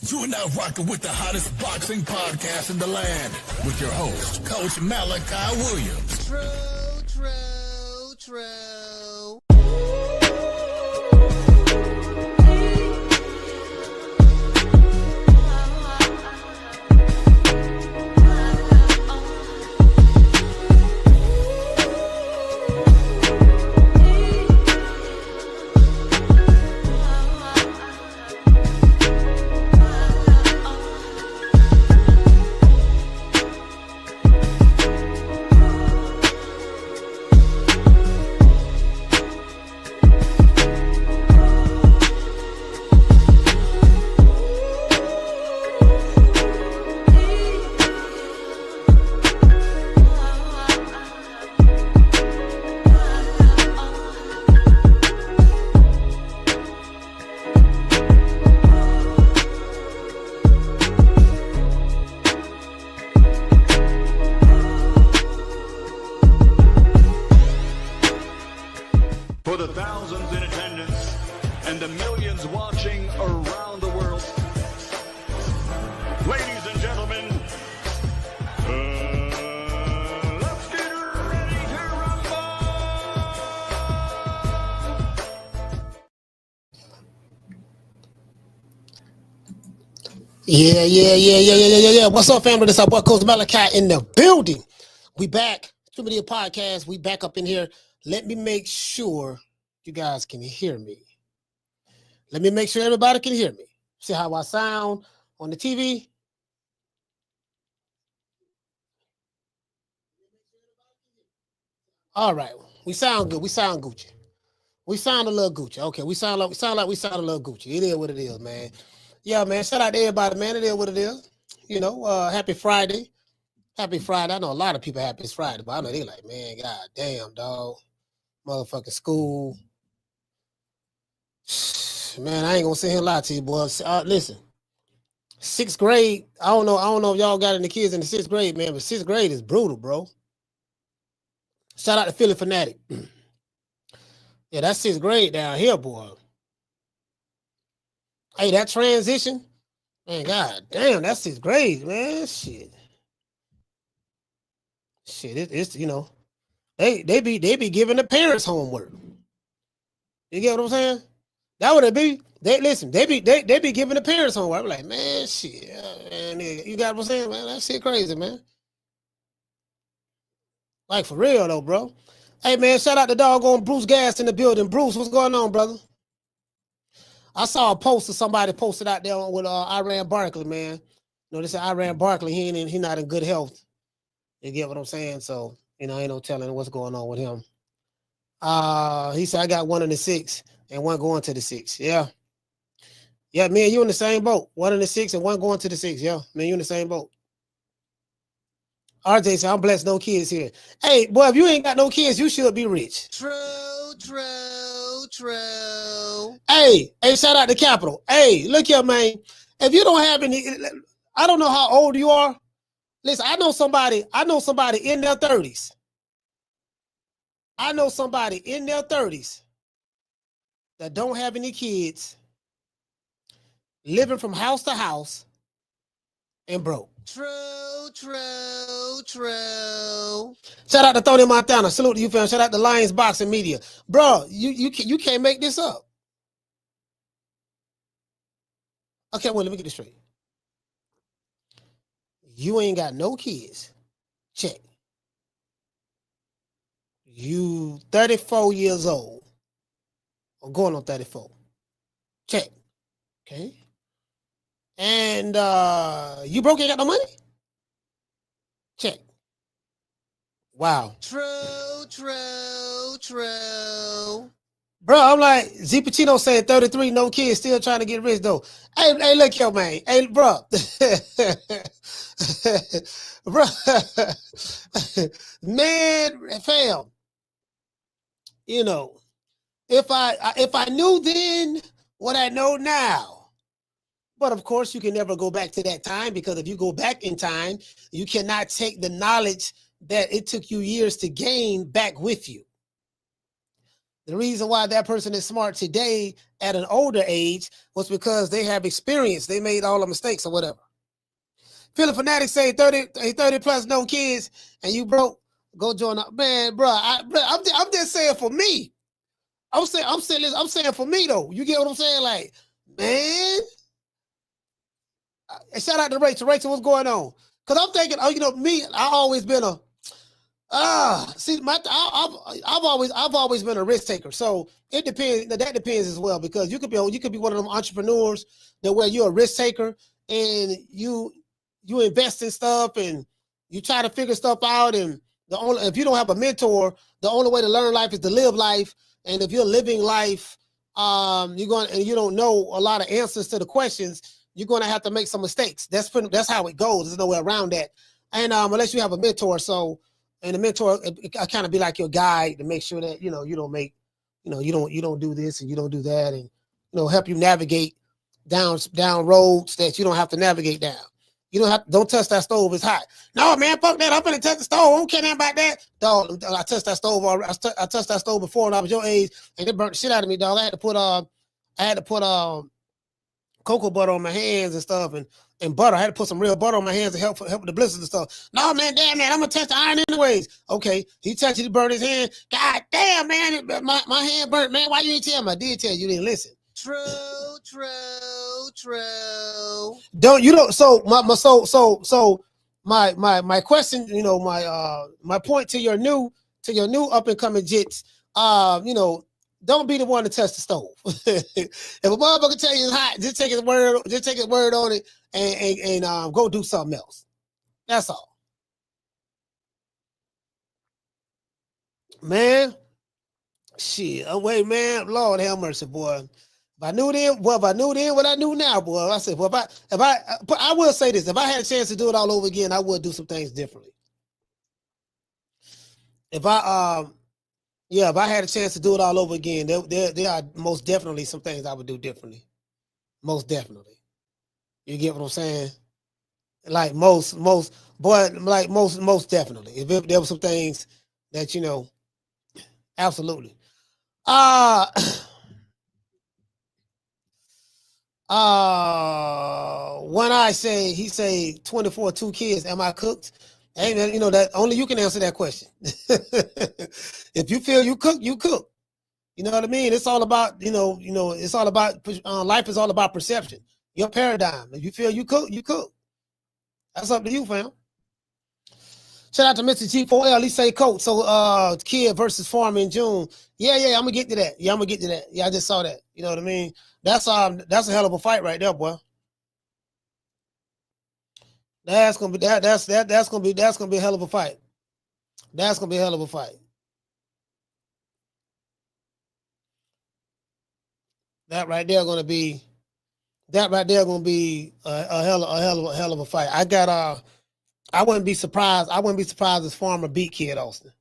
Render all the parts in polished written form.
You are now rocking with the hottest boxing podcast in the land with your host, Coach Malachi Williams. True. For the thousands in attendance and the millions watching around the world, ladies and gentlemen, let's get ready to rumble! Yeah. What's up, family? This is our boy, Coach Malachi in the building. We back. Super Media Podcast. We back up in here. Let me make sure you guys can hear me. Let me make sure everybody can hear me. See how I sound on the TV? All right. We sound good. We sound Gucci. We sound a little Gucci. Okay, we sound a little Gucci. It is what it is, man. Yeah, man. Shout out to everybody, man. It is what it is. You know, happy Friday. Happy Friday. I know a lot of people happy it's Friday, but I know they like, man, god damn, dog. Motherfucking school. Man, I ain't gonna sit here and lie to you, boys. Listen, 6th grade. I don't know if y'all got any kids in the 6th grade, man, but 6th grade is brutal, bro. Shout out to Philly Fanatic. Yeah, that's 6th grade down here, boy. Hey, that transition, man, god damn, that's 6th grade, man. Shit, it's you know, they be giving the parents homework. You get what I'm saying? That would it be. They be giving the parents homework. I'm like, man, shit, man, you got what I'm saying, man? That shit crazy, man. Like for real though, bro. Hey man, shout out to doggone Bruce Gas in the building. Bruce, what's going on, brother? I saw a post of somebody posted out there with Iran Barkley, man. You know, they said Iran Barkley, he not in good health. You get what I'm saying? So, you know, ain't no telling what's going on with him. He said I got 1 in the 6 and 1 going to the 6. Yeah. Yeah, me and you in the same boat. 1 in the 6 and 1 going to the 6. Yeah, me and you in the same boat. RJ said, I'm blessed, no kids here. Hey, boy, if you ain't got no kids, you should be rich. True. Hey, shout out to Capital. Hey, look here, man. If you don't have any, I don't know how old you are. Listen, I know somebody in their 30s. I know somebody in their 30s that don't have any kids, living from house to house, and broke. True. Shout out to Tony Montana. Salute to you, fam. Shout out to Lions Boxing Media. Bro, you can't make this up. Okay, well, let me get this straight. You ain't got no kids. Check. You 34 years old. Or going on 34. Check. Okay. And you broke, ain't got no money? Check. Wow. True. Bro, I'm like, Z Pacino said 33, no kids, still trying to get rich though. Hey, look here, man. Hey, bro. Bro. Man, fam. You know, if I knew then what I know now. But of course, you can never go back to that time, because if you go back in time, you cannot take the knowledge that it took you years to gain back with you. The reason why that person is smart today at an older age was because they have experience. They made all the mistakes or whatever. Philip Fanatic say 30 plus no kids and you broke, go join up. Man, bro, I'm just saying for me. I'm saying for me though. You get what I'm saying? Like, man. And shout out to Rachel. Rachel, what's going on? Because I'm thinking, me, I always been I've always been a risk taker. So it depends. That depends as well, because you could be one of them entrepreneurs that where you're a risk taker and you invest in stuff and you try to figure stuff out. And if you don't have a mentor, the only way to learn life is to live life. And if you're living life, you don't know a lot of answers to the questions, you're going to have to make some mistakes. That's how it goes. There's no way around that. And unless you have a mentor, and the mentor, I kind of be like your guide to make sure that you don't make, you don't do this and you don't do that, and help you navigate down roads that you don't have to navigate down. Don't touch that stove, it's hot. No, man, fuck that. I'm gonna touch the stove. I don't care nothing about that. Dog, I touched that stove. I touched that stove before when I was your age, and it burnt the shit out of me, dog. I had to put cocoa butter on my hands and stuff, and butter. I had to put some real butter on my hands to help with the blisters and stuff. No, man, damn, man, I'm gonna touch the iron anyways. Okay, he touched it, he burned his hand. God damn, man, my hand burnt, man. Why you didn't tell me? I did tell you, you didn't listen. True. So my question, my point to your new up and coming jits, don't be the one to touch the stove. If a motherfucker tell you it's hot, just take his word on it and go do something else. That's all. Man, shit. Oh wait, man. Lord have mercy, boy. If I knew then what I knew now, boy. I said, well, I will say this: if I had a chance to do it all over again, I would do some things differently. If I had a chance to do it all over again, there are most definitely some things I would do differently. Most definitely. You get what I'm saying? Like most definitely. If there were some things that, absolutely. When he say 24, 2 kids, am I cooked? Hey man, that only you can answer that question. If you feel you cook, you cook. You know what I mean? It's all about, it's all about, life is all about perception. Your paradigm. If you feel you cook, you cook. That's up to you, fam. Shout out to Mr. G4L. He say coach. So kid versus farmer in June. Yeah, I'm gonna get to that. Yeah, I just saw that. You know what I mean? That's a hell of a fight right there, boy. That's gonna be a hell of a fight. That's gonna be a hell of a fight. That right there gonna be a hell of a fight. I wouldn't be surprised. If Farmer beat Kid Austin.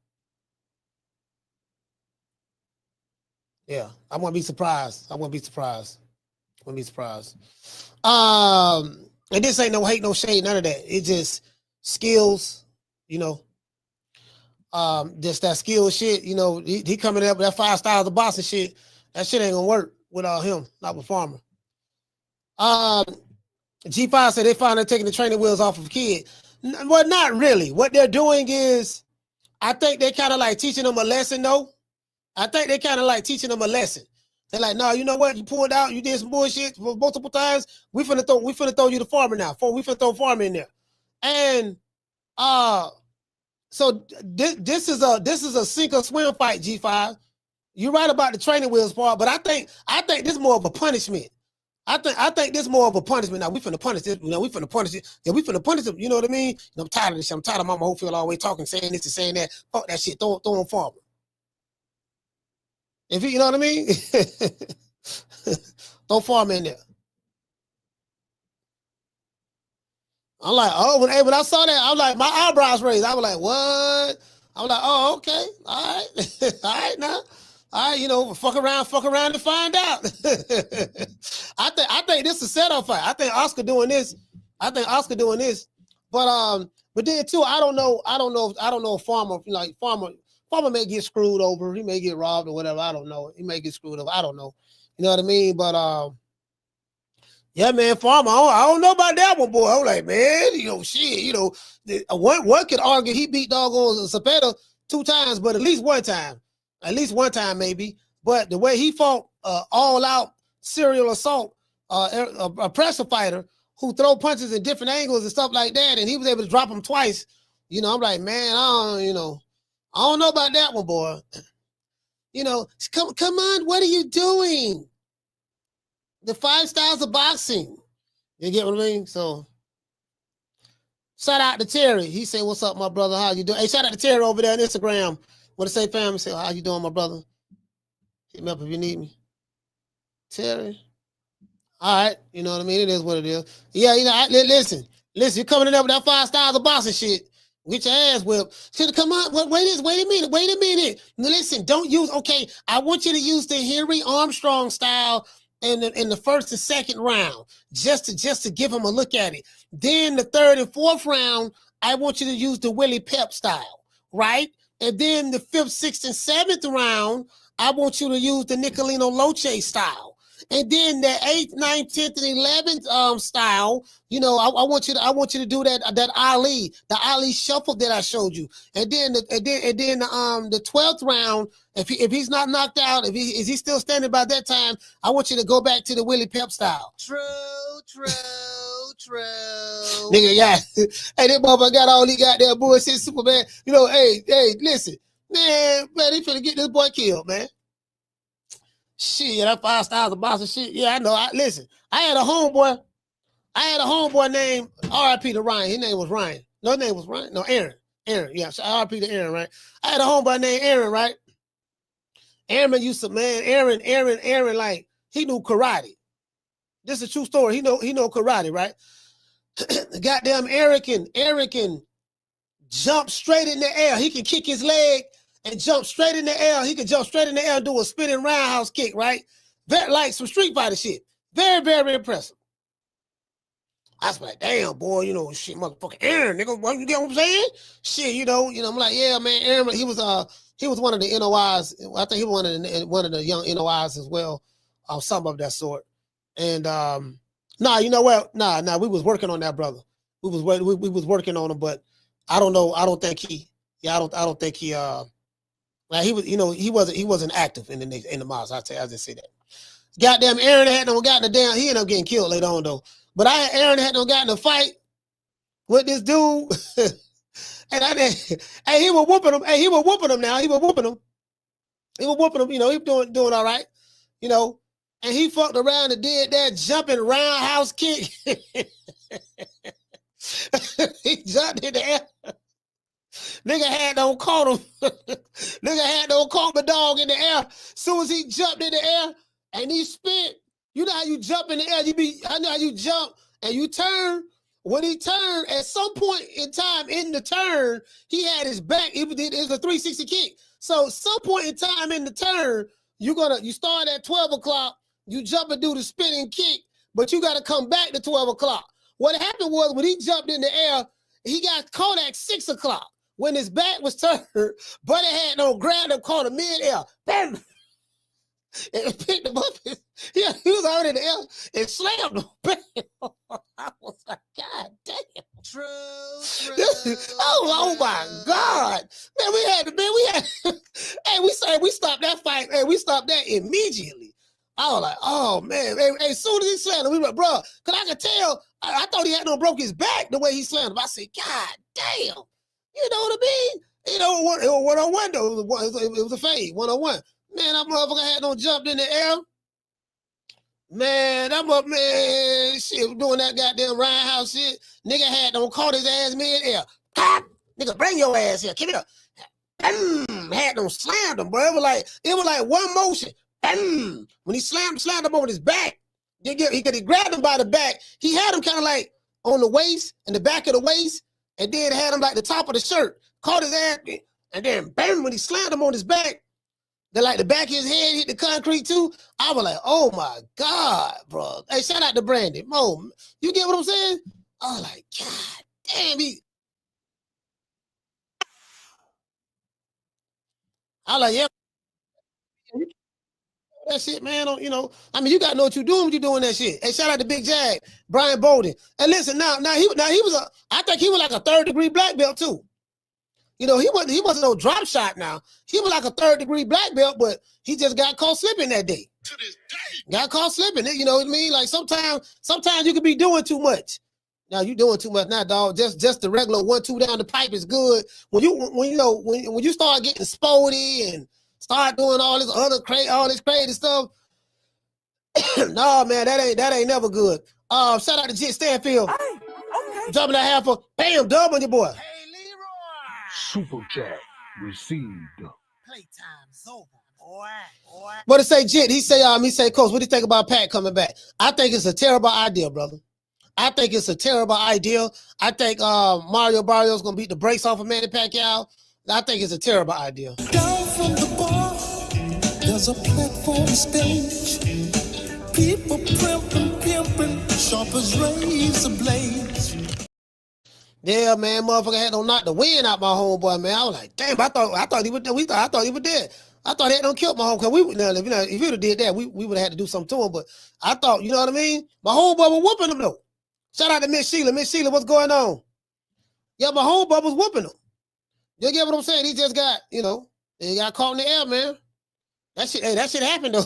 Yeah, I wouldn't be surprised. And this ain't no hate, no shade, none of that. It's just skills, just that skill shit. He coming up with that 5 styles of boxing shit. That shit ain't gonna work without him, not with Farmer. G5 said they finally taking the training wheels off of Kid. Well, not really. What they're doing is, I think they kind of like teaching them a lesson, though. They're like, no, you know what? You pulled out, you did some bullshit multiple times. We finna throw you the Farmer now. We finna throw Farmer in there. And so this is a sink or swim fight, G5. You're right about the training wheels part, but I think this is more of a punishment. I think this is more of a punishment. Now we finna punish this. We finna punish it. Yeah, we finna punish him. You know what I mean? I'm tired of this shit. I'm tired of Mama Hopefield always talking, saying this and saying that. Fuck that shit. Throw him Farmer. If you know what I mean? Throw Farmer in there. I'm like, oh, when I saw that, I was like, my eyebrows raised. I was like, what? I was like, oh, okay. All right. All right now. All right, fuck around and find out. I think this is a setup fight. I think Oscar doing this. But then too, I don't know if Farmer Farmer may get screwed over. He may get robbed or whatever. I don't know. He may get screwed over. I don't know. You know what I mean? But yeah, man, Farmer. I don't know about that one, boy. I'm like, man, shit. One could argue he beat doggone Sept 2 times, but at least one time. At least one time, maybe. But the way he fought all out serial assault, a pressure fighter who throw punches in different angles and stuff like that, and he was able to drop him twice. I'm like, man, I don't know about that one, boy. Come on, what are you doing? The 5 styles of boxing. You get what I mean? So, shout out to Terry. He said, "What's up, my brother? How you doing?" Hey, shout out to Terry over there on Instagram. What to say, family? Say, "How you doing, my brother? Hit me up if you need me." Terry. All right, you know what I mean? It is what it is. Yeah, listen, you're coming in there with that 5 styles of boxing shit. Get your ass whipped. Should come on. Wait a minute. Listen, don't use, okay, I want you to use the Henry Armstrong style in the first and second round, just to give him a look at it. Then the 3rd and 4th round, I want you to use the Willie Pep style, right? And then the 5th, 6th, and 7th round, I want you to use the Nicolino Loche style. And then the 8th, 9th, 10th, and 11th style, I want you to do that Ali shuffle that I showed you. And then the 12th round, if he's not knocked out, is he still standing by that time, I want you to go back to the Willie Pep style. True. Nigga, yeah. Hey, that motherfucker got all he got there bullshit, Superman. Hey, listen, man, he finna get this boy killed, man. Shit, that 5 styles of boxing shit. Yeah, I know. Listen, I had a homeboy named R.I.P. to Ryan. His name was Ryan. No, his name was Ryan. No, Aaron. Yeah, so R.I.P. to Aaron, right? I had a homeboy named Aaron, right? Aaron, like, he knew karate. This is a true story. He know karate, right? Goddamn Aaron can jump straight in the air. He can kick his leg and jump straight in the air. He can jump straight in the air and do a spinning roundhouse kick, right? Very, like some Street Fighter shit. Very, very impressive. I was like, damn, boy, shit, motherfucking Aaron, nigga, you get what I'm saying? Shit, I'm like, yeah, man, Aaron, he was one of the NOIs. I think he was one of the young NOIs as well, some of that sort. And we was working on that brother. We was working on him, but I don't know. I don't think he. Like he wasn't active in the miles. I just say that. Goddamn, Aaron had no gotten down. He ended up getting killed later on though. But Aaron had no gotten a fight with this dude, and he was whooping him. Hey, he was whooping him now. He was whooping him. He was doing all right. And he fucked around and did that jumping roundhouse kick. He jumped in the air. Nigga had no caught him. Nigga had no caught the dog in the air. Soon as he jumped in the air and he spit, you know how you jump in the air. I know how you jump and you turn. When he turned, at some point in time in the turn, he had his back. It was a 360 kick. So some point in time in the turn, you start at 12 o'clock. You jump and do the spinning kick, but you got to come back to 12 o'clock. What happened was when he jumped in the air, he got caught at 6 o'clock. When his back was turned, Buddy had no ground and caught him mid-air. Bam! And picked him up. He was already in the air and slammed him. Bam! I was like, God damn. True. Oh my God. Man, we stopped that fight. Hey, we stopped that immediately. I was like, oh man. Hey, as soon as he slammed him, we were like, bro, because I could tell, I thought he had no broke his back the way he slammed him. I said, God damn. You know what I mean? It was one-on-one though. It was a fade, one-on-one. Man, that motherfucker had no jumped in the air. Man, shit, doing that goddamn roundhouse shit. Nigga had no caught his ass mid-air. Pop! Nigga, bring your ass here. Give it up. Had no slammed him, bro. It was like one motion. When he slammed him over his back, he grabbed him by the back. He had him kind of like on the waist, in the back of the waist, and then had him like the top of the shirt, caught his ass, and then bam, when he slammed him on his back, then like the back of his head hit the concrete too. I was like, oh my God, bro. Hey, shout out to Brandon. Mo, you get what I'm saying? I was like, God damn, I was like, yeah, that shit, man. You know, I mean, you got to know what you're doing when you're doing that shit. Hey, shout out to Big Jag, Brian Bolden. And listen, now he was I think he was like a 3rd-degree black belt too. You know, he wasn't no drop shot now. He was like a 3rd-degree black belt, but he just got caught slipping that day. To this day. Got caught slipping. You know what I mean? Like sometimes you could be doing too much. Now you doing too much now, dog. Just the regular 1-2 down the pipe is good. When you start getting sporty and start doing all this crazy stuff, no man, that ain't never good. Shout out to Jit Stanfield. Hey, okay. Jumping that half of bam, dub on your boy. Hey, Leroy. Super chat received. Playtime's over, boy. What to say, Jit? He say, Coach, what do you think about Pat coming back? I think it's a terrible idea, brother. I think it's a terrible idea. I think Mario Barrios gonna beat the brakes off of Manny Pacquiao. I think it's a terrible idea. Down from the bar, there's a platform stage. People pimping, sharp as razor blades. Yeah, man, motherfucker had to knock the wind out my homeboy, man. I was like, damn, I thought he was dead. I thought he was dead. I thought he had done killed my homeboy. If he would have did that, we would have had to do something to him. But I thought, you know what I mean? My homeboy was whooping him though. Shout out to Miss Sheila. Miss Sheila, what's going on? Yeah, my homeboy was whooping him. You get what I'm saying? He just got, he got caught in the air, man. That shit happened though.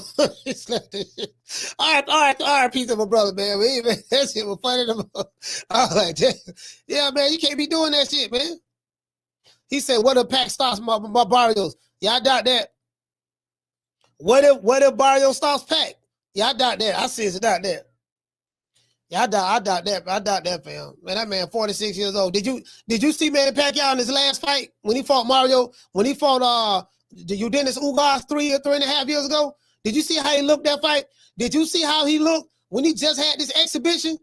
all right, piece of my brother, man. That shit was funny. I was like, yeah, man, you can't be doing that shit, man. He said, what if Pac stops my Barrios? Yeah, I doubt that. What if Barrios stops Pac? Yeah, I doubt that. I seriously doubt that. Yeah, I doubt that. I doubt that, fam. Man, that man 46 years old. Did you see Manny Pacquiao in his last fight when he fought Mario? When he fought Dennis Ugas 3.5 years ago? Did you see how he looked that fight? Did you see how he looked when he just had this exhibition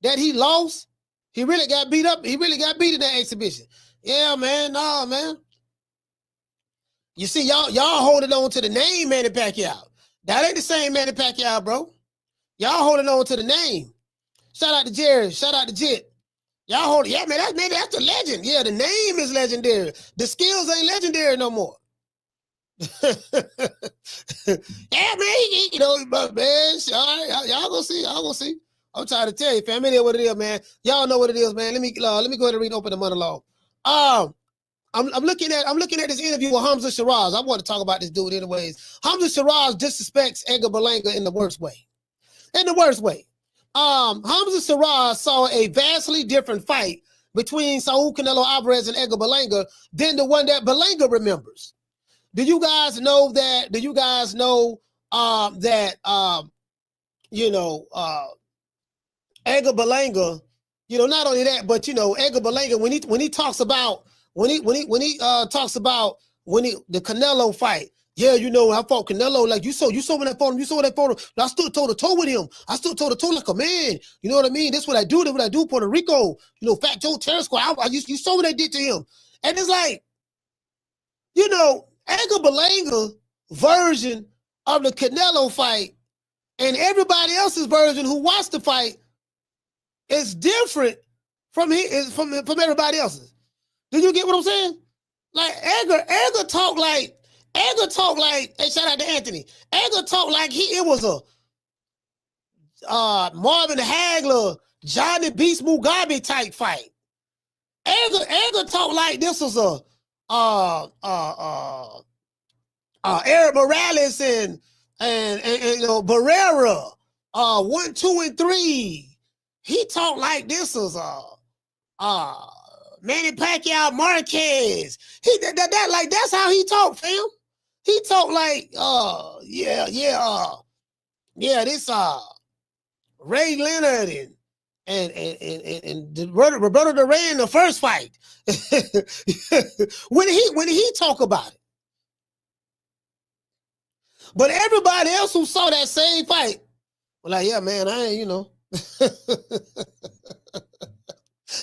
that he lost? He really got beat up. He really got beat in that exhibition. Yeah, man. Nah, man. You see, y'all holding on to the name Manny Pacquiao. That ain't the same Manny Pacquiao, bro. Y'all holding on to the name. Shout out to Jerry. Shout out to Jit. Y'all hold it. Yeah, man, that's a legend. Yeah, the name is legendary. The skills ain't legendary no more. Yeah, man, but man, all right, y'all gonna see. Y'all gonna see. I'm trying to tell you, fam. It is what it is, man. Y'all know what it is, man. Let me go ahead and read open the monologue. I'm looking at this interview with Hamzah Sheeraz. I want to talk about this dude anyways. Hamzah Sheeraz disrespects Edgar Berlanga in the worst way. Hamzah Sheeraz saw a vastly different fight between Saul Canelo Alvarez and Edgar Berlanga than the one that Berlanga remembers. Do you guys know that? Edgar Berlanga, not only that, but Edgar Berlanga when he talks about the Canelo fight. Yeah, I fought Canelo. Like you saw when I fought him. You saw that photo. I stood toe to toe with him. I stood toe to toe like a man. You know what I mean? That's what I do. That's what I do. Puerto Rico. Fat Joe Terror Squad. You saw what I did to him. And it's like, Edgar Berlanga version of the Canelo fight and everybody else's version who watched the fight is different from everybody else's. Do you get what I'm saying? Like Edgar talk like, hey, shout out to Anthony. Edgar talk like it was a Marvin Hagler, Johnny Beast Mugabe type fight. Edgar talk like this was Eric Morales and Barrera, 1, 2, and 3. He talked like this was Manny Pacquiao Marquez. That's how he talked, fam. He talked like this Ray Leonard and Roberto Duran in the first fight. when he talk about it. But everybody else who saw that same fight was like, yeah, man, I ain't,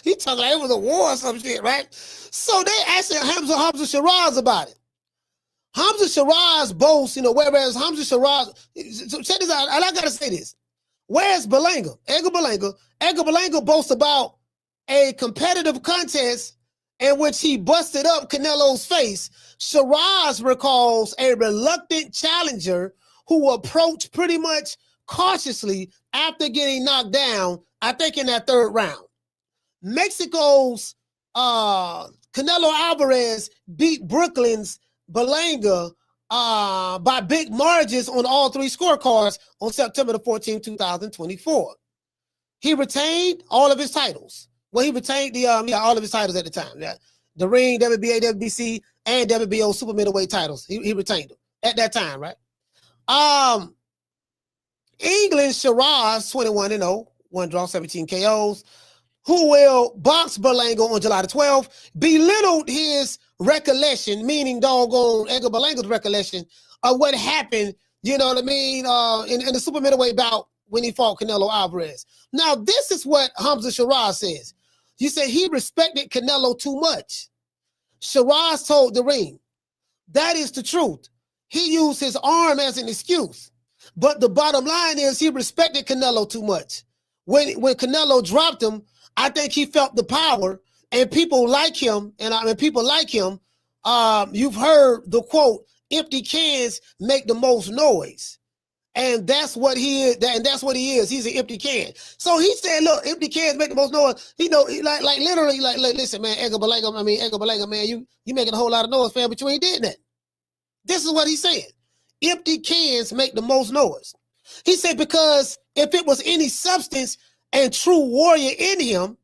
He talking like it was a war or some shit, right? So they asked Hamzah Sheeraz about it. Hamzah Sheeraz boasts, whereas Hamzah Sheeraz, so check this out, and I gotta say this. Whereas Berlanga, Edgar Berlanga boasts about a competitive contest in which he busted up Canelo's face, Sheeraz recalls a reluctant challenger who approached pretty much cautiously after getting knocked down, I think in that third round. Mexico's Canelo Alvarez beat Brooklyn's Berlanga by big margins on all three scorecards on September the 14th, 2024. He retained all of his titles. Well, he retained all of his titles at the time. Yeah. The ring, WBA, WBC, and WBO super middleweight titles. He retained them at that time, right? England's Sheeraz, 21-0, 1 draw, 17 KOs, who will box Berlanga on July the 12th, belittled his recollection, meaning doggone Edgar Berlanga's recollection of what happened, you know what I mean, in the super middleweight bout when he fought Canelo Alvarez. Now, this is what Hamzah Sheeraz says. He said he respected Canelo too much. Sheeraz told the ring, that is the truth. He used his arm as an excuse. But the bottom line is he respected Canelo too much. When Canelo dropped him, I think he felt the power, and people like him, you've heard the quote, empty cans make the most noise. And that's what he is, and that's what he is. He's an empty can. So he said, look, empty cans make the most noise. You know, like literally, listen, man, Edgar Berlanga, man, you making a whole lot of noise, fam, but you ain't did that. This is what he said. Empty cans make the most noise. He said, because if it was any substance and true warrior in him,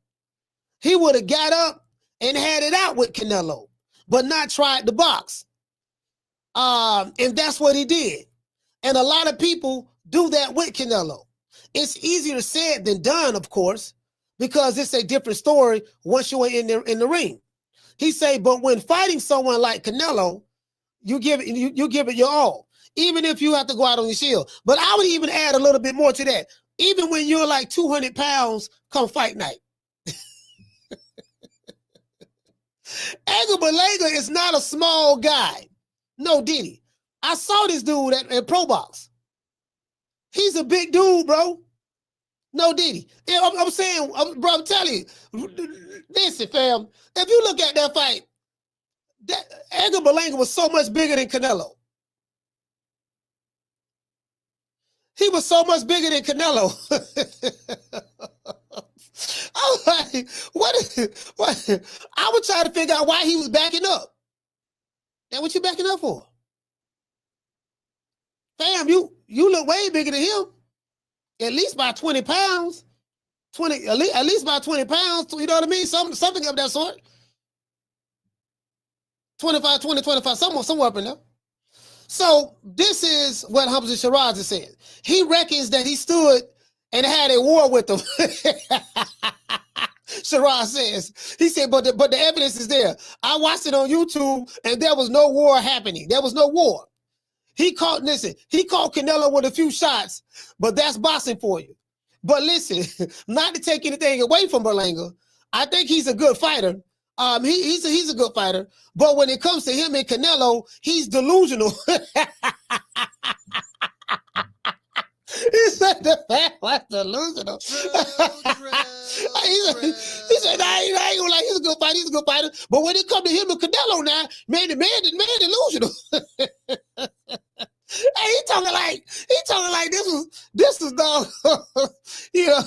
he would have got up and had it out with Canelo, but not tried to box. And that's what he did. And a lot of people do that with Canelo. It's easier said than done, of course, because it's a different story once you're in the ring. He say, but when fighting someone like Canelo, you give it your all, even if you have to go out on your shield. But I would even add a little bit more to that. Even when you're like 200 pounds come fight night. Edgar Berlanga is not a small guy. No, Diddy. I saw this dude at Pro Box. He's a big dude, bro. No, Diddy. I'm saying, bro, I'm telling you. Listen, fam. If you look at that fight, Edgar Berlanga was so much bigger than Canelo. He was so much bigger than Canelo. I was like, what? I was trying to figure out why he was backing up. And what you backing up for? Fam, you look way bigger than him. At least by 20 pounds. At least by 20 pounds. You know what I mean? Something of that sort. 25, 20, 25, somewhere up in there. So this is what Hamzah Sheeraz is saying. He reckons that he stood and had a war with them. Sheeraz says. He said, but the evidence is there. I watched it on YouTube, and there was no war happening. There was no war. He caught Canelo with a few shots, but that's boxing for you. But listen, not to take anything away from Berlanga, I think he's a good fighter. He's a good fighter, but when it comes to him and Canelo, he's delusional. He said the fact was delusional. He said, I ain't gonna lie, he's a good fighter, But when it comes to him and Canelo now, man, the man delusional. Hey, he talking like this was dog. You know,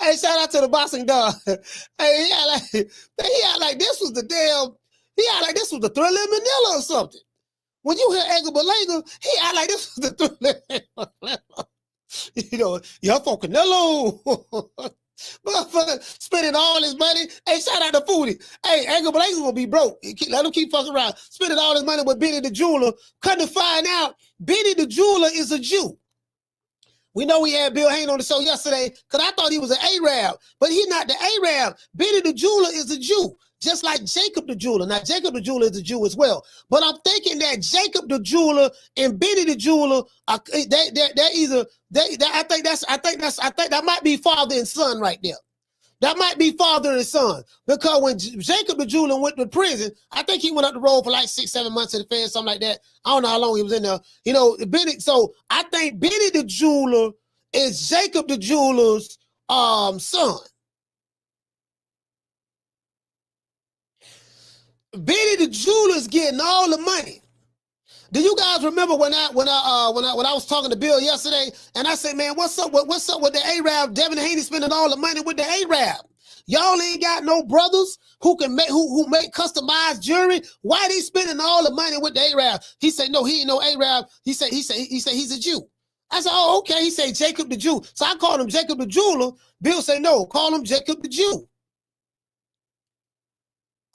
hey, shout out to the boxing dog. Hey, he had like this was the Thriller in Manila or something. When you hear Edgar Berlanga, he had like this was the Thriller in Manila. You know, y'all for Canelo. Motherfucker spending all his money. Hey, shout out to Foodie. Hey, Edgar Berlanga gonna be broke. Let him keep fucking around. Spending all his money with Benny the Jeweler. Couldn't find out Benny the Jeweler is a Jew. We know we had Bill Hayne on the show yesterday because I thought he was an Arab, but he's not the Arab. Benny the Jeweler is a Jew, just like Jacob the Jeweler. Now, Jacob the Jeweler is a Jew as well, but I'm thinking that Jacob the Jeweler and Benny the Jeweler are I think that might be father and son right there. That might be father and son, because when Jacob the Jeweler went to prison, I think he went up the road for like 6-7 months in the Fed, something like that. I don't know how long he was in there. You know, Benny. So I think Benny the Jeweler is Jacob the Jeweler's son. Benny the jeweler's getting all the money. Do you guys remember when I was talking to Bill yesterday and I said, man, what's up with the Arab? Devin Haney spending all the money with the Arab. Y'all ain't got no brothers who can make who make customized jewelry. Why they spending all the money with the Arab? He said, no, he ain't no Arab. He said he's a Jew. I said, oh, okay. He said Jacob the Jew. So I called him Jacob the jeweler. Bill said, no, call him Jacob the Jew.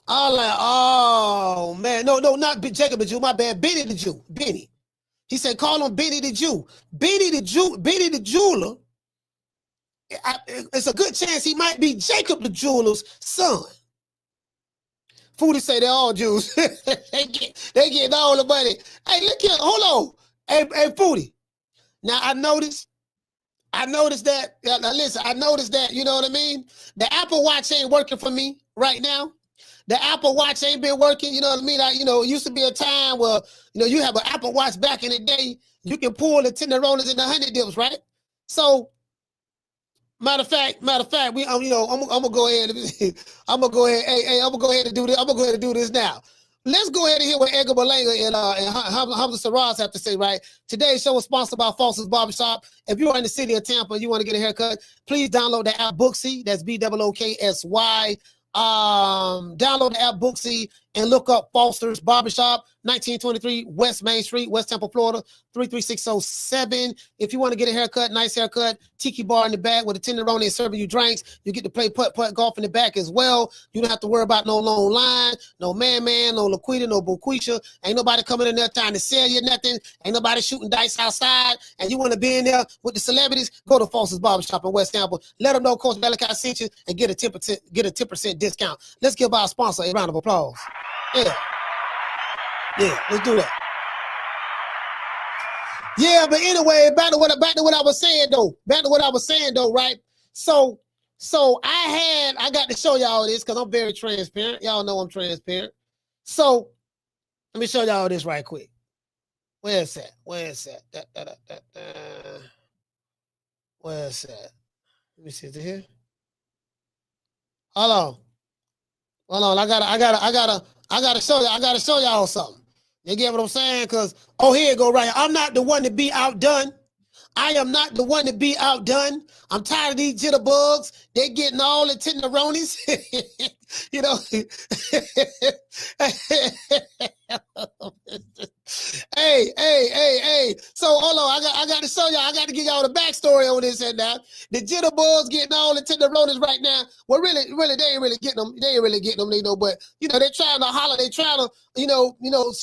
I'm like, oh man, no, not Jacob the Jew, my bad, Benny the Jew, Benny. He said, call him Benny the Jew. Benny the jeweler. It's a good chance he might be Jacob the jeweler's son. Foodie say they're all Jews. they getting all the money. Hey, look here, hold on. Hey, Foodie. Now I noticed that. Now listen, I noticed that. You know what I mean? The Apple Watch ain't working for me right now. The Apple Watch ain't been working, you know what I mean? It used to be a time where, you have an Apple Watch back in the day, you can pull the tenderonis and the honey dips, right? So, matter of fact, I'm gonna go ahead and do this. I'm gonna go ahead and do this now. Let's go ahead and hear what Edgar Berlanga and Hamzah Sheeraz have to say, right? Today's show is sponsored by Foster's Barbershop. If you are in the city of Tampa and you want to get a haircut, please download the app Booksy. That's BOOKSY. Download the app Booksy and look up Foster's Barbershop, 1923 West Main Street, West Tampa, Florida, 33607. If you want to get a haircut, nice haircut, tiki bar in the back with a tenderoni and serving you drinks. You get to play putt-putt golf in the back as well. You don't have to worry about no long line, no man, no Laquita, no Boquisha. Ain't nobody coming in there trying to sell you nothing. Ain't nobody shooting dice outside. And you want to be in there with the celebrities, go to Foster's Barbershop in West Tampa. Let them know Coach Malachi sent you and get a 10% discount. Let's give our sponsor a round of applause. Yeah, let's do that. Yeah, but anyway, back to what I was saying though, right? So I got to show y'all this because I'm very transparent. Y'all know I'm transparent. So let me show y'all this right quick. Where is that? Where is that? Where is that? Let me see, is it here? Hold on. I gotta show y'all something. You get what I'm saying? Because, here it go right here. I'm not the one to be outdone. I am not the one to be outdone. I'm tired of these jitterbugs. They getting all the tenderonis. Hey. So hold on. I got to show y'all. I got to give y'all the backstory on this and that. The jitterbugs getting all the tenderonis right now. Well, really, they ain't really getting them. But they're trying to holler. They trying to, a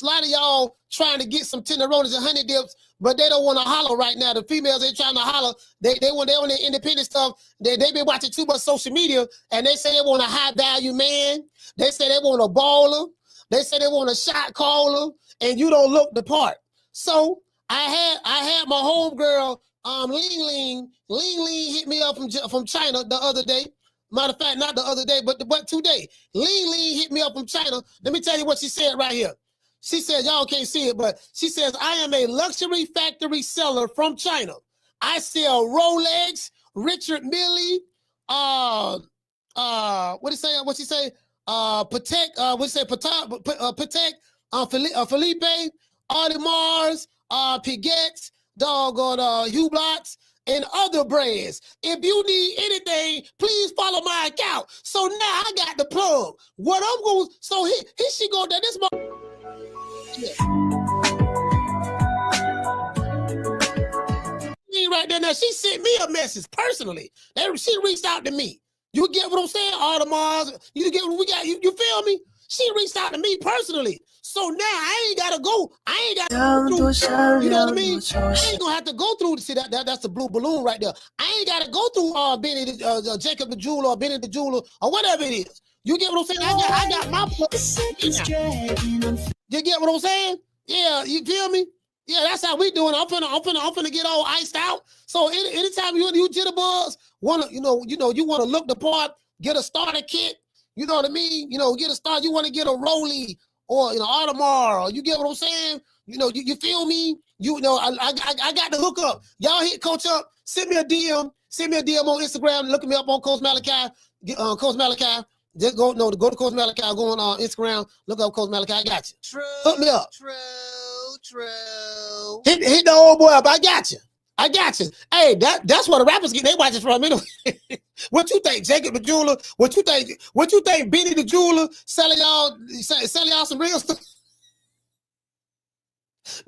lot of y'all trying to get some tenderonis and honey dips, but they don't want to holler right now. The females ain't trying to holler. They on their independent stuff. They been watching too much social media, and they say they want a high value man. They say they want a baller. They say they want a shot caller, and you don't look the part. So I had my homegirl, Ling Ling hit me up from China the other day. Matter of fact, not the other day, but today. Ling hit me up from China. Let me tell you what she said right here. She said, y'all can't see it, but she says, I am a luxury factory seller from China. I sell Rolex, Richard Mille, Patek, Felipe, Audemars, Piguet's, Hublots, and other brands. If you need anything, please follow my account. So now I got the plug. What I'm going, so here she go, this my. Yeah. Right there now, she sent me a message personally. She reached out to me. You get what I'm saying? Audemars, you get what we got. You feel me? She reached out to me personally. So now I ain't gotta go. I ain't gotta go through, you know what I mean? I ain't gonna have to go through. See that's the blue balloon right there. I ain't gotta go through Benny Jacob the jeweler or Benny the jeweler or whatever it is. You get what I'm saying? I got my place. You get what I'm saying? Yeah, you feel me? Yeah, that's how we doing. I'm finna get all iced out. So anytime you jitterbugs you want to look the part, get a starter kit. You know what I mean? Get a start. You want to get a Rolly or Audemars. Or you get what I'm saying? You feel me? I got the hook up. Y'all hit Coach up. Send me a DM. Send me a DM on Instagram. Look me up on Coach Malachi. Coach Malachi. Just go to Coach Malachi. Go on Instagram. Look up Coach Malachi. I got you. True. Hook me up. True. Hit the old boy up. I got you. Hey, that's what the rappers get. They watch it from anyway. What you think, Jacob the jeweler? What you think, Benny the jeweler selling y'all some real stuff?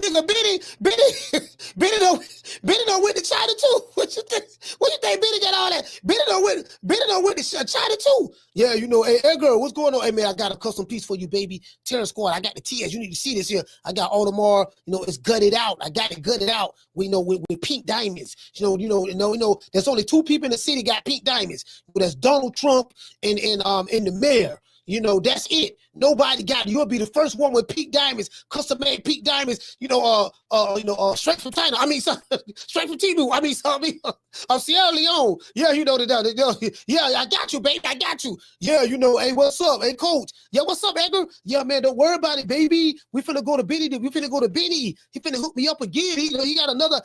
Nigga, Benny done went to China too. What you think Benny got all that? Benny done went to China too. Yeah, hey, Edgar, what's going on? Hey, man, I got a custom piece for you, baby. Terror Squad, I got the TS. You need to see this here. I got Audemars, it's gutted out. I got it gutted out. With pink diamonds. There's only 2 people in the city got pink diamonds. That's Donald Trump and the mayor. That's it. Nobody got it. You'll be the first one with pink diamonds, custom made pink diamonds. Straight from China. Straight from Timu. Sierra Leone. Yeah, yeah, I got you, baby. I got you. Yeah, hey, what's up? Hey, coach. Yeah, what's up, Edgar? Yeah, man, don't worry about it, baby. We finna go to Benny. He finna hook me up again. He got another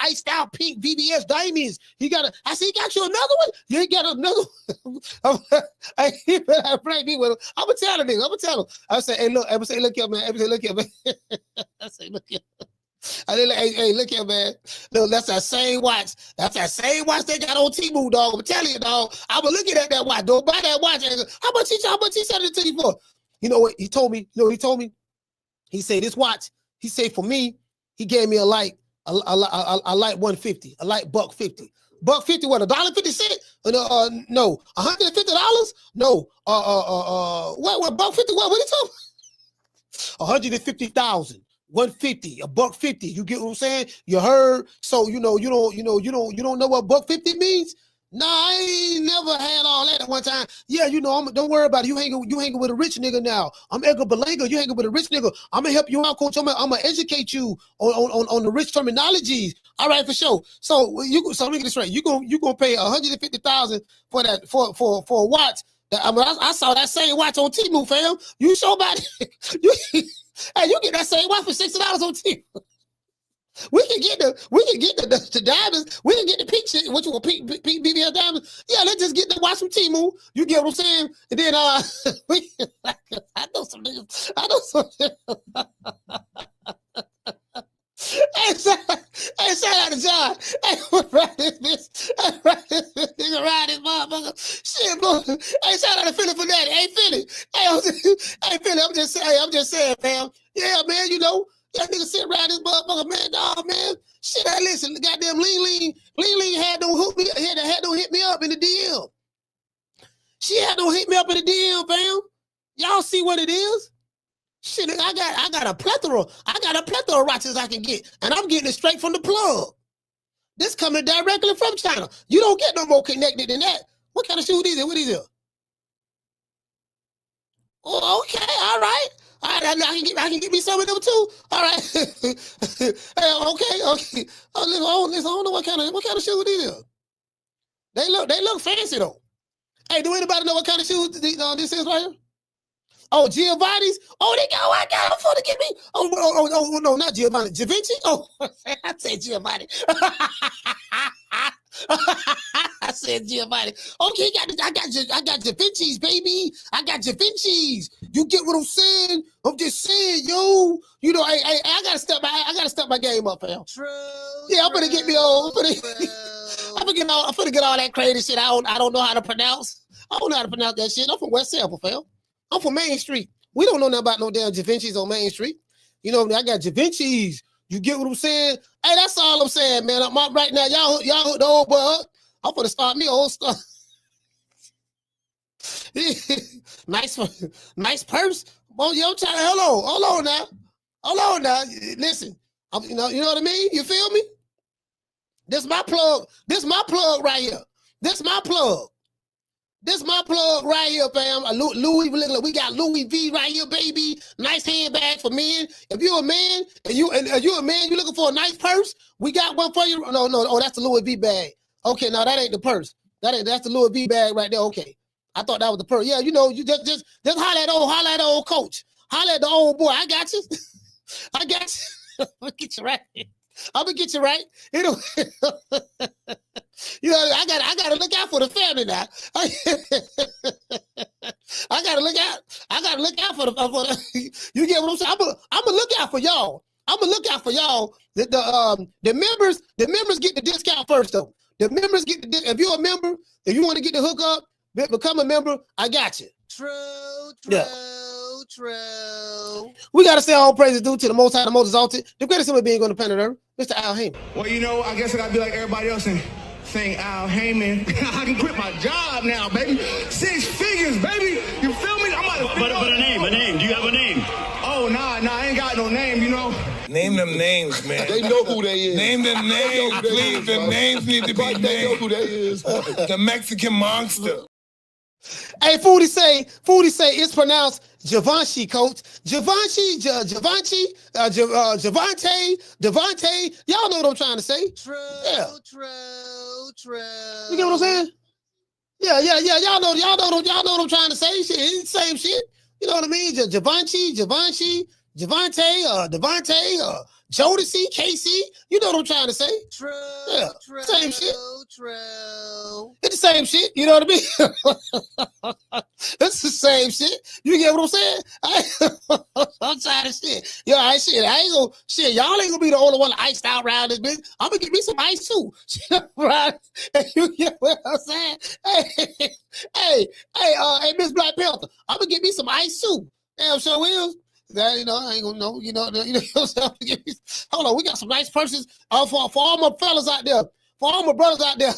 iced out pink VVS diamonds. I said, he got you another one? Yeah, he got another one. He better break me with him. I'm gonna tell him. I say, hey, look. I say, look here, man. I say, look here, man. I say, look here. Hey, look here, man. Look, that's that same watch. That's that same watch they got on Temu, dog. I'm telling you, dog. I was looking at that watch. Don't buy that watch. How much he said it to you for? You know what he told me? He said this watch. He said for me, he gave me a light 150, a light $150. $150, what, $1.50? No, $150? No, what, $1.50? What are you talking? $150,000, $150, $150. You get what I'm saying? You heard? So you don't know what $150 means? Nah, I ain't never had all that at one time. Yeah, don't worry about it. You hanging with a rich nigga now. I'm Edgar Berlanga. You hanging with a rich nigga. I'm gonna help you out, coach. I'm gonna educate you on the rich terminologies. All right, for sure. So let me get this straight. You gonna pay $150,000 for that for a watch. I saw that same watch on Temu, fam. You show about it. You get that same watch for $60 on Temu. We can get the diamonds. We can get the pink shit. What you want, pink BBL diamonds? Yeah, let's just get the watch from Temu. You get what I'm saying? And then I know some niggas. Hey, shout out to John. Hey, ride this nigga, ride this motherfucker. Shit, bro. Hey, shout out to Philly for that. Hey, Philly. Hey, Philly. I'm just saying, fam. Yeah, man. That nigga sit around this motherfucker, man. Dog, man. Shit, hey, listen. Goddamn Lean had don't hit me up in the DM. She had don't hit me up in the DM, fam. Y'all see what it is? Shit, I got a plethora. Of watches I can get, and I'm getting it straight from the plug. This coming directly from China. You don't get no more connected than that. What kind of shoe is it? What is it? Oh, okay, all right. I can get me some of them too. All right. Hey, okay. Oh, listen, I don't know what kind of shoe it is. They look fancy though. Hey, do anybody know what kind of shoes this is right here? Oh, Giovanni's. Oh, I got them for to get me. Oh, no, not Giovanni. Da Vinci? Oh, I said Giovanni. I said Giovanni. Okay, I got Da Vinci's, baby. I got Da Vinci's. You get what I'm saying? I'm just saying, yo. I gotta step my game up, fam. True. Yeah, I'm gonna get me old. I'm gonna get all that crazy shit. I don't know how to pronounce. I don't know how to pronounce that shit. I'm from West Sample, fam. I'm from Main Street. We don't know nothing about no damn Da Vinci's on Main Street. I got Da Vinci's. You get what I'm saying? Hey, that's all I'm saying, man. Right now, y'all hook the old boy up. I'm gonna start me old stuff. Nice purse. Oh, yo, hold on now. Listen, you know what I mean? You feel me? This my plug. This my plug right here. This my plug right here, fam. Louis, we got Louis V right here, baby. Nice handbag for men. If you're a man and you looking for a nice purse, we got one for you. No. Oh, that's the Louis V bag. Okay, no, that ain't the purse. That's the Louis V bag right there. Okay, I thought that was the purse. Yeah, you just holler at old coach. Holler at the old boy. I got you. I got you. I'll get you right. I'm gonna get you right. I gotta look out for the family now. gotta look out. I gotta look out for the you get what I'm saying? I'm gonna look out for y'all. I'm gonna look out for y'all. The members get the discount first though. The members get the if you're a member, if you want to get the hookup, become a member, I got you. True. We gotta say all praises due to the Most High, the Most Exalted, the greatest human being on the planet Earth, Mr. Al Heyman. Well, you know, I guess I gotta be like everybody else and sing Al Heyman. I can quit my job now, baby. 6 figures, baby. You feel me? But a name. Do you have a name? Oh, nah, I ain't got no name, you know. Name them names, man. They know who they is. Name them names, please. Them names need to be named. They know who they is. The Mexican monster. Hey, Foodie say it's pronounced Givenchy, coach. Givenchy, Devontae. Y'all know what I'm trying to say. True. You get what I'm saying? Yeah. Y'all know what I'm trying to say. Shit, it's the same shit. You know what I mean? Givenchy, Devontae, Jodeci, Casey. You know what I'm trying to say? True. Same shit. It's the same shit. You know what I mean? It's the same shit. You get what I'm saying? I'm trying to shit. Yo, I ain't gonna shit. Y'all ain't gonna be the only one iced out around this bitch. I'm gonna give me some ice too. Right? You get what I'm saying? Hey, Miss Black Panther, I'm gonna give me some ice too. Damn sure will. That, I ain't gonna know. Hold on, we got some nice purses for all my fellas out there, for all my brothers out there.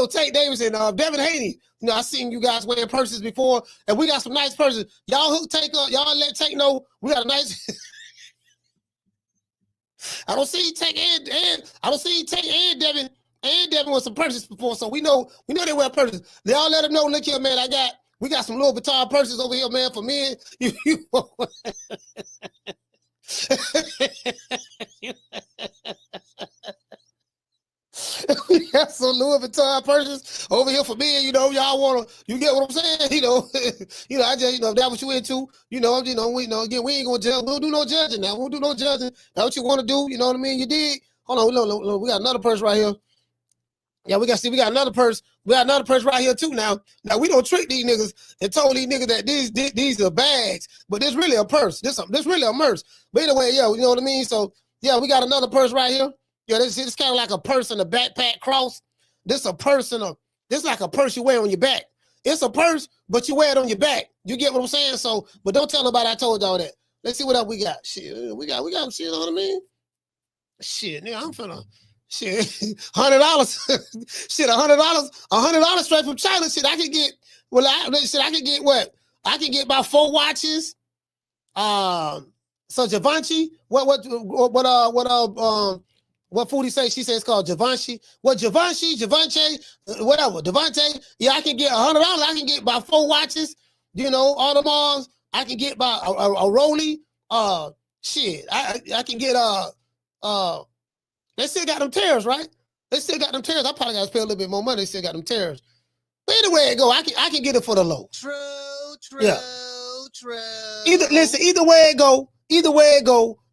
Tate Davis and Devin Haney. I seen you guys wearing purses before, and we got some nice purses. Y'all hook Take up. Y'all let Take know we got a nice. I don't see Take and Devin with some purses before, so we know they wear purses. They all let them know. Look here, man. We got some Louis Vuitton purses over here, man, for men. We got some Louis Vuitton purses over here for men. You get what I'm saying? I just, if that's what you into, again, we ain't gonna judge. We don't do no judging now. We don't do no judging. That's what you want to do. You know what I mean? You dig? Hold on, look, we got another purse right here. Yeah, we got another purse. We got another purse right here too now. Now we don't trick these niggas and told these niggas that these are bags, but this really a purse. This really a purse. But anyway, yeah, you know what I mean? So yeah, we got another purse right here. Yeah, this kind of like a purse and a backpack cross. This like a purse you wear on your back. It's a purse, but you wear it on your back. You get what I'm saying? So, but don't tell nobody I told y'all that. Let's see what else we got. Shit, we got shit, you know what I mean? Shit, nigga, I'm finna. Shit, $100. Shit, $100 straight from China. Shit, I can get. Well, I can get what? I can get about 4 watches. So Givenchy, what Foodie say? She says it's called Givenchy. What Givenchy, whatever, Devontae. Yeah, I can get $100. I can get about 4 watches. All the malls. I can get about a Rollie. Shit, I can get They still got them tears, right? They still got them tears. I probably got to pay a little bit more money. They still got them tears. But anyway, it go. I can get it for the low. True. Either way it go,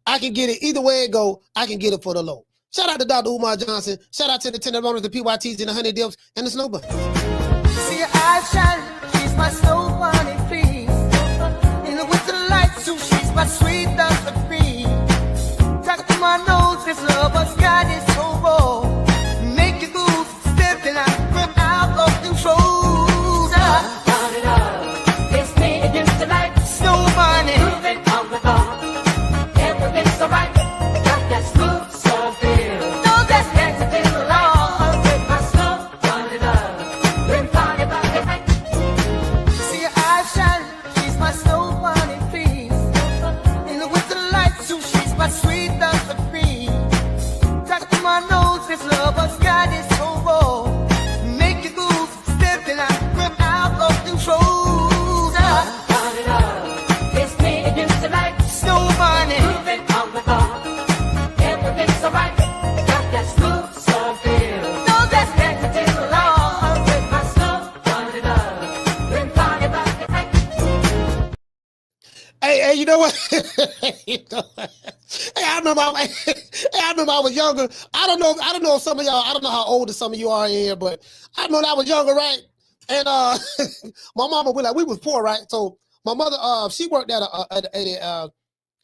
I can get it. Either way it go, I can get it for the low. Shout out to Dr. Umar Johnson. Shout out to the Tenderonis, the PYTs, and the Honey Dips, and the Snow Bunny. See your eyes shine, she's my Snow Bunny, please. In the winter lights, so she's my sweet Dr. Queen. Talk to my nose, this lover's got is so raw. Make you move, stepping out of control. Turn it up. It's me against the light. Snow Bunny. Moving on the bar. Everything's alright. Got that smooth soul feel. No, that's next to the law. With my Snow Bunny love. Been party by the night. See your eyes shine, she's my Snow Bunny, please. In the winter lights, so she's my sweet Dr. Queen. Talk to my nose, this lover's got is so raw. Make you move, stepping out of control. Turn it up. It's me against the light. Snow Bunny. Moving on the bar. Everything's alright. Got that smooth soul feel. No, that's next to the law. With my Snow Bunny love. Been party by the night. Hey, you know what? Hey, I remember I was younger. I don't know if some of y'all, I don't know how old some of you are in here, but I remember I was younger, right? And my mama, we was poor, right? So My mother, she worked at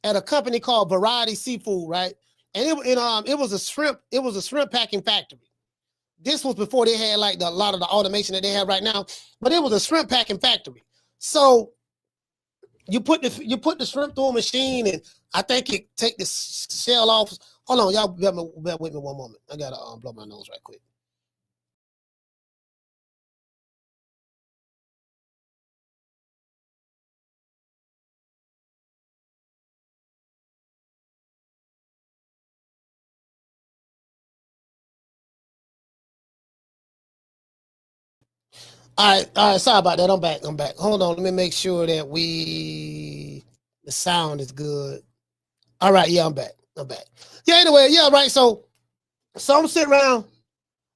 a company called Variety Seafood, right? And it was a shrimp packing factory. This was before they had like a lot of the automation that they have right now, but it was a shrimp packing factory. So you put the shrimp through a machine, and I think it take the shell off. Hold on, y'all bear with me one moment. I gotta blow my nose right quick. All right, sorry about that. I'm back. Hold on, let me make sure that the sound is good. All right, yeah, I'm back. Yeah, anyway, yeah, right. So I'm sitting around.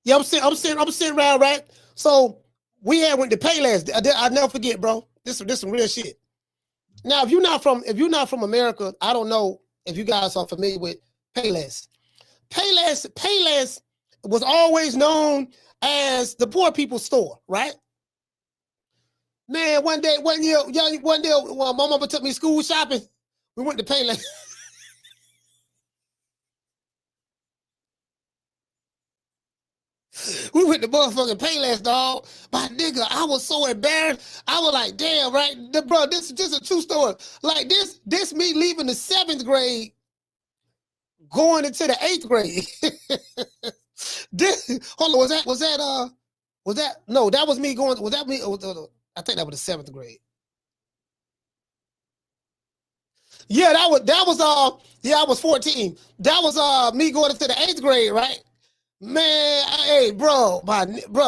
Yeah, I'm sitting around, right? So we went to Payless. I'll never forget, bro. This some real shit. Now, if you're not from America, I don't know if you guys are familiar with Payless. Payless was always known as the poor people's store, right? Man, one day, when my mama took me school shopping, we went to Payless. We went to motherfucking Payless, dog. My nigga, I was so embarrassed. I was like, damn, right? Bro, this is just a true story. Like this me leaving the 7th grade, going into the 8th grade. Hold on, was that no, that was me going, was that me? I think that was the 7th grade. Yeah, I was 14. That was me going into the 8th grade, right? Man, hey, bro,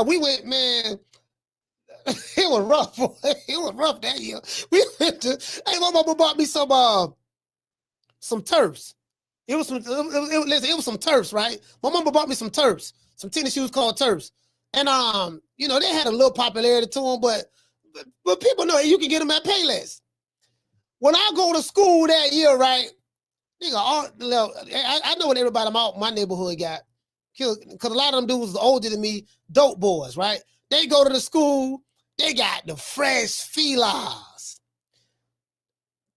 we went, man. It was rough. It was rough that year. We went to. Hey, my mama bought me some turfs. It was some turfs, right? My mama bought me some turfs, some tennis shoes called turfs, and they had a little popularity to them, but people know you can get them at Payless. When I go to school that year, right? Nigga, I know what everybody in my neighborhood got. Because a lot of them dudes was older than me, dope boys, right? They go to the school, they got the fresh Filas.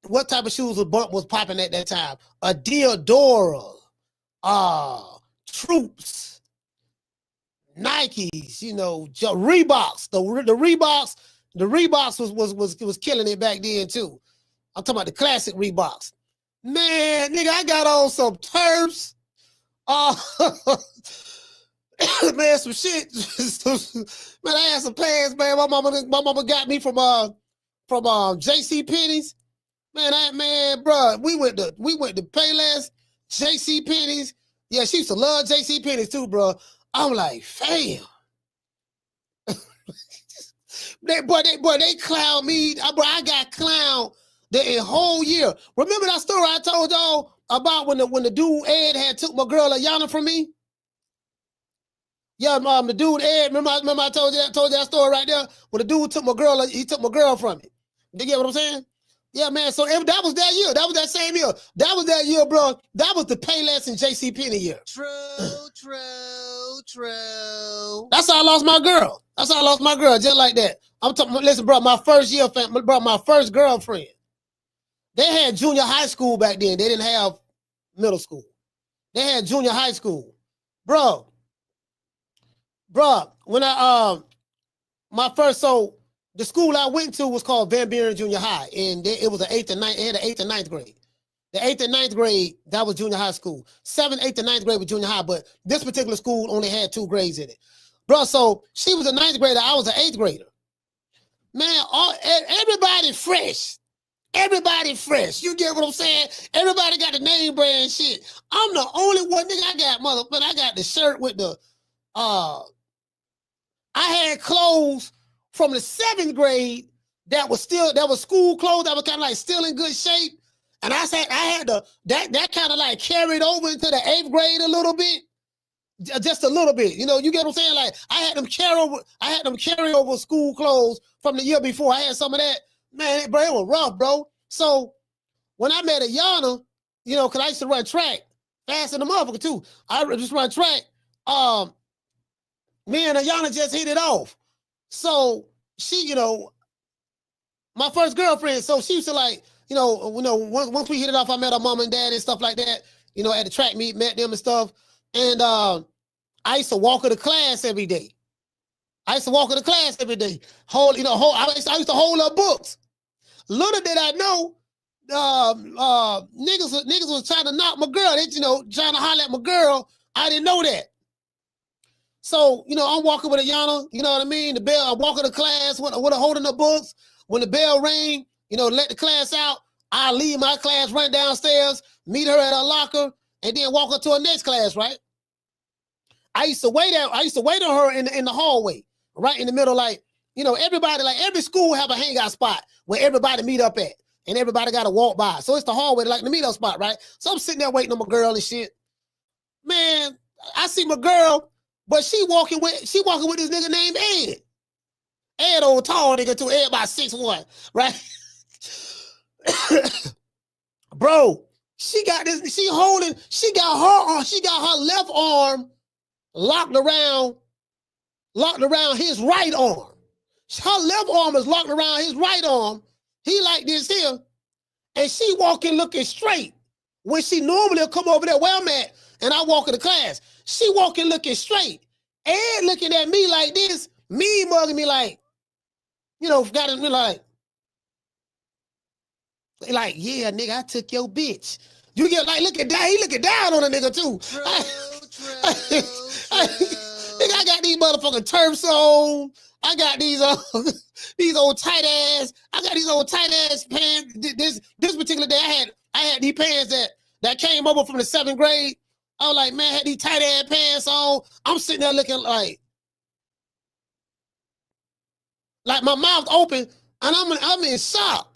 What type of shoes was popping at that time? A Diodora, Troops, Nikes, Reeboks. The Reeboks was killing it back then too. I'm talking about the classic Reeboks. Man, nigga, I got on some turfs. Man, some shit. Man, I had some pants, man. My mama got me from JC Penney's. Man, bro, we went to Payless, JC Penney's. Yeah, she used to love JC Penney's too, bro. I'm like, fam. They clown me. Bro, I got clowned the whole year. Remember that story I told y'all about when the dude Ed had took my girl Ayana from me? Yeah, the dude Ed, remember I told you that story right there? When the dude took my girl from me. You get what I'm saying? Yeah, man. So that was that year. That was that same year. That was that year, bro. That was the Payless and JCPenney year. True. That's how I lost my girl. Just like that. I'm talking. Listen, bro. My first year, my first girlfriend. They had junior high school back then. They didn't have middle school. They had junior high school, bro. When the school I went to was called Van Buren Junior High, and it was an 8th and 9th. It had an 8th and 9th grade. The 8th and 9th grade, that was junior high school. 7th, 8th, and 9th grade was junior high, but this particular school only had 2 grades in it. Bro, so she was a 9th grader, I was an 8th grader. Man, everybody fresh. Everybody fresh. You get what I'm saying? Everybody got the name brand shit. I'm the only one, nigga, I got the shirt with the, I had clothes from the 7th grade that was school clothes that were kind of like still in good shape. And I had that kind of like carried over into the 8th grade a little bit. Just a little bit. You get what I'm saying? Like I had them carry over school clothes from the year before. I had some of that. Man, bro, it was rough, bro. So when I met Ayana, because I used to run track fast in the motherfucker too. I just run track. Me and Ayana just hit it off. So she, My first girlfriend. So she used to like, once we hit it off, I met her mom and dad and stuff like that. At the track meet, met them and stuff. And I used to walk her to class every day. I used to hold her books. Little did I know, niggas was trying to knock my girl. They, trying to holler at my girl. I didn't know that. So, I'm walking with Ayana, you know what I mean? The bell, I'm walking to class with her holding the books. When the bell rang, let the class out. I leave my class, run downstairs, meet her at her locker, and then walk her to her next class, right? I used to wait on her in the hallway, right in the middle, like, everybody, like every school have a hangout spot where everybody meet up at, and everybody got to walk by. So it's the hallway, like the meetup spot, right? So I'm sitting there waiting on my girl and shit. Man, I see my girl, but she walking with this nigga named Ed. Ed, old tall nigga too. Ed about 6'1", right? Bro, she got her left arm locked around his right arm. Her left arm is locked around his right arm. He like this here. And she walking looking straight. When she normally will come over there where I'm at, and I walk in the class. She walking looking straight. Ed looking at me like this, me mugging me like, got me like, yeah, nigga, I took your bitch. You get like, look at that. He looking down on a nigga too. Nigga, I got these motherfucking turfs on. I got these old tight ass. I got these old tight ass pants. This particular day, I had these pants that came over from the 7th grade. I was like, man, I had these tight ass pants on. I'm sitting there looking like my mouth open, and I'm in shock.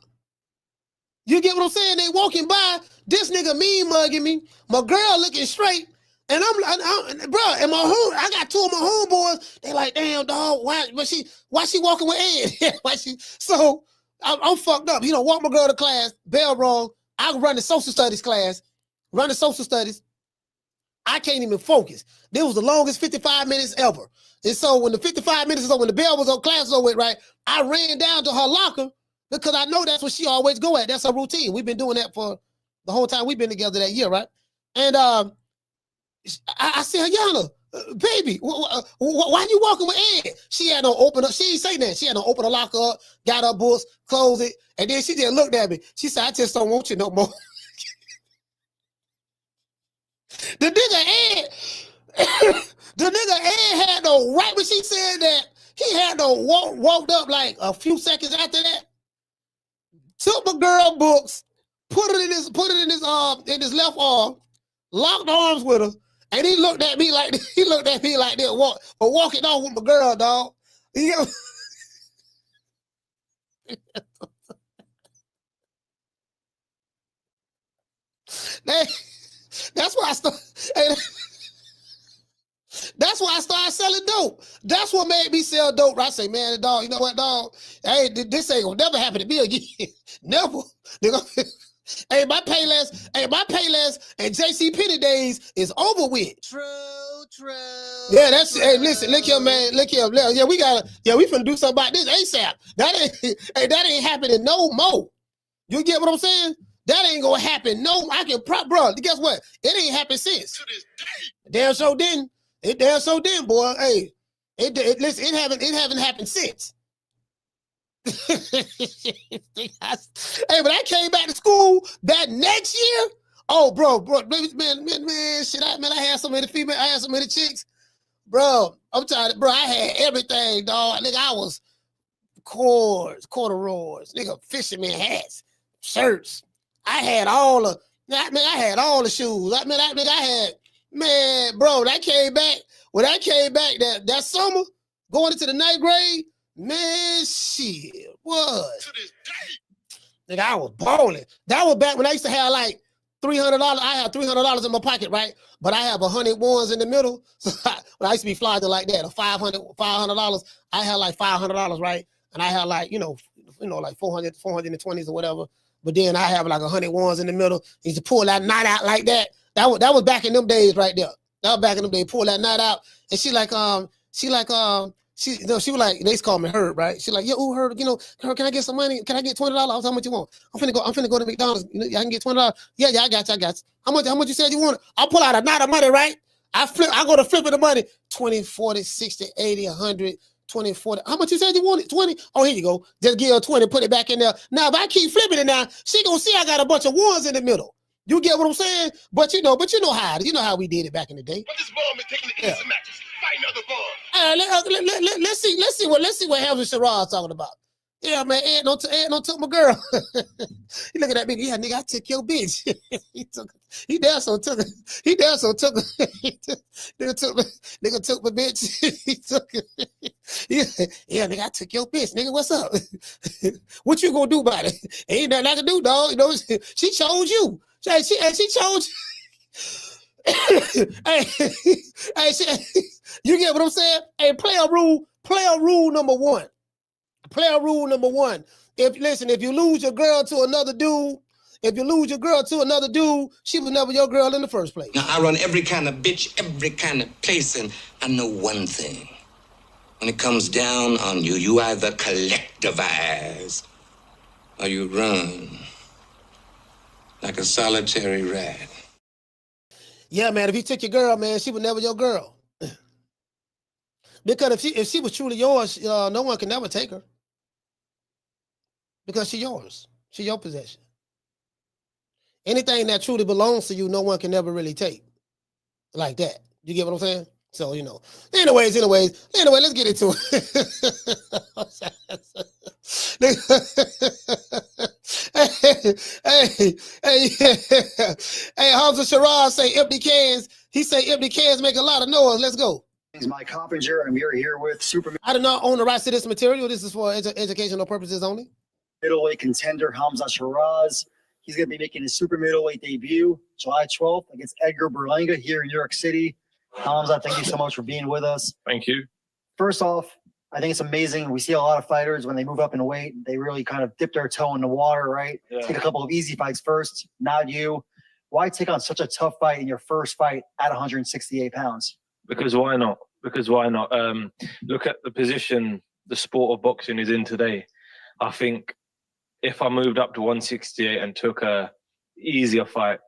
You get what I'm saying? They walking by, this nigga mean mugging me, my girl looking straight, and bro, and I got two of my homeboys. They like, damn dog, why she walking with Ed? So I'm fucked up. Walk my girl to class, bell rung. I run the social studies class, I can't even focus. This was the longest 55 minutes ever. And so when the 55 minutes is over, when the bell was on, class was over, right, I ran down to her locker because I know that's what she always go at. That's her routine. We've been doing that for the whole time we've been together that year, right? And I said, Yana, baby, why you walking with Ed? She had no open up. She ain't say that. She had no open her locker up, got her books, closed it, and then she just looked at me. She said, I just don't want you no more. The nigga Ed had no right when she said that. He had no walked up like a few seconds after that. Took my girl books, put it in his left arm, locked arms with her, and he looked at me like this, walking off with my girl, dog. That's why I started. That's why I started selling dope. That's what made me sell dope. I say, man, dog, you know what, dog? Hey, this ain't gonna never happen to me again. Never. Hey, my Payless and JC Penney days is over with. True. Yeah, that's hey, listen, look here, man. Look here. Yeah, we finna do something about this ASAP. That ain't happening no more. You get what I'm saying? That ain't gonna happen. No, bro. Guess what? It ain't happened since. To this day. Damn so didn't. It damn so didn't, boy. Hey, listen, it haven't happened since. Hey, but I came back to school that next year. Oh, bro, man, shit, I had so many females, I had so many chicks, bro. I'm tired, bro. I had everything, dog. Nigga, I was cords, corduroys, nigga, fisherman hats, shirts. I had all the shoes. I had, man, bro. When I came back that summer, going into the 9th grade, man, shit, what? To this day. Nigga, I was balling. That was back when I used to have like $300. I had $300 in my pocket, right? But I have 100 ones in the middle. So when I used to be flying like that, $500, I had like $500, right? And I had like, like 420s or whatever. But then I have like 100 ones in the middle. You used to pull that knot out like that. That was back in them days right there. That was back in them days. Pull that knot out. And she like she was like, they call me Herb, right? She like, yo, Herb, Herb, can I get some money? Can I get $20? How much you want? I'm finna go to McDonald's. I can get $20. Yeah, I got you. How much you said you want? I'll pull out a knot of money, right? I go to flipping the money. 20, 40, 60, 80, 100, 20, 40. How much you said you wanted? 20? Oh, here you go. Just give her 20, put it back in there. Now, if I keep flipping it now, she gonna see I got a bunch of ones in the middle. You get what I'm saying? But you know how it is. You know how we did it back in the day. But this ball been taking the easy matches. Fight another ball. Let's see what Hamzah Sheeraz talking about. Yeah, man, Ed don't took my girl. He look at that nigga. Yeah, nigga, I took your bitch. He damn so took her. Nigga took my bitch. He took her. Yeah, nigga, I took your bitch. Nigga, what's up? What you gonna do about it? Ain't nothing I can do, dog. She chose you. She chose you. Hey, you get what I'm saying? Hey, player rule number one. Player rule number one. If you lose your girl to another dude, she was never your girl in the first place. Now, I run every kind of bitch, every kind of place, and I know one thing. When it comes down on you, you either collectivize or you run like a solitary rat. Yeah, man, if you took your girl, man, she was never your girl. Because if she was truly yours, no one can never take her. Because she's yours. She's your possession. Anything that truly belongs to you, no one can never really take. Like that. You get what I'm saying? So, Anyways, let's get into it. Hey, Hamzah Sheeraz say empty cans. He say empty cans make a lot of noise. Let's go. This is Mike Hoppinger, and we are here with Super I do not own the rights to this material. This is for educational purposes only. middleweight contender Hamzah Sheeraz. He's going to be making his super middleweight debut July 12th against Edgar Berlanga here in New York City. Hamzah, thank you so much for being with us. Thank you. First off, I think it's amazing. We see a lot of fighters when they move up in weight, they really kind of dip their toe in the water, right? Yeah. Take a couple of easy fights first. Not you. Why take on such a tough fight in your first fight at 168 pounds? Because why not? Look at the position the sport of boxing is in today. I think if I moved up to 168 and took a easier fight,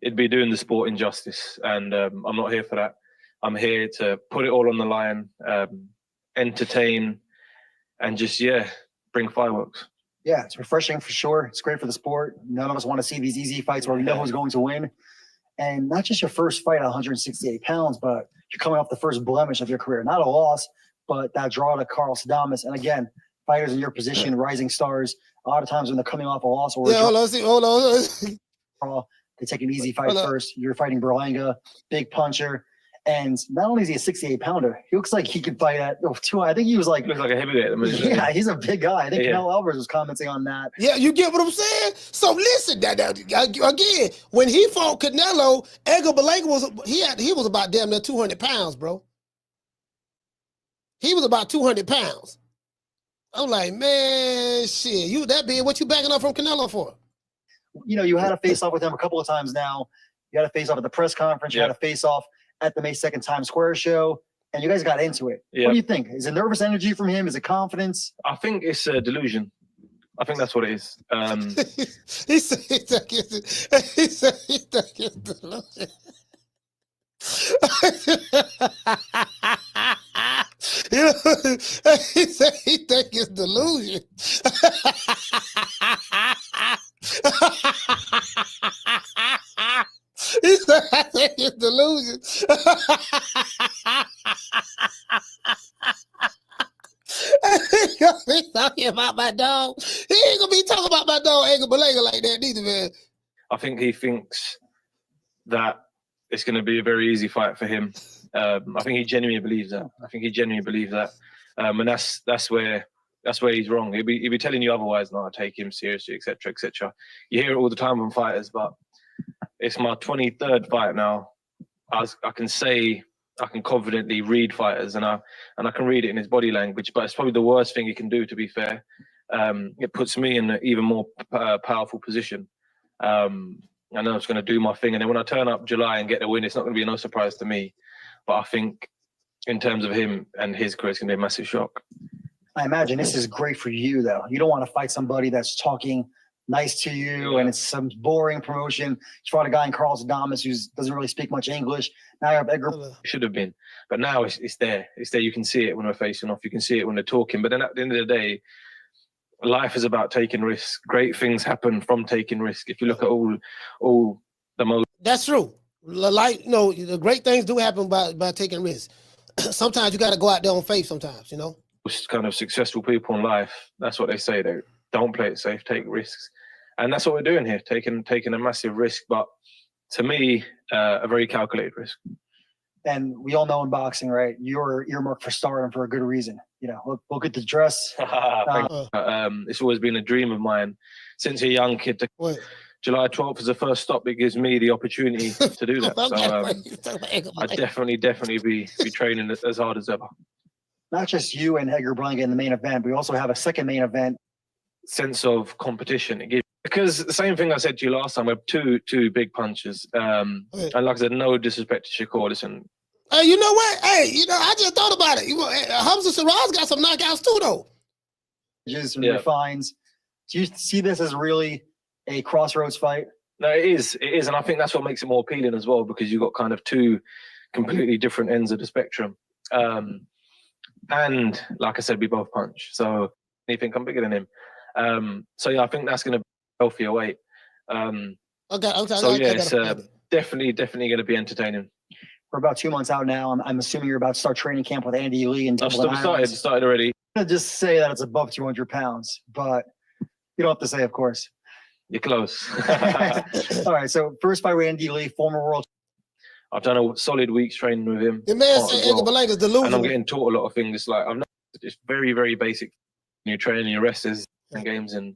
it'd be doing the sport injustice. And I'm not here for that. I'm here to put it all on the line, entertain, and just, bring fireworks. Yeah, it's refreshing for sure. It's great for the sport. None of us want to see these easy fights where we know who's going to win. And not just your first fight at 168 pounds, but you're coming off the first blemish of your career. Not a loss, but that draw to Carl Sadamas. And again, fighters in your position, rising stars, a lot of times when they're coming off a loss or hold on. they take an easy fight first. You're fighting Berlanga, big puncher. And not only is he a 68 pounder, he looks like he could fight at 2. I think he was like, looks like a heavyweight. Yeah, he's a big guy. I think Canelo Alvarez was commenting on that. Yeah, you get what I'm saying? So listen, again, when he fought Canelo, Edgar Berlanga was about damn near 200 pounds, bro. He was about 200 pounds. I'm like, man, shit, you that big, what you backing up from Canelo for? You had a face-off with him a couple of times now. You had a face-off at the press conference. You had a face-off at the May 2nd Times Square show, and you guys got into it. What do you think? Is it nervous energy from him? Is it confidence? I think it's a delusion. I think that's what it is. He said it's delusion. He said he think it's delusion. He said I think it's delusion. He's talking about my dog. He ain't gonna be talking about my dog Edgar Berlanga like that neither, man. I think he thinks that it's going to be a very easy fight for him. I think he genuinely believes that. And that's where he's wrong. He'll be telling you otherwise. No, I take him seriously, etc., etc. You hear it all the time from fighters, but it's my 23rd fight now. I can confidently read fighters, and I can read it in his body language. But it's probably the worst thing he can do, to be fair. It puts me in an even more powerful position. I know it's going to do my thing, and then when I turn up July and get the win, it's not going to be no surprise to me. But I think in terms of him and his career, it's going to be a massive shock. I imagine this is great for you, though. You don't want to fight somebody that's talking nice to you and it's some boring promotion. You fought a guy in Carlos Adames who doesn't really speak much English. Now you have Edgar. Should have been. But now it's there. It's there. You can see it when we're facing off. You can see it when they're talking. But then at the end of the day, life is about taking risks. Great things happen from taking risk. If you look at all the most. That's true. Like, the great things do happen by taking risks. Sometimes you got to go out there on faith sometimes, Most kind of successful people in life, that's what they say. They don't play it safe, take risks. And that's what we're doing here, taking a massive risk. But to me, a very calculated risk. And we all know in boxing, right? You're earmarked for stardom for a good reason. Look at the dress. It's always been a dream of mine since a young kid. July 12th is the first stop. It gives me the opportunity to do that. So I definitely be training as hard as ever. Not just you and Edgar Berlanga in the main event, we also have a second main event. Sense of competition. Because the same thing I said to you last time, we have two big punches. And like I said, no disrespect to Shakur. Listen. Hey, you know what? Hey, I just thought about it. Hamzah Sheeraz got some knockouts too, though. Just refines. Do you see this as really a crossroads fight? No, it is, and I think that's what makes it more appealing as well, because you've got kind of two completely different ends of the spectrum. And like I said, we both punch, so you think I'm bigger than him. So yeah, I think that's going to be a healthier weight. It's definitely going to be entertaining. We're about 2 months out now. I'm assuming you're about to start training camp with Andy Lee and I've started already. I'm gonna just say that it's above 200 pounds, but you don't have to say, of course. You're close. All right, so first fight with Andy Lee, former world. I've done a solid week's training with him. The man said Edgar Berlanga's delusional. And I'm getting taught a lot of things. It's like it's very, very basic. You're training your wrestlers and games and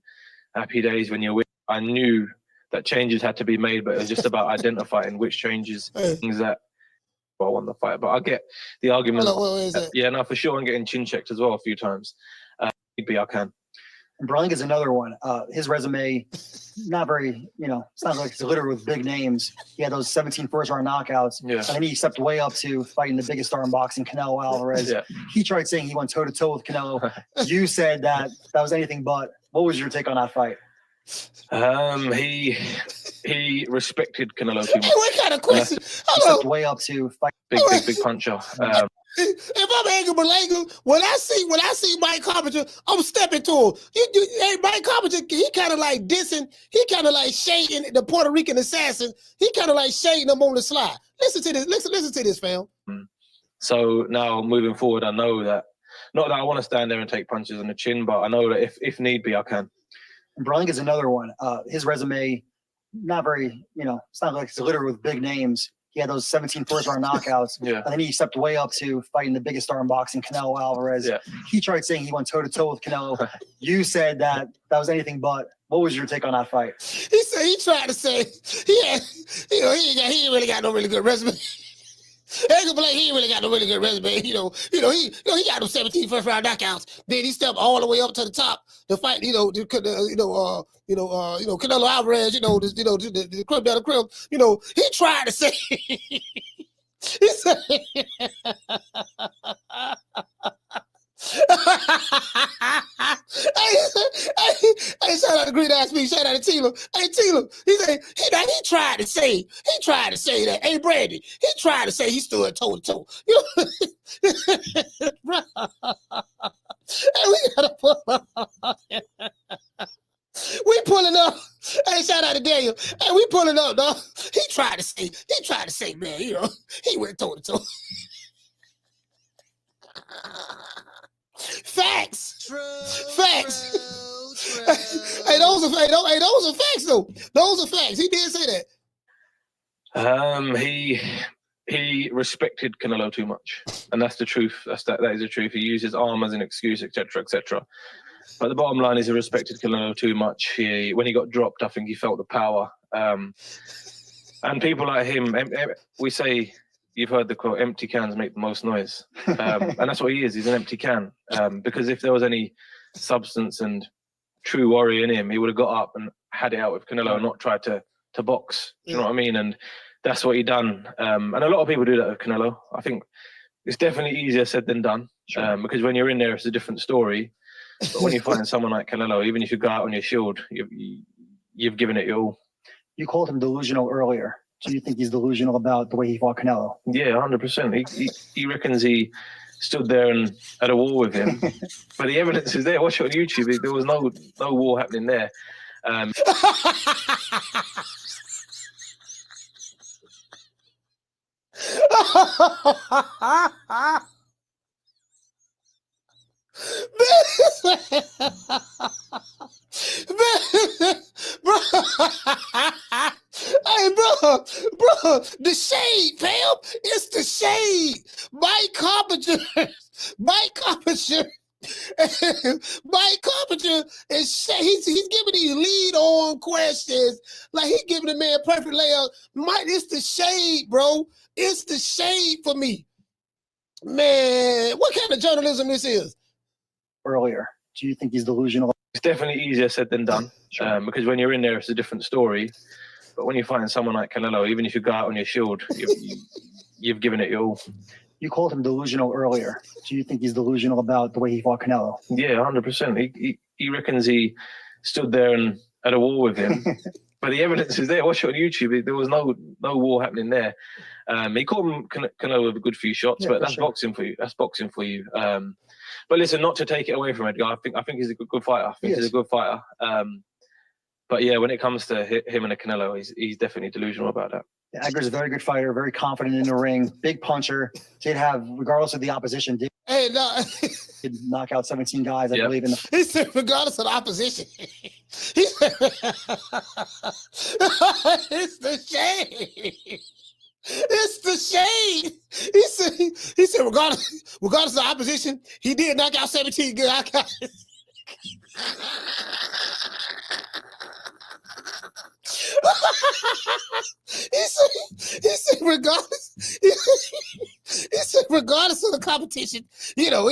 happy days when you're with. I knew that changes had to be made, but it was just about identifying which changes, things that I won the fight. But I get the argument. For sure. I'm getting chin checked as well a few times. Maybe I can. And Berlanga's another one. His resume, not very, it's not like it's littered with big names. He had those 17 first-round knockouts. Yeah. And then he stepped way up to fighting the biggest star in boxing, Canelo Alvarez. Yeah. He tried saying he went toe-to-toe with Canelo. You said that was anything but. What was your take on that fight? He respected Canelo too much. Hey, what kind of question? He stepped way up to fight. Big puncher. If I'm Edgar Berlanga, when I see Mike Carpenter, I'm stepping to him. Hey, Mike Carpenter, he kind of like dissing. He kind of like shading the Puerto Rican assassin. He kind of like shading him on the slide. Listen to this. Listen to this, fam. So now moving forward, I know that not that I want to stand there and take punches on the chin, but I know that if need be, I can. And Berlanga's another one. His resume, not very, it's not like it's littered with big names. He had those 17 first-round knockouts. Yeah. And then he stepped way up to fighting the biggest star in boxing, Canelo Alvarez. Yeah. He tried saying he went toe-to-toe with Canelo. You said that was anything but. What was your take on that fight? He said he tried to say he ain't really got no really good resume. Edgar Berlanga, he ain't really got no really good resume. He got those 17 first-round knockouts. Then he stepped all the way up to the top to fight, Canelo Alvarez, the crib down the crib. He tried to say, he said, hey, shout out to Green Ass Me, shout out to Tila. Hey, Tila, he tried to say that. Hey, Brandy, he tried to say he stood toe to toe. Hey, we gotta pull up. We pulling up. Hey, shout out to Daniel. Hey, we pulling up, dog. He tried to say, man, he went toe to toe. Facts. Facts. Hey, those are facts though. Those are facts. He did say that. He respected Canelo too much, and that's the truth. That is the truth. He used his arm as an excuse, etc., etc. But the bottom line is he respected Canelo too much. When he got dropped, I think he felt the power. And people like him, we say. You've heard the quote, empty cans make the most noise. And that's what he is. He's an empty can. Because if there was any substance and true warrior in him, he would have got up and had it out with Canelo and not tried to box. You know what I mean? And that's what he done. And a lot of people do that with Canelo. I think It's definitely easier said than done, because when you're in there, it's a different story. But when you find someone like Canelo, even if you go out on your shield, you've given it your all. You called him delusional earlier. Do you think he's delusional about the way he fought Canelo? Yeah, 100%. He reckons he stood there and had a war with him, but the evidence is there. Watch it on YouTube. There was no war happening there. Hey, bro, the shade, fam. It's the shade. Mike Carpenter is he's giving these lead on questions like he's giving the man perfect layout. Mike, it's the shade, bro. It's the shade for me, man. What kind of journalism this is? Earlier, do you think he's delusional? It's definitely easier said than done, because when you're in there, it's a different story. But when you find someone like Canelo, even if you go out on your shield, you've given it your all. You called him delusional earlier. Do you think he's delusional about the way he fought Canelo? Yeah, 100%. He reckons he stood there and had a war with him, but the evidence is there. Watch it on YouTube. There was no war happening there. He caught him Canelo with a good few shots, but that's boxing for you. That's boxing for you. But listen, not to take it away from Edgar, I think he's a good fighter. I think he's a good fighter. But yeah, when it comes to him and a Canelo, he's definitely delusional about that. Yeah, Edgar's a very good fighter, very confident in the ring, big puncher. Did have, regardless of the opposition, did knock out 17 guys, I believe. He said, regardless of the opposition. He said, it's the shade. It's the shade. He said, regardless of the opposition, he did knock out 17 guys. He said regardless. He said regardless of the competition, you know.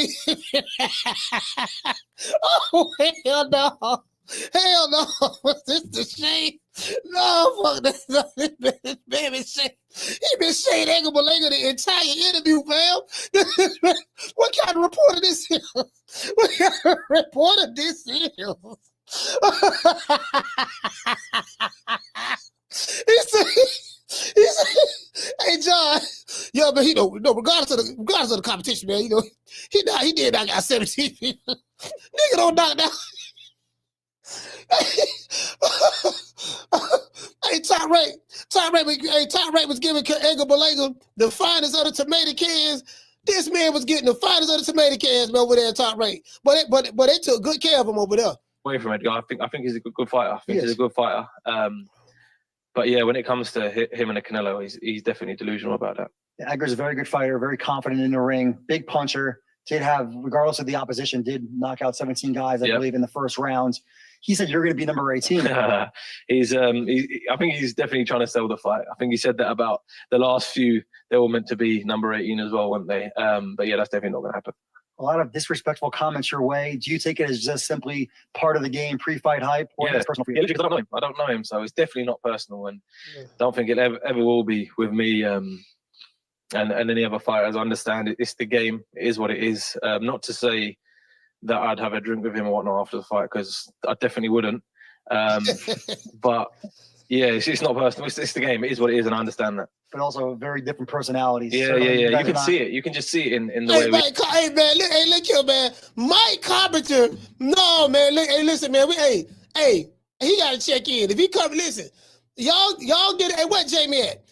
Oh hell no! Hell no! This the shade. No, fuck this. This man been shade. He been shade Edgar Berlanga the entire interview, fam. What kind of reporter this is? What kind of reporter this is? He said, "Hey John, yo, but regardless of the competition, man, he did knock out 17 people. Nigga don't knock down." Hey, Top Rate was giving Edgar Berlanga the finest of the tomato cans. This man was getting the finest of the tomato cans over there, Top Rate. But they took good care of him over there. Away from Edgar, I think he's a good fighter. I think he's a good fighter. But yeah, when it comes to him and a Canelo, he's definitely delusional about that. Yeah, Edgar's a very good fighter, very confident in the ring, big puncher. Did have, regardless of the opposition, did knock out 17 guys, I believe, in the first round. He said you're going to be number 18. I think he's definitely trying to sell the fight. I think he said that about the last few. They were meant to be number 18 as well, weren't they? But yeah, that's definitely not going to happen. A lot of disrespectful comments your way. Do you take it as just simply part of the game, pre-fight hype, or it's personal for you? Yeah, because I don't know him, so it's definitely not personal, and don't think it ever will be with me and any other fighters. I understand it's the game. It is what it is. Not to say that I'd have a drink with him or whatnot after the fight, because I definitely wouldn't. But yeah, it's not personal. It's the game. It is what it is, and I understand that. But also very different personalities. Yeah. You can see it. You can just see it in the way. Hey man, look here, man. Mike Carpenter. No, man. Listen, man. He gotta check in. If he come, listen. Y'all get it. Hey, what Jamie at?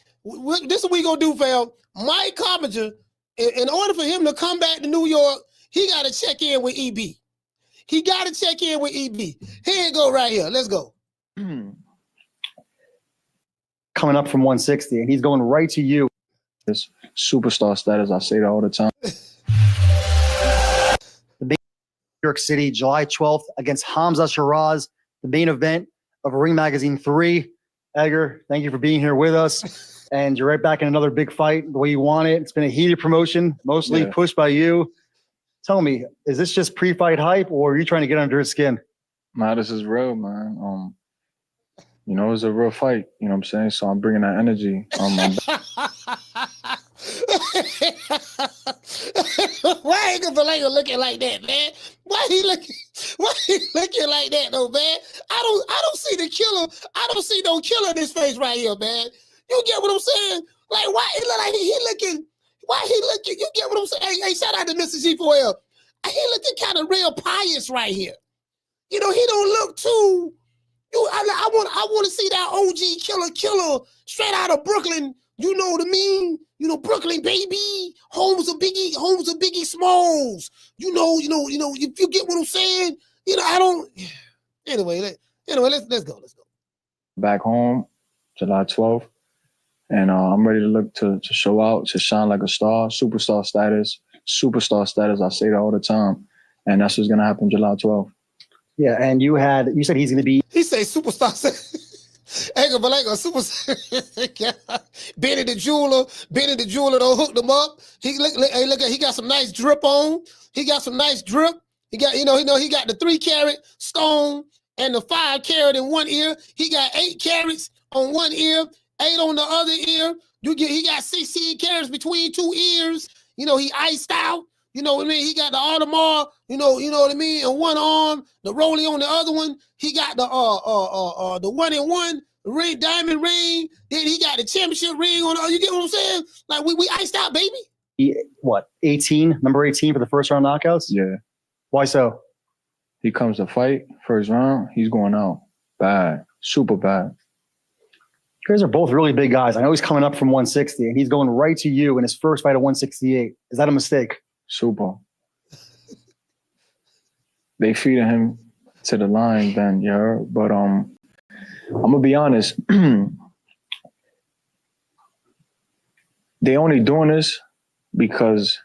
This is what we gonna do, fam. Mike Carpenter, in order for him to come back to New York, he gotta check in with EB. He gotta check in with EB. Here you go, right here. Let's go. Coming up from 160, and he's going right to you. This superstar status, I say that all the time. The New York City, July 12th, against Hamzah Sheeraz, the main event of Ring Magazine 3. Edgar, thank you for being here with us. And you're right back in another big fight, the way you want it. It's been a heated promotion, mostly pushed by you. Tell me, is this just pre-fight hype, or are you trying to get under his skin? Nah, this is real, man. It's a real fight. You know what I'm saying? So I'm bringing that energy. Why Edgar Berlanga looking like that, man? Why he looking like that though, man? I don't see the killer. I don't see no killer in his face right here, man. You get what I'm saying? Like, why it look like he looking? Why he looking? You get what I'm saying? Hey, shout out to Mr. G4L. He looking kind of real pious right here. You know, he don't look too. I want to see that OG killer straight out of Brooklyn. You know what I mean? You know, Brooklyn, baby. Homes of Biggie Smalls. You know, if you get what I'm saying, you know, I don't. Anyway, let's go. Back home, July 12th. And I'm ready to look to show out, to shine like a star, superstar status. I say that all the time. And that's what's going to happen July 12th. Yeah, and you said he's going to be. He say superstar status. Edgar Berlanga, superstar. Benny the jeweler don't hook them up. He got some nice drip on. He got some nice drip. He got, he got the 3 carat stone and the 5 carat in one ear. He got 8 carats on one ear. 8 on the other ear. He got 16 carats between 2 ears. You know, he iced out. You know what I mean? He got the Audemars, you know what I mean, on one arm, the Rollie on the other one. He got the 1-in-1 ring, diamond ring. Then he got the championship ring on the, you get what I'm saying? Like we iced out, baby. What, 18? Number 18 for the first round knockouts? Yeah. Why so? He comes to fight, first round, he's going out. Bad. Super bad. You guys are both really big guys. I know he's coming up from 160, and he's going right to you in his first fight at 168. Is that a mistake? Super. They feeding him to the line then, yeah. But I'm gonna be honest. They only doing this because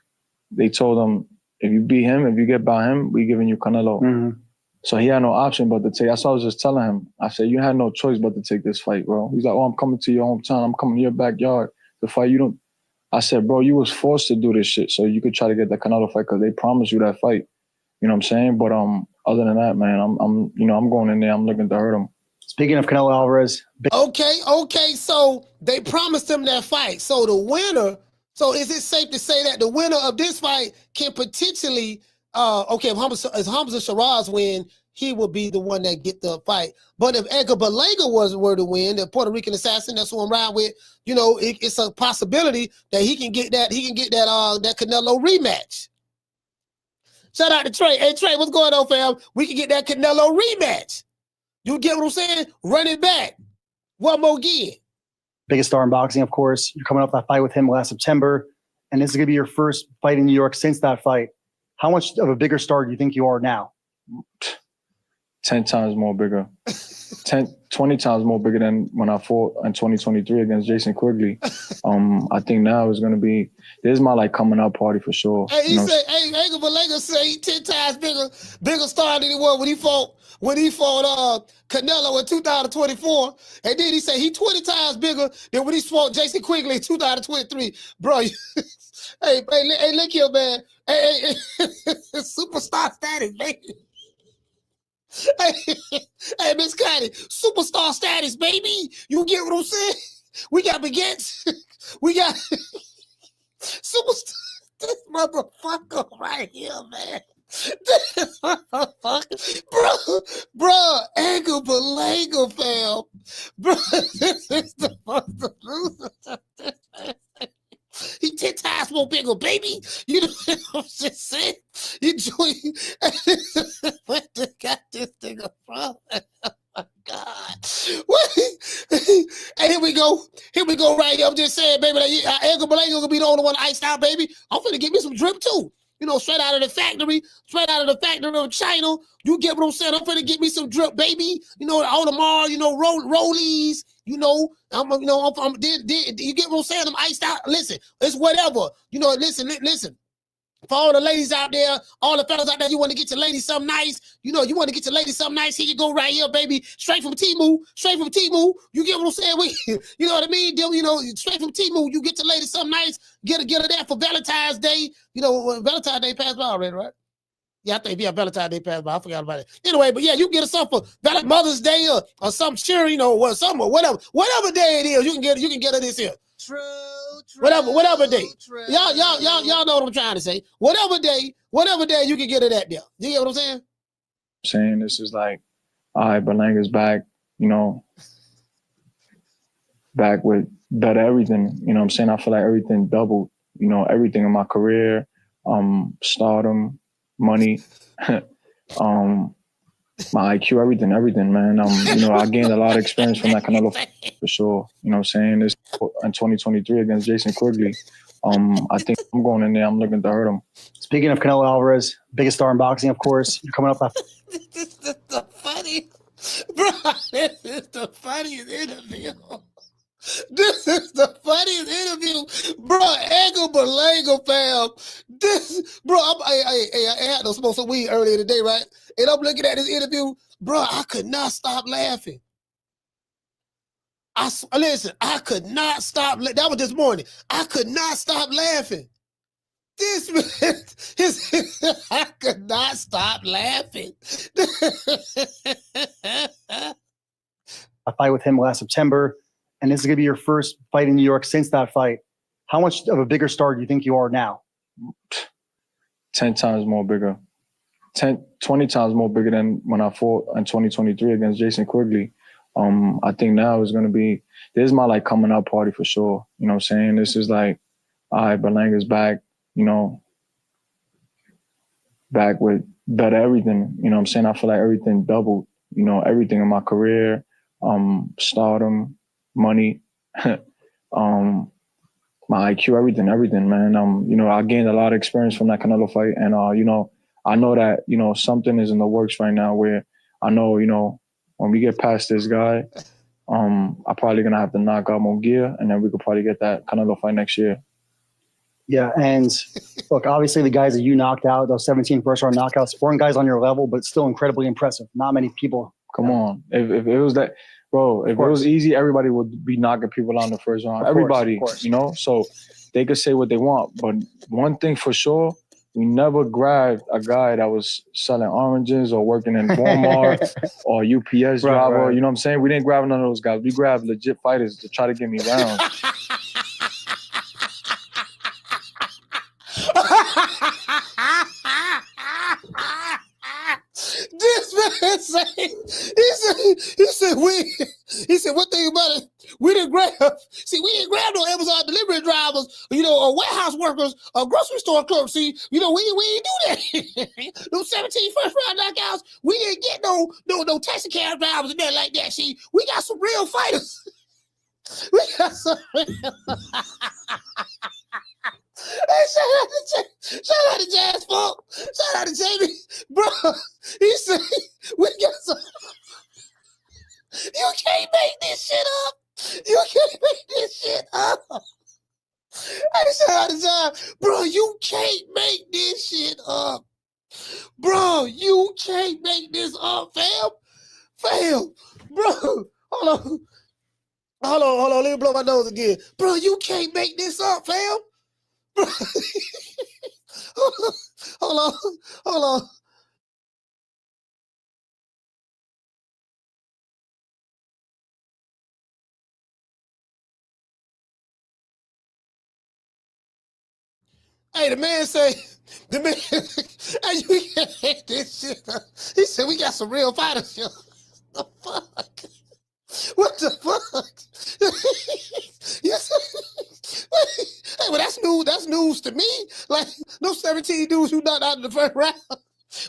they told him if you beat him, if you get by him, we giving you Canelo. Mm-hmm. So he had no option but to take. That's what I was just telling him. I said, you had no choice but to take this fight, bro. He's like, oh, I'm coming to your hometown. I'm coming to your backyard to fight. You don't. I said, bro, you was forced to do this shit so you could try to get the Canelo fight because they promised you that fight. You know what I'm saying? But other than that, man, I'm going in there. I'm looking to hurt him. Speaking of Canelo Alvarez. Okay. So they promised him that fight. So the winner. So is it safe to say that the winner of this fight can potentially? If Hamzah Sheeraz win, he will be the one that get the fight. But if Edgar Berlanga were to win, the Puerto Rican assassin, that's who I'm riding with. You know, it's a possibility that he can get that that Canelo rematch. Shout out to Trey. Hey Trey, what's going on, fam? We can get that Canelo rematch. You get what I'm saying? Run it back. One more again. Biggest star in boxing, of course. You're coming off that fight with him last September, and this is gonna be your first fight in New York since that fight. How much of a bigger star do you think you are now? 10 times more bigger. 20 times more bigger than when I fought in 2023 against Jason Quigley. I think now is going to be, this is my coming out party for sure. Hey, Edgar Berlanga say he 10 times bigger star than he was when he fought Canelo in 2024. And then he said he 20 times bigger than when he fought Jason Quigley in 2023. Bro, hey, look here, man. Hey, superstar status, baby. Hey, Miss Connie, superstar status, baby. You get what I'm saying? We got baguettes. We got superstar. This motherfucker right here, man. This motherfucker. Bro, Edgar Berlanga, fam. Bro, this is the motherfucker. He 10 times more bigger, baby. You know what I'm just saying? You join. Where the got this thing from? Oh my God. Hey, here we go right here. I'm just saying, baby, that Edgar Berlanga gonna be the only one iced out, baby. I'm finna get me some drip too. You know, straight out of the factory of China. You get what I'm saying? I'm finna get me some drip, baby. You know, Audemars, Rollies. You know, you get what I'm saying? I'm iced out. Listen, it's whatever. You know, listen. For all the ladies out there, all the fellas out there, you want to get your lady something nice. You know, you want to get your lady something nice. Here you go right here, baby. Straight from Temu. You get what I'm saying? You know what I mean? You know, straight from Temu, you get your lady something nice. Get her there for Valentine's Day. You know, Valentine's Day passed by already, right? Yeah, I think Valentine's Day passed by. I forgot about it. Anyway, but yeah, you get her something for Mother's Day or some cheering, or something or whatever day it is. You can get her this here. Whatever day. Y'all know what I'm trying to say. Whatever day you can get it at there. You get what I'm saying? Saying this is like, all right, Berlanga's back, you know, back with better everything. You know what I'm saying? I feel like everything doubled, you know, everything in my career, stardom, money, my IQ, everything, man. You know, I gained a lot of experience from that Canelo fight, for sure. You know what I'm saying? This in 2023 against Jason Quigley. I think I'm going in there. I'm looking to hurt him. Speaking of Canelo Alvarez, biggest star in boxing, of course. You're coming up. This is the funniest, bro. This is the funniest interview. This is the funniest interview, bro. Edgar Berlanga, fam. This, bro. I had to smoke some weed earlier today, right? And I'm looking at this interview, bro. I could not stop laughing. Listen, I could not stop. That was this morning. I could not stop laughing. This man, I could not stop laughing. I fight with him last September, and this is going to be your first fight in New York since that fight. How much of a bigger star do you think you are now? 10 times more bigger. 20 times more bigger than when I fought in 2023 against Jason Quigley. I think now is going to be, this is my like coming out party for sure. You know what I'm saying? This is like, all right, Berlanga's back, you know, back with better everything. You know what I'm saying? I feel like everything doubled, you know, everything in my career, stardom, money, my IQ, everything, man. You know, I gained a lot of experience from that Canelo fight. And, you know, I know that, you know, something is in the works right now where I know, you know, when we get past this guy, I'm probably going to have to knock out Munguia, and then we could probably get that Canelo fight next year. Yeah, and look, obviously the guys that you knocked out, those 17 first-round knockouts, weren't guys on your level, but still incredibly impressive. Not many people. Come on. If it was that, bro, if it was easy, everybody would be knocking people out in the first round. Everybody, you know? So they could say what they want. But one thing for sure, we never grabbed a guy that was selling oranges or working in Walmart or UPS driver. Right. You know what I'm saying? We didn't grab none of those guys. We grabbed legit fighters to try to get me rounds. This man he said one thing about it, we didn't grab no Amazon delivery drivers, you know, or warehouse workers, or grocery store clerks. See, you know, we didn't do that. Those 17 first round knockouts, we didn't get no taxi cab drivers and nothing like that. See, we got some real fighters. We got some real Hey, shout out to Jazz Funk. Shout out to Jamie. Bro, he said, we got some. You can't make this shit up. You can't make this shit up. Hey, shout out to John. Bro, you can't make this shit up. Bro, you can't make this up, fam. Fam. Bro, hold on. Let me blow my nose again. Bro, you can't make this up, fam. Hold on. Hey, the man, hey, you can't hate this shit. He said we got some real fighters here. The fuck? What the fuck? Hey, well, that's news to me. Like, no 17 dudes who knocked out in the first round.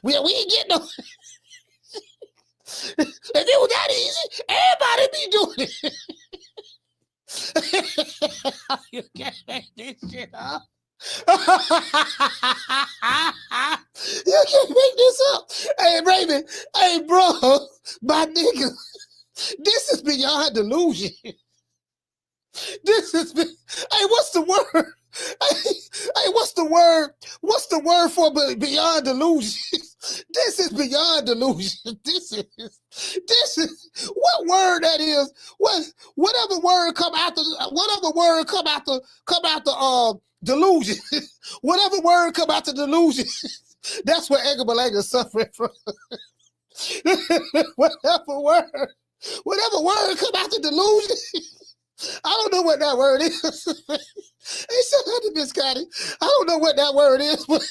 We ain't getting no. If it was that easy, everybody be doing it. You can't make this shit up. You can't make this up. Hey, Raymond. Hey, bro. My nigga. This is beyond delusion. This is, hey, what's the word? Hey, what's the word? What's the word for beyond delusion? This is beyond delusion. This is what word that is. Whatever word come after delusion. Whatever word come after delusion. That's what Edgar Berlanga is suffering from. Whatever word come after delusion. I don't know what that word is. Hey, shout out to Miss Scotty. I don't know what that word is, but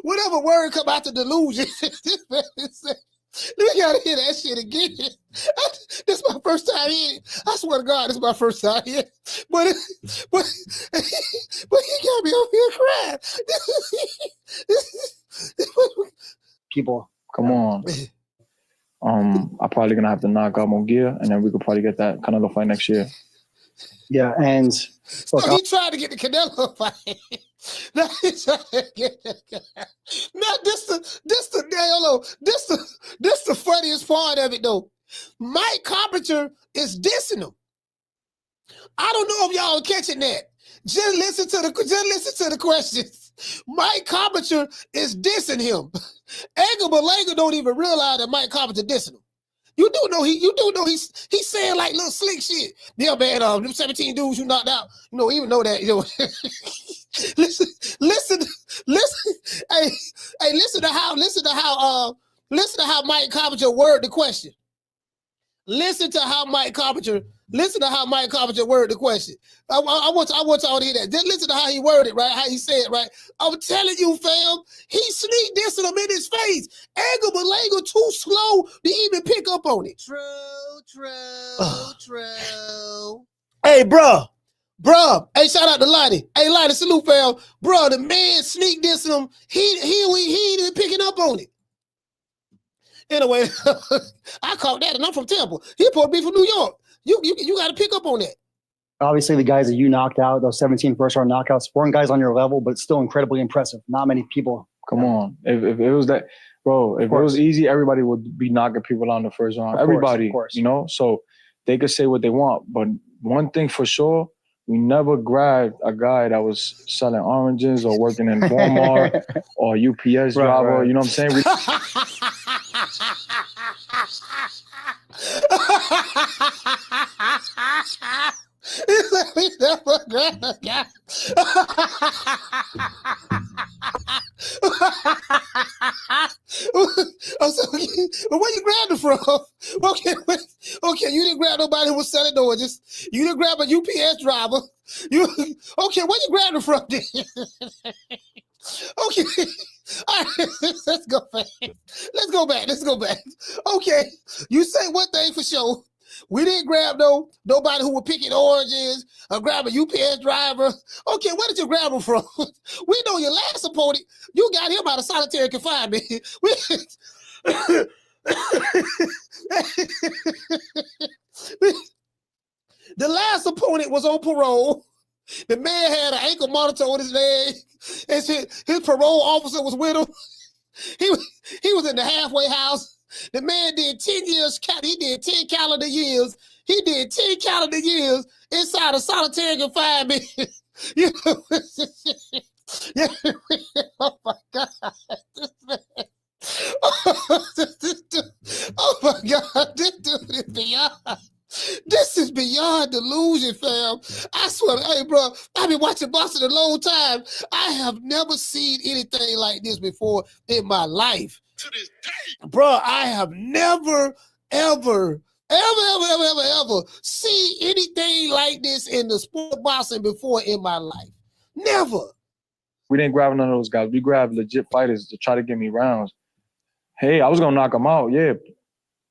whatever word come out the delusion. We gotta hear that shit again. This is my first time in it. I swear to God, this is my first time in it. But he got me over here crying. People. Come on. I'm probably gonna have to knock out Munguia, and then we could probably get that Canelo fight next year. Yeah, and look, he tried to get the Canelo fight. Now he trying to get the Now this the funniest part of it though. Mike Carpenter is dissing him. I don't know if y'all are catching that. Just listen to the questions. Mike Carpenter is dissing him. Edgar Berlanga don't even realize that Mike Carpenter dissing him. You do know he's saying like little slick shit. Yeah, man, them 17 dudes you knocked out, even know that, listen. Hey, listen to how Mike Carpenter worded the question. Listen to how Mike Carpenter worded the question. I want y'all to hear that. Just listen to how he worded, right? How he said, right? I'm telling you, fam, he sneak dissing him in his face. Edgar Berlanga too slow to even pick up on it. True. Hey, bruh. Hey, shout out to Lonnie. Hey, Lonnie, salute, fam. Bruh, the man sneak dissing him. He ain't even picking up on it. Anyway, I caught that, and I'm from Temple. He supposed to be from New York. You got to pick up on that. Obviously, the guys that you knocked out, those 17 first-round knockouts, weren't guys on your level, but still incredibly impressive. Not many people. Come on. If it was that, bro, if it was easy, everybody would be knocking people out in the first round. Everybody, so they could say what they want. But one thing for sure, we never grabbed a guy that was selling oranges or working in Walmart or UPS driver. Right. You know what I'm saying? We never grabbed a guy. But where you grabbed it from? Okay, you didn't grab nobody who was selling oranges. You didn't grab a UPS driver. Okay, where you grabbed it from then? Okay. All right, let's go back. Let's go back. Okay, you say one thing for sure. We didn't grab nobody who was picking oranges or grab a UPS driver. Okay, where did you grab him from? We know your last opponent. You got him out of solitary confinement. The last opponent was on parole. The man had an ankle monitor on his leg. His parole officer was with him. He was in the halfway house. The man did 10 years. He did 10 calendar years. He did 10 calendar years inside of solitary confinement. Oh my God. Oh my God. This dude is beyond. This is beyond delusion, fam. I swear, hey, bro, I've been watching boxing a long time. I have never seen anything like this before in my life. To this day. Bro, I have never, ever seen anything like this in the sport of boxing before in my life. Never. We didn't grab none of those guys. We grabbed legit fighters to try to give me rounds. Hey, I was going to knock them out, yeah.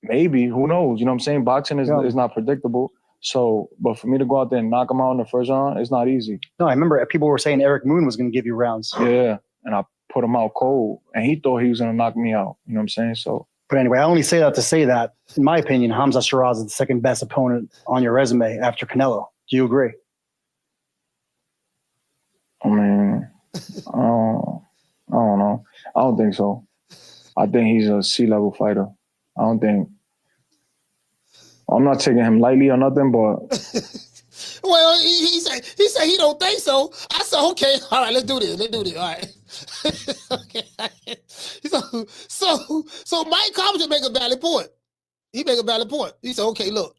Maybe, who knows? You know what I'm saying? Boxing is not predictable. So, but for me to go out there and knock him out in the first round, it's not easy. No, I remember people were saying Eric Moon was going to give you rounds. Yeah, and I put him out cold, and he thought he was going to knock me out. You know what I'm saying? So, but anyway, I only say that to say that, in my opinion, Hamzah Sheeraz is the second best opponent on your resume after Canelo. Do you agree? I mean, I don't know. I don't think so. I think he's a C-level fighter. I'm not taking him lightly or nothing, but well, he said he don't think so. I said, okay, all right, let's do this. All right. Okay. So Mike Carpenter make a valid point. He make a valid point. He said, okay, look,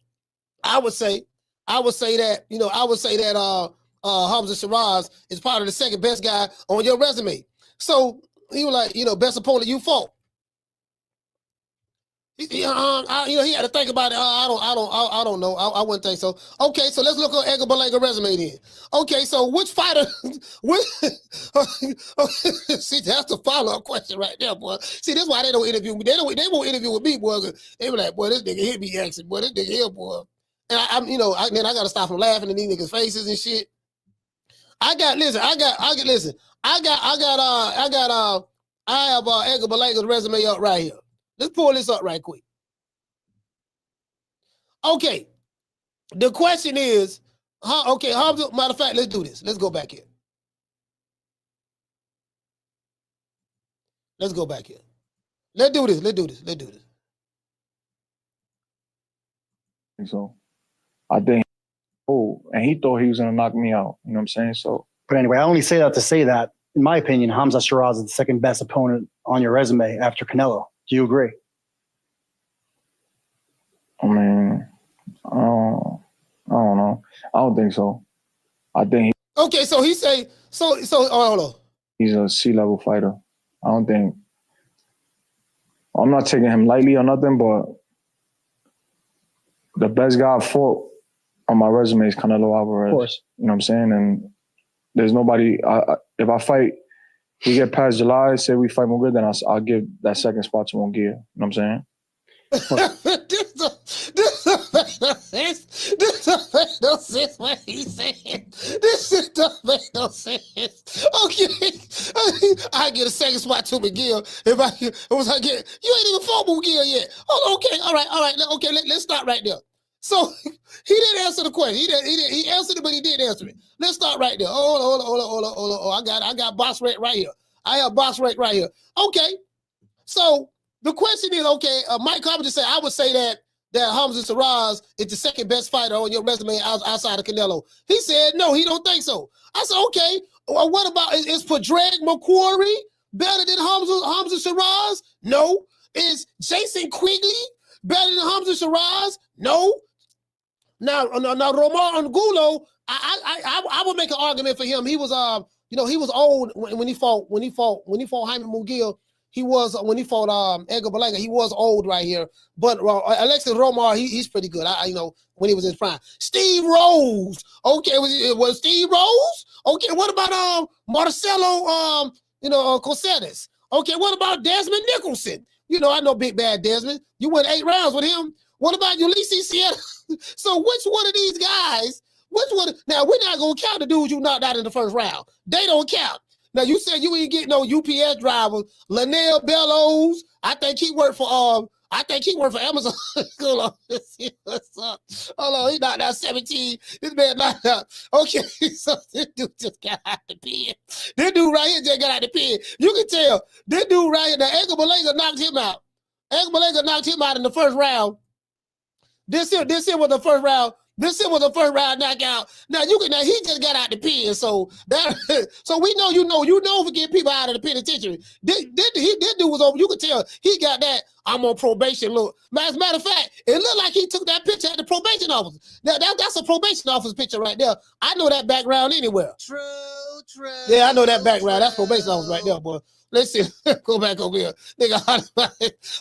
I would say that Hamzah Sheeraz is part of the second best guy on your resume. So he was like, best opponent you fought. He had to think about it. I don't know. I wouldn't think so. Okay, so let's look at Edgar Berlanga resume then. Okay, so which fighter? See, that's the follow-up question right there, boy. See, that's why they don't interview me. They won't interview with me, boy. They be like, boy, this nigga hit me accent, boy. This nigga here, boy. And then I gotta stop from laughing at these niggas' faces and shit. I have Edgar Berlanga's resume up right here. Let's pull this up right quick. Okay. The question is, Hamza, matter of fact, let's do this. Let's go back here. Let's go back here. Let's do this. So I think, and he thought he was going to knock me out. You know what I'm saying? So, but anyway, I only say that to say that, in my opinion, Hamzah Sheeraz is the second best opponent on your resume after Canelo. Do you agree? I mean, I don't know. I don't think so. I think okay, so he say hold on. He's a C-level fighter. I don't think I'm not taking him lightly or nothing, but the best guy I fought on my resume is Canelo Alvarez. Of course. You know what I'm saying? And there's nobody if I fight, we get past July, say we fight Munguia, then I'll give that second spot to Munguia. You know what I'm saying? This don't make no sense what he's saying. This shit don't make no sense. Okay, I get a second spot to McGill if I get. You ain't even fought McGill yet. Oh, okay, all right. Okay, let's start right there. So he didn't answer the question. He answered it, but he didn't answer it. Let's start right there. Hold on. I got box rate right here. I have box rate right here. Okay, so. The question is, okay, Mike Carpenter said, I would say that Hamzah Sheeraz is the second best fighter on your resume outside of Canelo. He said, no, he don't think so. I said, okay, well, what about, is Padraig McQuarrie better than Hamzah Sheeraz? No. Is Jason Quigley better than Hamzah Sheeraz? No. Now Romar Angulo, I would make an argument for him. He was, he was old when he fought Jaime Munguia. He was, when he fought Edgar Berlanga, he was old right here. But Alexis Romar, he's pretty good. When he was in his prime. Steve Rose. Okay, was Steve Rose? Okay, what about Marcelo Cosedes? Okay, what about Desmond Nicholson? I know Big Bad Desmond. You went 8 rounds with him. What about Ulysses Sierra? So which one of these guys, now we're not gonna count the dudes you knocked out in the first round. They don't count. Now, you said you ain't getting no UPS drivers. Linnell Bellows, I think he worked for Amazon. Hold on, let's see what's up. Hold on, he knocked out 17. This man knocked out. Okay, so this dude just got out the pen. This dude right here just got out the pen. You can tell this dude right here, Edgar Berlanga knocked him out. Edgar Berlanga knocked him out in the first round. This here was the first round. This was a first round knockout. Now he just got out the pen, so we know you know for getting people out of the penitentiary. This dude was over. You could tell he got that I'm on probation look. As a matter of fact, it looked like he took that picture at the probation office. Now that's a probation office picture right there. I know that background anywhere. True. Yeah, I know that background. That's probation office right there, boy. Let's see. Go back over here. Nigga,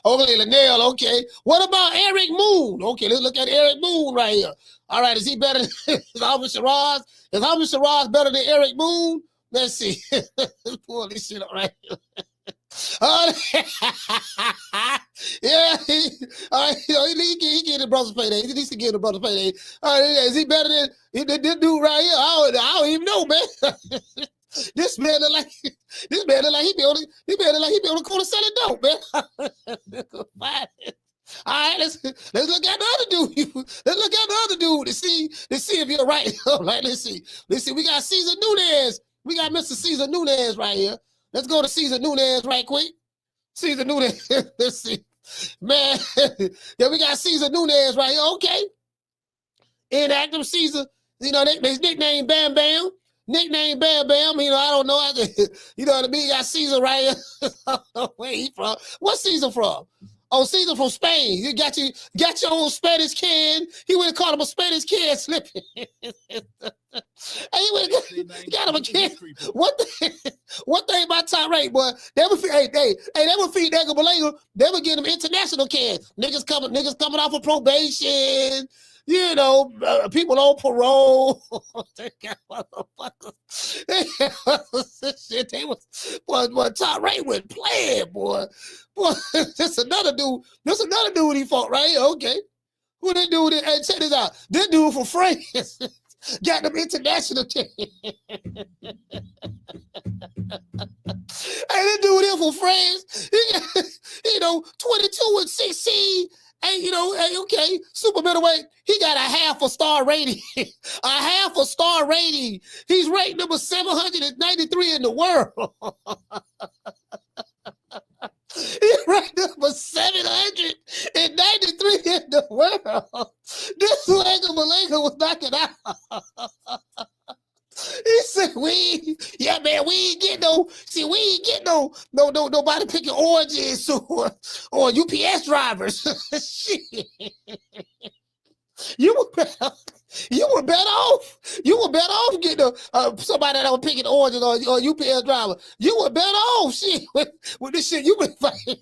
okay, Linnell, okay. What about Eric Moon? Okay, let's look at Eric Moon right here. All right, is he better than Hamzah Sheeraz? Is Hamzah Sheeraz better than Eric Moon? Let's see. Let's pull this shit up right here. Yeah, he get the brother's payday. He needs to get the brother's payday. All right, is he better than this dude right here? I don't even know, man. This man look like he be on the corner selling dope, man. All right, let's look at the other dude. Let's look at the other dude to see if you're right. All right, let's see. We got Cesar Nunez. We got Mr. Cesar Nunez right here. Let's go to Cesar Nunez right quick. Cesar Nunez. Let's see. Man, yeah, we got Cesar Nunez right here. Okay. Inactive Cesar. They nickname Bam Bam. Nickname Bam Bam. I don't know. You know what I mean? You got Cesar right here. Where he from? What's Cesar from? Oh, Caesar from Spain. You got your own Spanish can. He went and called him a Spanish can slipping. Hey, he went got him a can. One thing about Top Rank, boy, they would feed Edgar Berlanga. They would get him international cans. Niggas coming off of probation. You know, people on parole. They got motherfuckers. Shit, they was Top Rank was playing, boy. Boy, this another dude he fought right here. Okay. Who that dude? Hey, check this out. This dude from France got them international team. Hey, this dude here from France, he got, 22 and 16. Hey, okay, super middleweight. He got a half a star rating. A half a star rating. He's ranked number 793 in the world. He's ranked number 793 in the world. This Edgar Berlanga was knocking out. He said, we ain't get nobody picking oranges or UPS drivers. Shit. You were better off getting somebody that was picking oranges or UPS driver. You were better off, shit, with this shit you been fighting.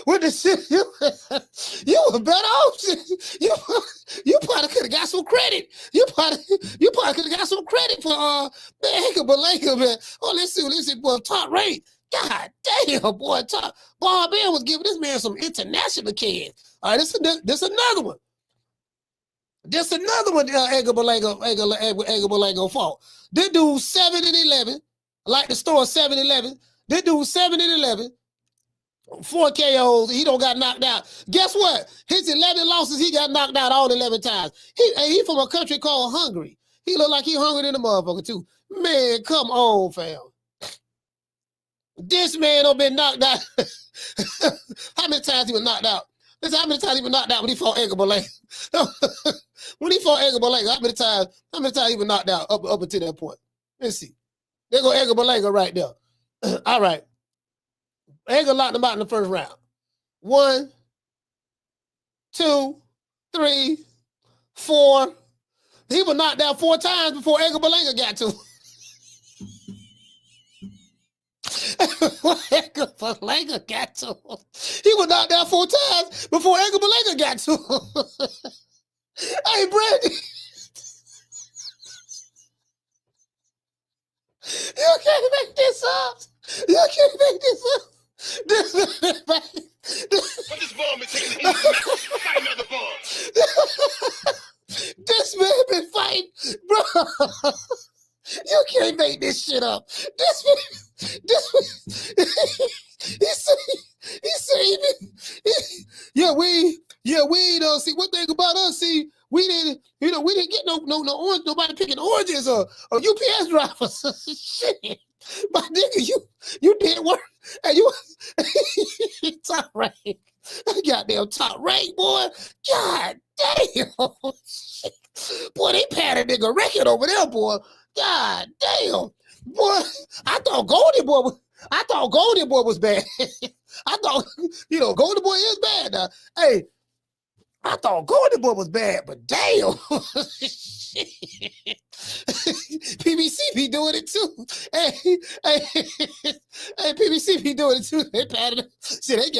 With the shit, you were better off. You probably could have got some credit. You probably could have got some credit for Edgar Berlanga, man. Oh, let's see, boy, Top Rank. God damn, boy, Bob Bear was giving this man some international cans. All right, this another one. This another one. Edgar Berlanga fought. This dude 7-11. I like the store 7-11. This dude 7-11. 4 KOs, he don't got knocked out. Guess what? His 11 losses, he got knocked out all 11 times. He from a country called Hungary. He look like he hungry than a motherfucker too. Man, come on, fam. This man done been knocked out. How many times he was knocked out? Listen, how many times he was knocked out when he fought Edgar Berlanga? When he fought Edgar Berlanga, how many times he was knocked out up until that point? Let's see. There go Edgar Berlanga right there. All right. Edgar locked him out in the first round. 1, 2, 3, 4. He was knocked out 4 times before Edgar Berlanga got to him. Edgar Berlanga got to him. He was knocked out 4 times before Edgar Berlanga got to him. Hey, Brandon. You can't make this up. You can't make this up. This But this bomb is taking the easy. Fight another bomb. This man been fighting, bro. You can't make this shit up. This he said, we don't see one thing about us. See, we didn't get no orange, nobody picking oranges or UPS drivers. Shit. But nigga, you did work. And you Top Rank. Goddamn Top Rank, boy. God damn. Boy, they padded nigga record over there, boy. God damn. Boy, I thought Goldie Boy was bad. I thought, Goldie Boy is bad now. Hey, I thought Goldie Boy was bad, but damn. PBC be doing it too. Hey, PBC be doing it too. They patted it. See, they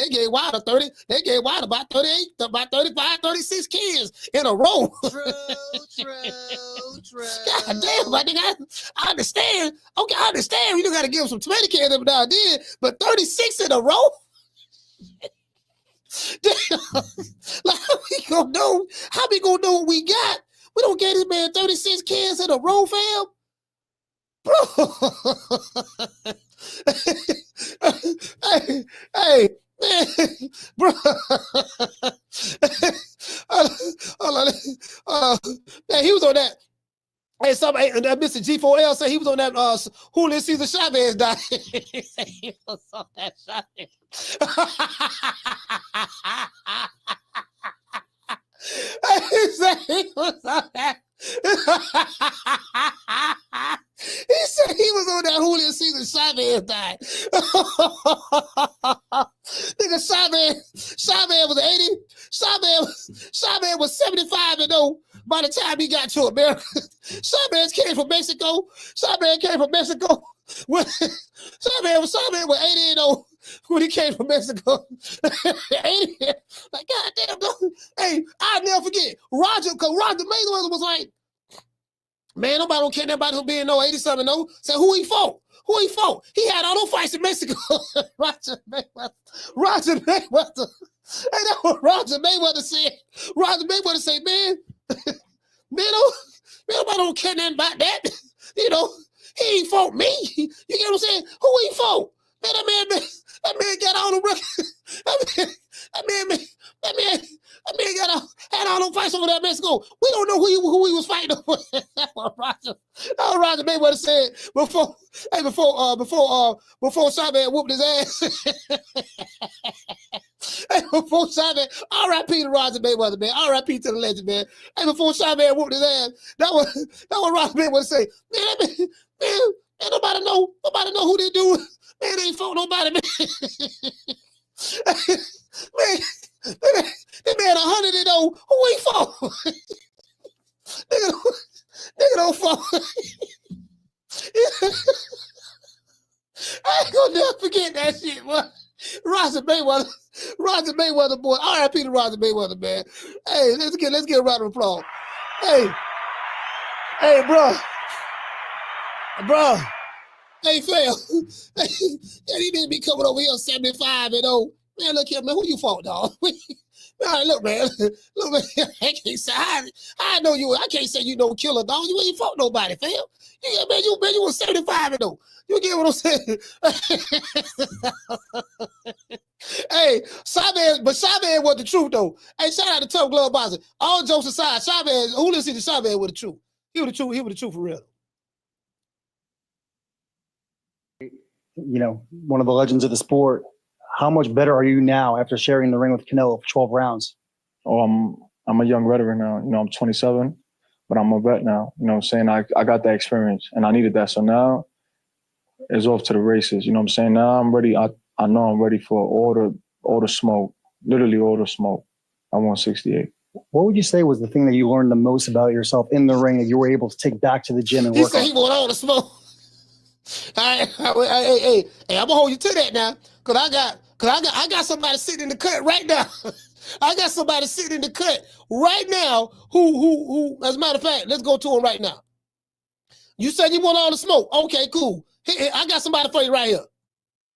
gave Wilder 30. They gave Wilder about 38, about 35, 36 kids in a row. True. God damn, my nigga. I understand. Okay, I understand. You got to give them some tomato cans every now and then, but 36 in a row? Damn. Like, how we gonna know what we got? We don't get this man 36 cans in a row, fam. Bro. hey, man, bro. Man, he was on that. Hey, Mr. G4L said he was on that Julio Cesar Chavez diet. He said he was on that Chavez. He said he was on that. He said he was doing that Julio Cesar Chavez died. Nigga, Chavez was 80. Chavez was 75-0 by the time he got to America. Chavez came from Mexico. Chavez was 80-0 when he came from Mexico. 80. Like, goddamn, hey, I'll never forget. Roger Mayweather was like, man, nobody don't care about him being 80-something. Said, who he fought? He had all those fights in Mexico. Roger Mayweather. Hey, that's what Roger Mayweather said. Roger Mayweather said, man, nobody don't care nothing about that. You know, he ain't fought me. You get what I'm saying? Who he fought? Man, that man got all the records. That man had all them fights over there in Mexico. We don't know who he was fighting over. That's what Roger Mayweather said before Chavez whooped his ass. Hey, before Chavez, R.I.P. to Roger Mayweather, man. R.I.P. to the legend, man. Hey, before Chavez whooped his ass, that was Roger Mayweather say, man, nobody know who they do. Man, they ain't fought nobody, man. Man, they made 100 who he fought. nigga don't fall. I ain't gonna never forget that shit, boy. Roger Mayweather, boy. R.I.P. to Roger Mayweather, man. Hey, let's get a round of applause. Hey, bro. Hey, fam. Hey, he didn't be coming over here 75-0. Man, look here, man. Who you fought, dog? Man, look, man. I can't say I know you. I can't say you no killer, dog. You ain't fought nobody, fam. You was 75-0. You get what I'm saying? Hey, Chavez was the truth, though. Hey, shout out to Tough Glove Boxing. All jokes aside, Julio Cesar Chavez was the truth. He was the truth for real. You know, one of the legends of the sport. How much better are you now after sharing the ring with Canelo for 12 rounds? Oh, I'm a young veteran now. You know, I'm 27, but I'm a vet now. You know what I'm saying? I got that experience, and I needed that. So now it's off to the races. You know what I'm saying? Now I'm ready. I know I'm ready for all the smoke, literally all the smoke. I want 68. What would you say was the thing that you learned the most about yourself in the ring that you were able to take back to the gym and work on? He said he want all the smoke. Hey, I'm gonna hold you to that now, cause I got somebody sitting in the cut right now. I got somebody sitting in the cut right now. Who? As a matter of fact, let's go to him right now. You said you want all the smoke. Okay, cool. I got somebody for you right here.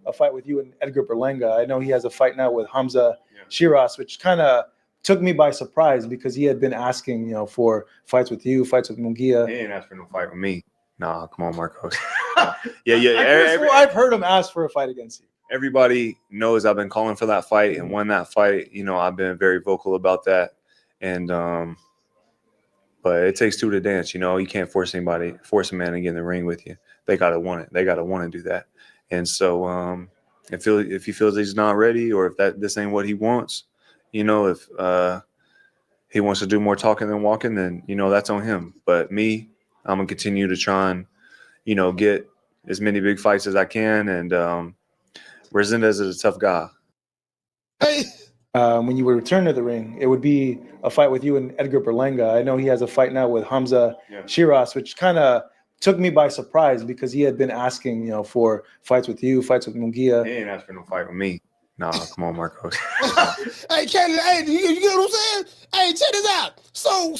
A fight with you and Edgar Berlanga. I know he has a fight now with Hamzah Sheeraz, which kind of took me by surprise because he had been asking, for fights with you, fights with Munguia. He ain't asked for no fight with me. Nah, come on, Marcos. I've heard him ask for a fight against you. Everybody knows I've been calling for that fight and won that fight. I've been very vocal about that. And but it takes two to dance. You can't force a man to get in the ring with you. They gotta want it. They gotta want to do that. And so if he feels he's not ready, or if this ain't what he wants, if he wants to do more talking than walking, then that's on him. But me, I'm gonna continue to try and get as many big fights as I can. And Resendez is a tough guy. Hey. When you would return to the ring, it would be a fight with you and Edgar Berlanga. I know he has a fight now with Hamzah Sheeraz, which kind of took me by surprise because he had been asking, for fights with you, fights with Munguia. He ain't asked for no fight with me. Nah, come on, Marcos. Hey, Canelo, hey, you get what I'm saying? Hey, check this out. So,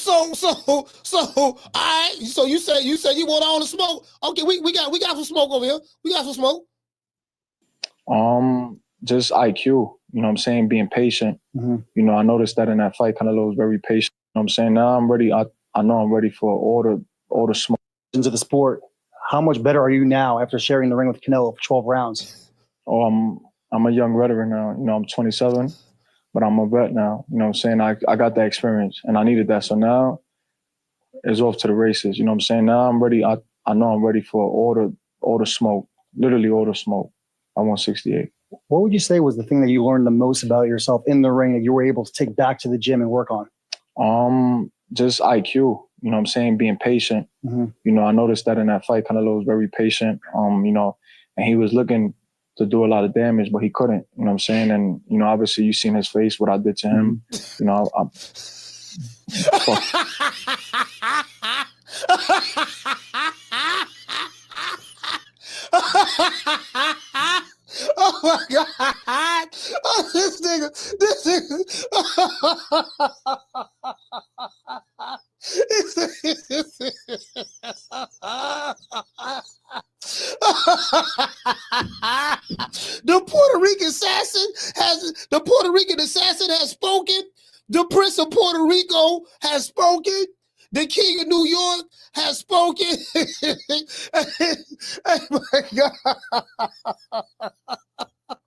all right. So you said you want all the smoke. Okay, we got some smoke over here. We got some smoke. Just IQ. You know what I'm saying? Being patient. Mm-hmm. I noticed that in that fight, Canelo was very patient. You know what I'm saying? Now I'm ready. I know I'm ready for all the smoke. Into the sport. How much better are you now after sharing the ring with Canelo for 12 rounds? Oh, I'm a young veteran now. I'm 27, but I'm a vet now. You know what I'm saying? I got that experience, and I needed that. So now it's off to the races. You know what I'm saying? Now I'm ready. I know I'm ready for all the smoke, literally all the smoke. I want 68. What would you say was the thing that you learned the most about yourself in the ring that you were able to take back to the gym and work on? Just IQ. You you know what I'm saying, being patient. You know, I noticed that in that fight, Canelo was very patient, you know, and he was looking to do a lot of damage, but he couldn't, you know what I'm saying? And, you know, obviously you seen his face, what I did to him. You know, Oh my God! Oh, this nigga. The Puerto Rican assassin has spoken. The Prince of Puerto Rico has spoken. The King of New York has spoken. Oh my God.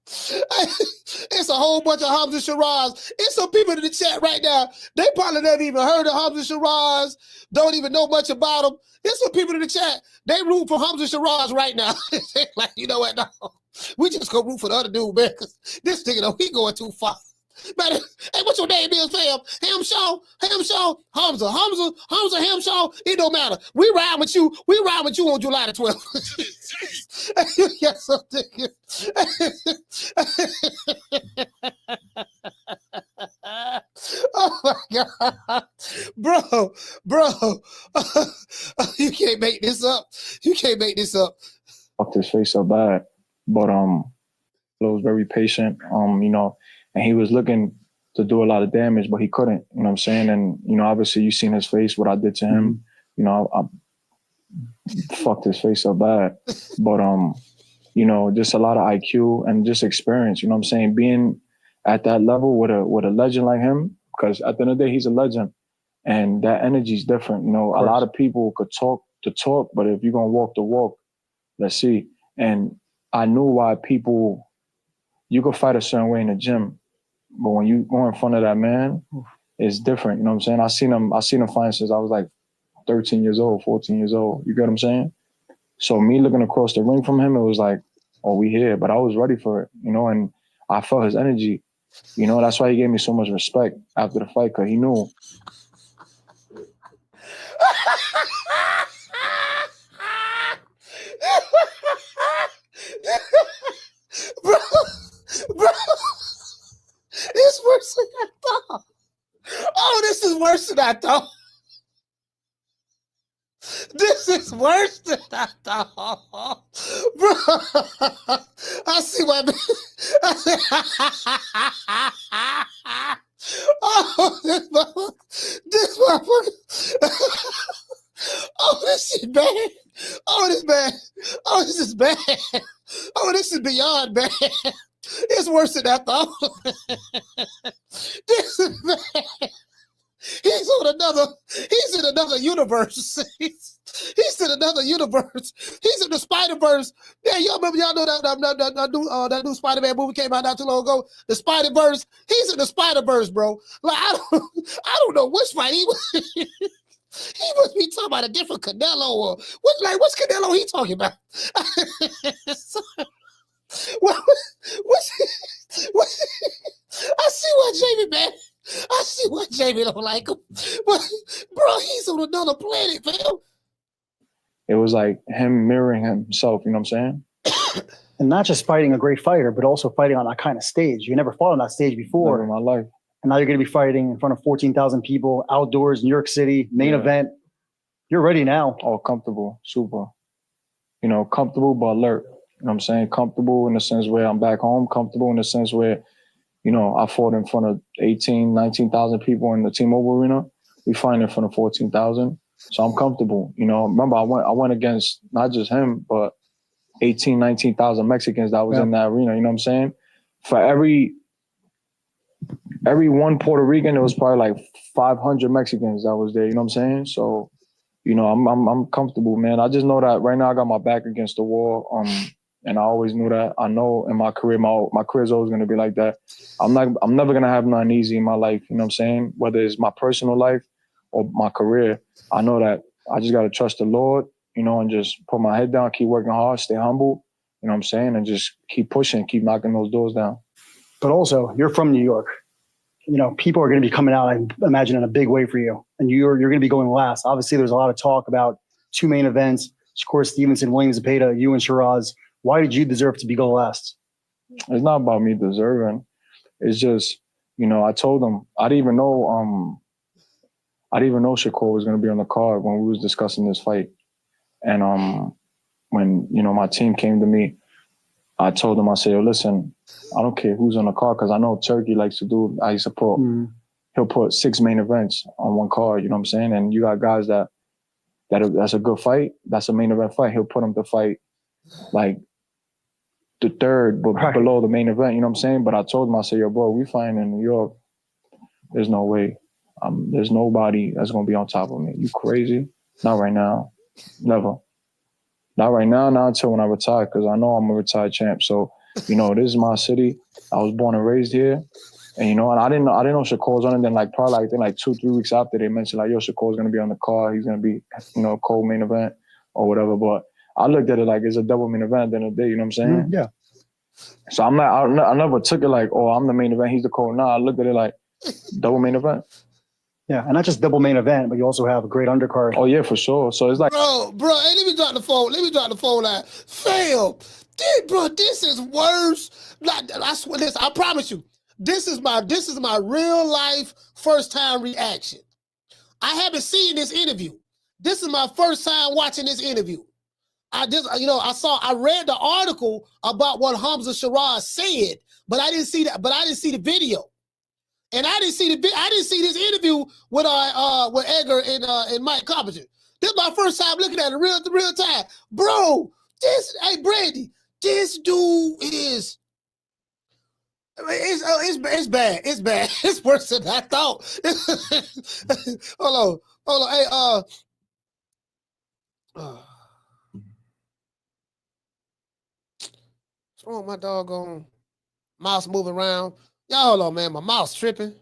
It's a whole bunch of Hamzah Sheeraz. It's some people in the chat right now. They probably never even heard of Hamzah Sheeraz. Don't even know much about him. There's some people in the chat. They root for Hamzah Sheeraz right now. They like, you know what? No, we just go root for the other dude, man. Cause this nigga, though, he going too far. Man, hey, what's your name is, fam? Hamzah, Hamza, Hamzah, it don't matter. We ride with you on July the 12th. Yes, I'm thinking. Oh my God. Bro. You can't make this up. Fucked his face up bad. But he was very patient, you know, and he was looking to do a lot of damage, but he couldn't, you know what I'm saying? And, you know, obviously you seen his face, what I did to him. You know, I fucked his face up bad. But, you know, just a lot of IQ and just experience, you know what I'm saying? Being at that level with a legend like him, because at the end of the day, he's a legend. And that energy is different. You know, a lot of people could talk the talk, but if you're going to walk the walk, let's see. And I knew why people, you could fight a certain way in the gym, but when you go in front of that man, it's different. You know what I'm saying? I seen him fight since I was like 13 years old, 14 years old. You get what I'm saying? So me looking across the ring from him, it was like, oh, we here. But I was ready for it, you know, and I felt his energy. You know, that's why he gave me so much respect after the fight, because he knew. Bro, it's worse than I thought. Oh, this is worse than I thought. This is worse than I thought. Bro, I see why. Oh, this motherfucker. Oh, this shit bad. Oh, this bad. Oh, this is bad. Oh, this is beyond bad. It's worse than I thought. This is bad. He's in another universe. He's in another universe. He's in the Spider-Verse. Yeah, y'all know that new Spider-Man movie came out not too long ago? The Spider-Verse. He's in the Spider-Verse, bro. Like, I don't know which fight he was. He must be talking about a different Canelo or what's Canelo he talking about? I see why Jamie, man. I see why Jamie don't like him. But bro, he's on another planet, fam. It was like him mirroring himself, you know what I'm saying? And not just fighting a great fighter, but also fighting on that kind of stage. You never fought on that stage before. Never in my life. And now you're going to be fighting in front of 14,000 people, outdoors, New York City, main event. You're ready now. Oh, comfortable, super. You know, comfortable but alert. You know what I'm saying? Comfortable in the sense where I'm back home. Comfortable in the sense where, you know, I fought in front of 18, 19,000 people in the T-Mobile Arena. We fight in front of 14,000. So I'm comfortable. You know, remember, I went against not just him, but 18, 19,000 Mexicans that was in that arena. You know what I'm saying? For every one Puerto Rican, there was probably like 500 Mexicans that was there. You know what I'm saying? So, you know, I'm comfortable, man. I just know that right now I got my back against the wall. And I always knew that. I know in my career, my career is always going to be like that. I'm never going to have nothing easy in my life. You know what I'm saying? Whether it's my personal life or my career, I know that I just got to trust the Lord, you know, and just put my head down, keep working hard, stay humble, you know what I'm saying? And just keep pushing, keep knocking those doors down. But also, you're from New York. people are going to be coming out, I imagine, in a big way for you, and you're going to be going last. Obviously, there's a lot of talk about 2 main events: Shakur Stevenson, Williams Zepeda, you and Sheeraz. Why did you deserve to be go last? It's not about me deserving. It's just, I told him I didn't even know Shakur was going to be on the card when we was discussing this fight, and when my team came to me, I told him, I said, yo, listen, I don't care who's on the card because I know Turkey likes to do. I support. He'll put 6 main events on one card. You know what I'm saying? And you got guys that's a good fight. That's a main event fight. He'll put them to fight like the third, but below the main event. You know what I'm saying? But I told him, I said, yo, bro, we fighting in New York. There's no way. There's nobody that's gonna be on top of me. You crazy? Not right now. Never. Not right now, not until when I retire, because I know I'm a retired champ. So, this is my city. I was born and raised here. And, and I didn't know Shakur was on it. Then, probably 2-3 weeks after, they mentioned, yo, Shakur's going to be on the card. He's going to be, co main event or whatever. But I looked at it like it's a double main event at the end of the day. You know what I'm saying? Yeah. So I never took it like, oh, I'm the main event. He's the co. Nah, I looked at it like double main event. Yeah, and not just double main event, but you also have a great undercard. Oh, yeah, for sure. So it's like... Bro, hey, let me drop the phone. Line. Fam, this is worse. I swear this, I promise you. This is my real life first time reaction. I haven't seen this interview. This is my first time watching this interview. I read the article about what Hamzah Sheeraz said, but I didn't see that. But I didn't see the video. And I didn't see this interview with Edgar and Mike Carpenter. This is my first time looking at it real time. Bro, Brandy, this dude is it's bad. It's bad. It's worse than I thought. Hold on. Hey, what's wrong with my doggone mouse moving around? Y'all hold on, man. My mouse tripping.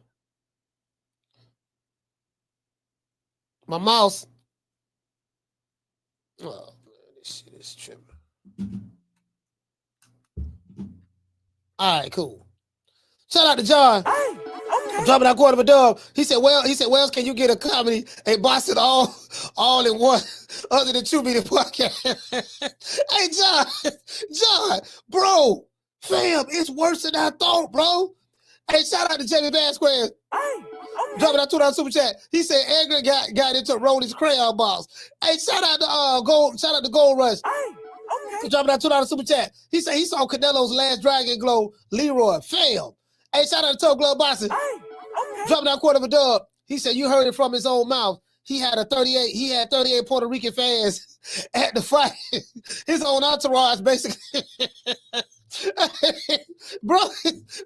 My mouse. Oh, man, this shit is tripping. All right, cool. Shout out to John. I'm dropping that quarter of a dub. He said, Wells, can you get a comedy and box it all in one other than 2 Meter podcast? Hey, John, bro, fam, it's worse than I thought, bro. Hey, shout out to Jamie Vasquez. Dropping that $2 super chat. He said Edgar got into Rolly's crayon box. Hey, shout out to Gold Rush. Dropping that $2 super chat. He said he saw Canelo's last Dragon Glow, Leroy. Fail. Hey, shout out to Toe Glove Boxing. Dropping that quarter of a dub. He said you heard it from his own mouth. He had 38 Puerto Rican fans at the fight. His own entourage, basically. bro, it's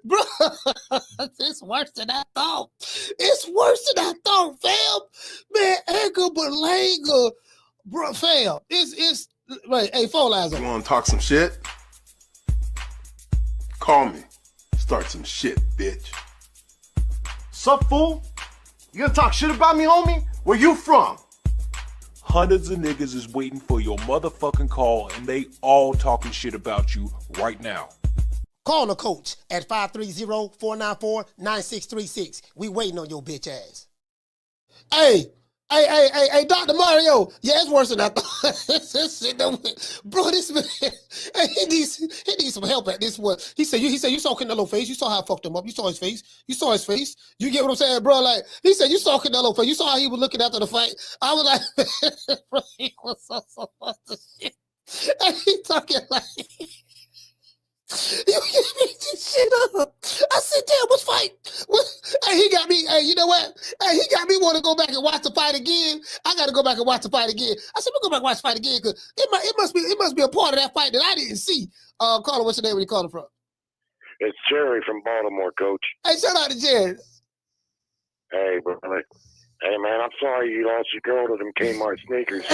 worse than I thought. It's worse than I thought, fam. Man, Edgar Berlanga, bro, fam. It's right. Hey, phone lines up. You want to talk some shit? Call me. Start some shit, bitch. Sup, fool? You gonna talk shit about me, homie? Where you from? Hundreds of niggas is waiting for your motherfucking call, and they all talking shit about you right now. Call the coach at 530-494-9636. We waiting on your bitch ass. Hey, Dr. Mario. Yeah, it's worse than I thought. This shit bro, this man, he needs some help at this one. He said you saw Canelo face. You saw how I fucked him up. You saw his face. You get what I'm saying, bro? Like, he said you saw Canelo face. You saw how he was looking after the fight. I was like, bro, he was so much of shit. And he talking like, you give me this shit up. I said, damn, which fight? Hey, he got me, hey, you know what? Hey, he got me want to go back and watch the fight again. I got to go back and watch the fight again. I said, we'll go back and watch the fight again because it must be a part of that fight that I didn't see. Caller, what's your name? Where you calling from? It's Jerry from Baltimore, Coach. Hey, shout out to Jerry. Hey, brother. Hey, man, I'm sorry you lost your girl to them Kmart sneakers.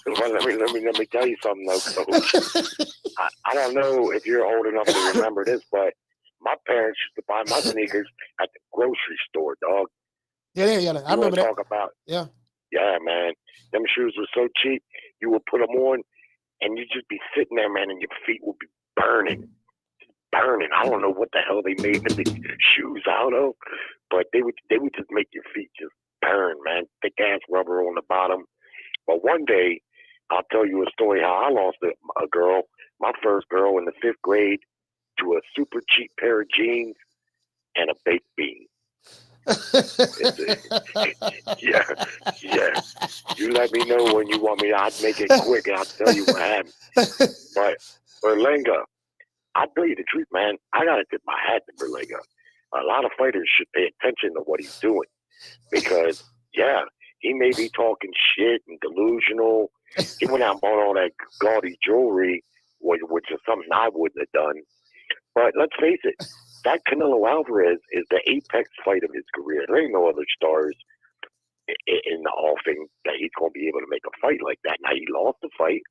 Well, let me tell you something, though, Coach. I don't know if you're old enough to remember this, but my parents used to buy my sneakers at the grocery store, dog. Yeah. I remember that. Talk about, yeah, man. Them shoes were so cheap, you would put them on, and you'd just be sitting there, man, and your feet would be burning. burning. I don't know what the hell they made the shoes out of, but they would just make your feet just burn, man. Thick ass rubber on the bottom. But one day, I'll tell you a story how I lost a girl, my first girl in the 5th grade, to a super cheap pair of jeans and a baked bean. Yeah. You let me know when you want me. I'd make it quick and I'll tell you what happened. But Berlanga, I'll tell you the truth, man. I gotta tip my hat to Berlanga. A lot of fighters should pay attention to what he's doing because, yeah, he may be talking shit and delusional. He went out and bought all that gaudy jewelry, which is something I wouldn't have done. But let's face it, that Canelo Alvarez is the apex fight of his career. There ain't no other stars in the offing that he's going to be able to make a fight like that. Now, he lost the fight.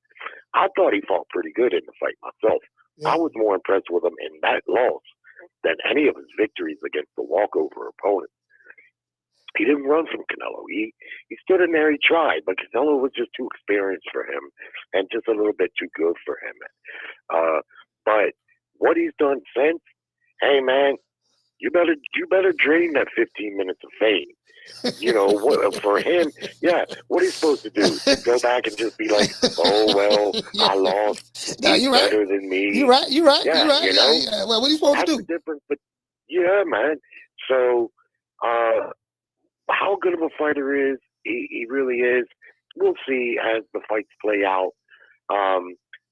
I thought he fought pretty good in the fight myself. Yeah. I was more impressed with him in that loss than any of his victories against the walkover opponent. He didn't run from Canelo. He stood in there, he tried, but Canelo was just too experienced for him and just a little bit too good for him. But what he's done since, hey man, you better drain that 15 minutes of fame. You know, for him, yeah, what he's supposed to do? Go back and just be like, oh, well, I lost. No, He's better than me. You're right. You know? Yeah. Well, what are you supposed to do? That's the difference. But yeah, man. So, how good of a fighter is he really is. We'll see as the fights play out.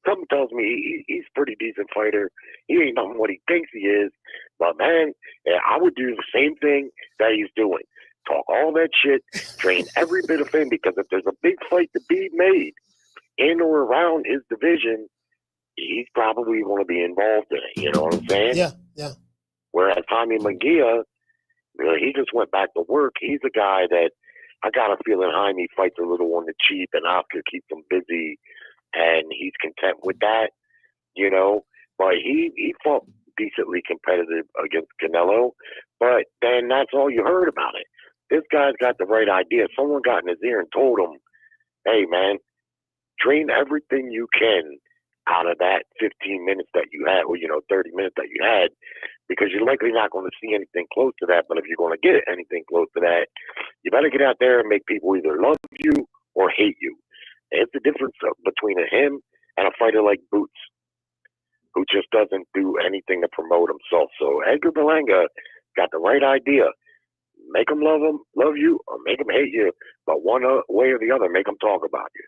Something tells me he's a pretty decent fighter. He ain't nothing what he thinks he is. But, man, I would do the same thing that he's doing. Talk all that shit, drain every bit of fame, because if there's a big fight to be made in or around his division, he's probably going to be involved in it. You know what I'm saying? Yeah. Whereas Tommy McGee, he just went back to work. He's a guy that I got a feeling Jaime fights a little on the cheap, and Oscar keeps him busy, and he's content with that, you know. But he fought decently competitive against Canelo, but then that's all you heard about it. This guy's got the right idea. Someone got in his ear and told him, hey, man, drain everything you can out of that 15 minutes that you had, or, 30 minutes that you had, because you're likely not going to see anything close to that. But if you're going to get anything close to that, you better get out there and make people either love you or hate you. And it's the difference between him and a fighter like Boots, who just doesn't do anything to promote himself. So Edgar Berlanga got the right idea. Make them love you, or make them hate you. But one way or the other, make them talk about you.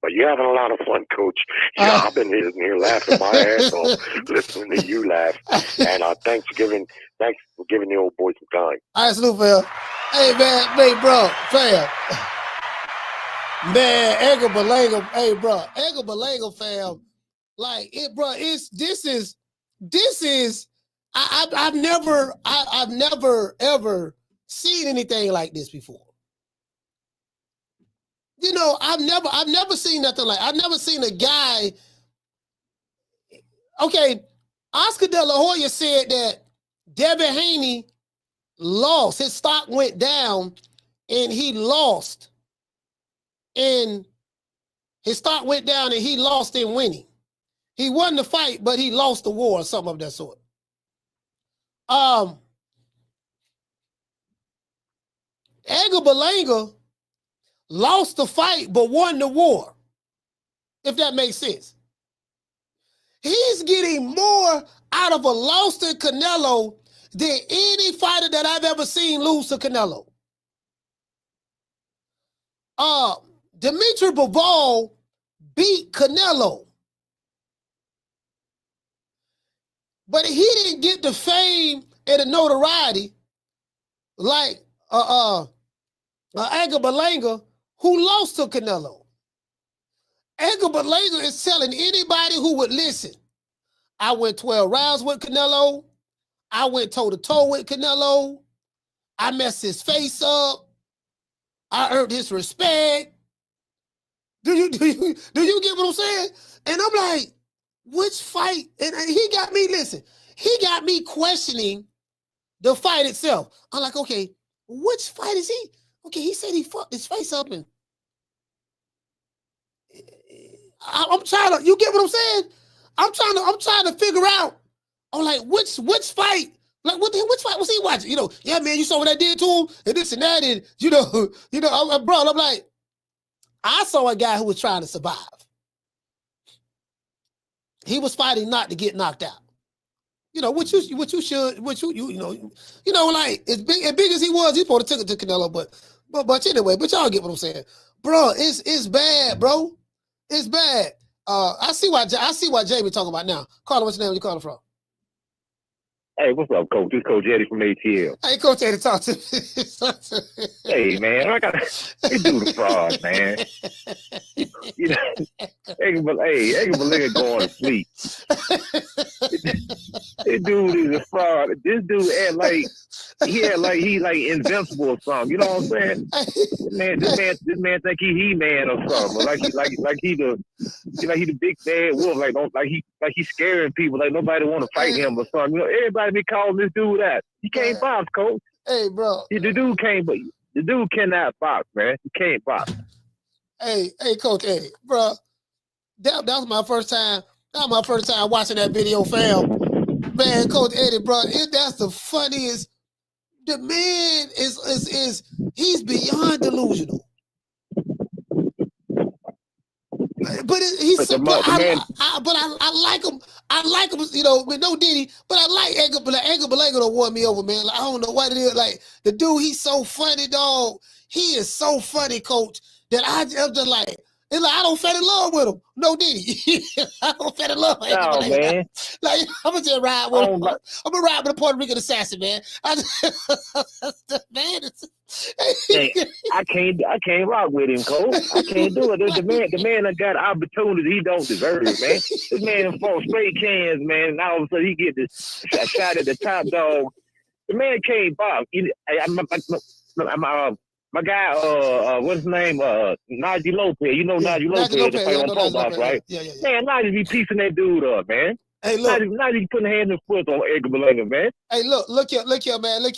But you're having a lot of fun, Coach. I've been here laughing my ass off, listening to you laugh. And thanks for giving the old boy some time. All right, salute, fam. Hey, man, bro, fam. Man, Edgar Berlanga, hey, bro, Edgar Berlanga, fam. Like it, bro. This is. I've never ever seen anything like this before. I've never seen nothing like. I've never seen a guy. Okay, Oscar De La Hoya said that Devin Haney lost. His stock went down, and he lost. And his stock went down, and he lost in winning. He won the fight, but he lost the war, or something of that sort. Edgar Berlanga lost the fight, but won the war, if that makes sense. He's getting more out of a loss to Canelo than any fighter that I've ever seen lose to Canelo. Dimitri Bivol beat Canelo, but he didn't get the fame and the notoriety like Edgar Berlanga, who lost to Canelo. Edgar Berlanga is telling anybody who would listen, I went 12 rounds with Canelo. I went toe-to-toe with Canelo. I messed his face up. I earned his respect. Do you get what I'm saying? And I'm like, which fight? And he got me questioning the fight itself. I'm like, okay, which fight is he? Okay, he said he fucked his face up, and I'm trying to. You get what I'm saying? I'm trying to figure out I'm like, which fight? Like, which fight was he watching? You know, yeah, man, you saw what I did to him, and this and that, and bro, I'm like, I saw a guy who was trying to survive. He was fighting not to get knocked out. You know, like as big as he was, he supposed to took it to Canelo, but anyway, but y'all get what I'm saying, bro. It's bad, bro. It's bad. I see why Jamie talking about now. Carla, what's your name? Where you calling from? Hey, what's up, Coach? This is Coach Eddie from ATL. Hey, Coach Eddie, talk to me. Hey, man, I got this dude a fraud, man. You know, Edgar Berlanga going to sleep. This dude is a fraud. This dude act like he like invincible or something. You know what I'm saying? This man think he man or something. Like he the big bad wolf. Like he's scaring people. Like nobody want to fight him or something. You know, everybody be calling this dude that. He can't box, Coach. Hey, bro. The dude can't, but the dude cannot box, man. He can't box. Hey, Coach Eddie, bro. That was my first time. That was my first time watching that video, fam. Man, Coach Eddie, bro, that's the funniest. The man he's beyond delusional. But I like him. I like him, you know, with no Diddy. But I like Edgar. But Edgar Berlanga don't won me over, man. Like, I don't know what it is. Like the dude, he's so funny, dog. He is so funny, Coach. That I'm just like, it's like I don't fall in love with him. No Diddy. I don't fall in love with him. No, man. Like I'm gonna just ride with him. I'm gonna ride with a Puerto Rican assassin, man. Hey, I can't rock with him, Cole. I can't do it. The man that got opportunity, he don't deserve it, man. This man fought straight cans, man, and all of a sudden he get this shot at the top dog. The man can't box. My guy, what's his name? Najee Lopez. You know Najee Lopez, the player on Pro Box, right? Yeah. Man, Najee be piecing that dude up, man. Hey, look. Najee putting hand and foot on Edgar Berlanga, man. Hey, look here, man. Look.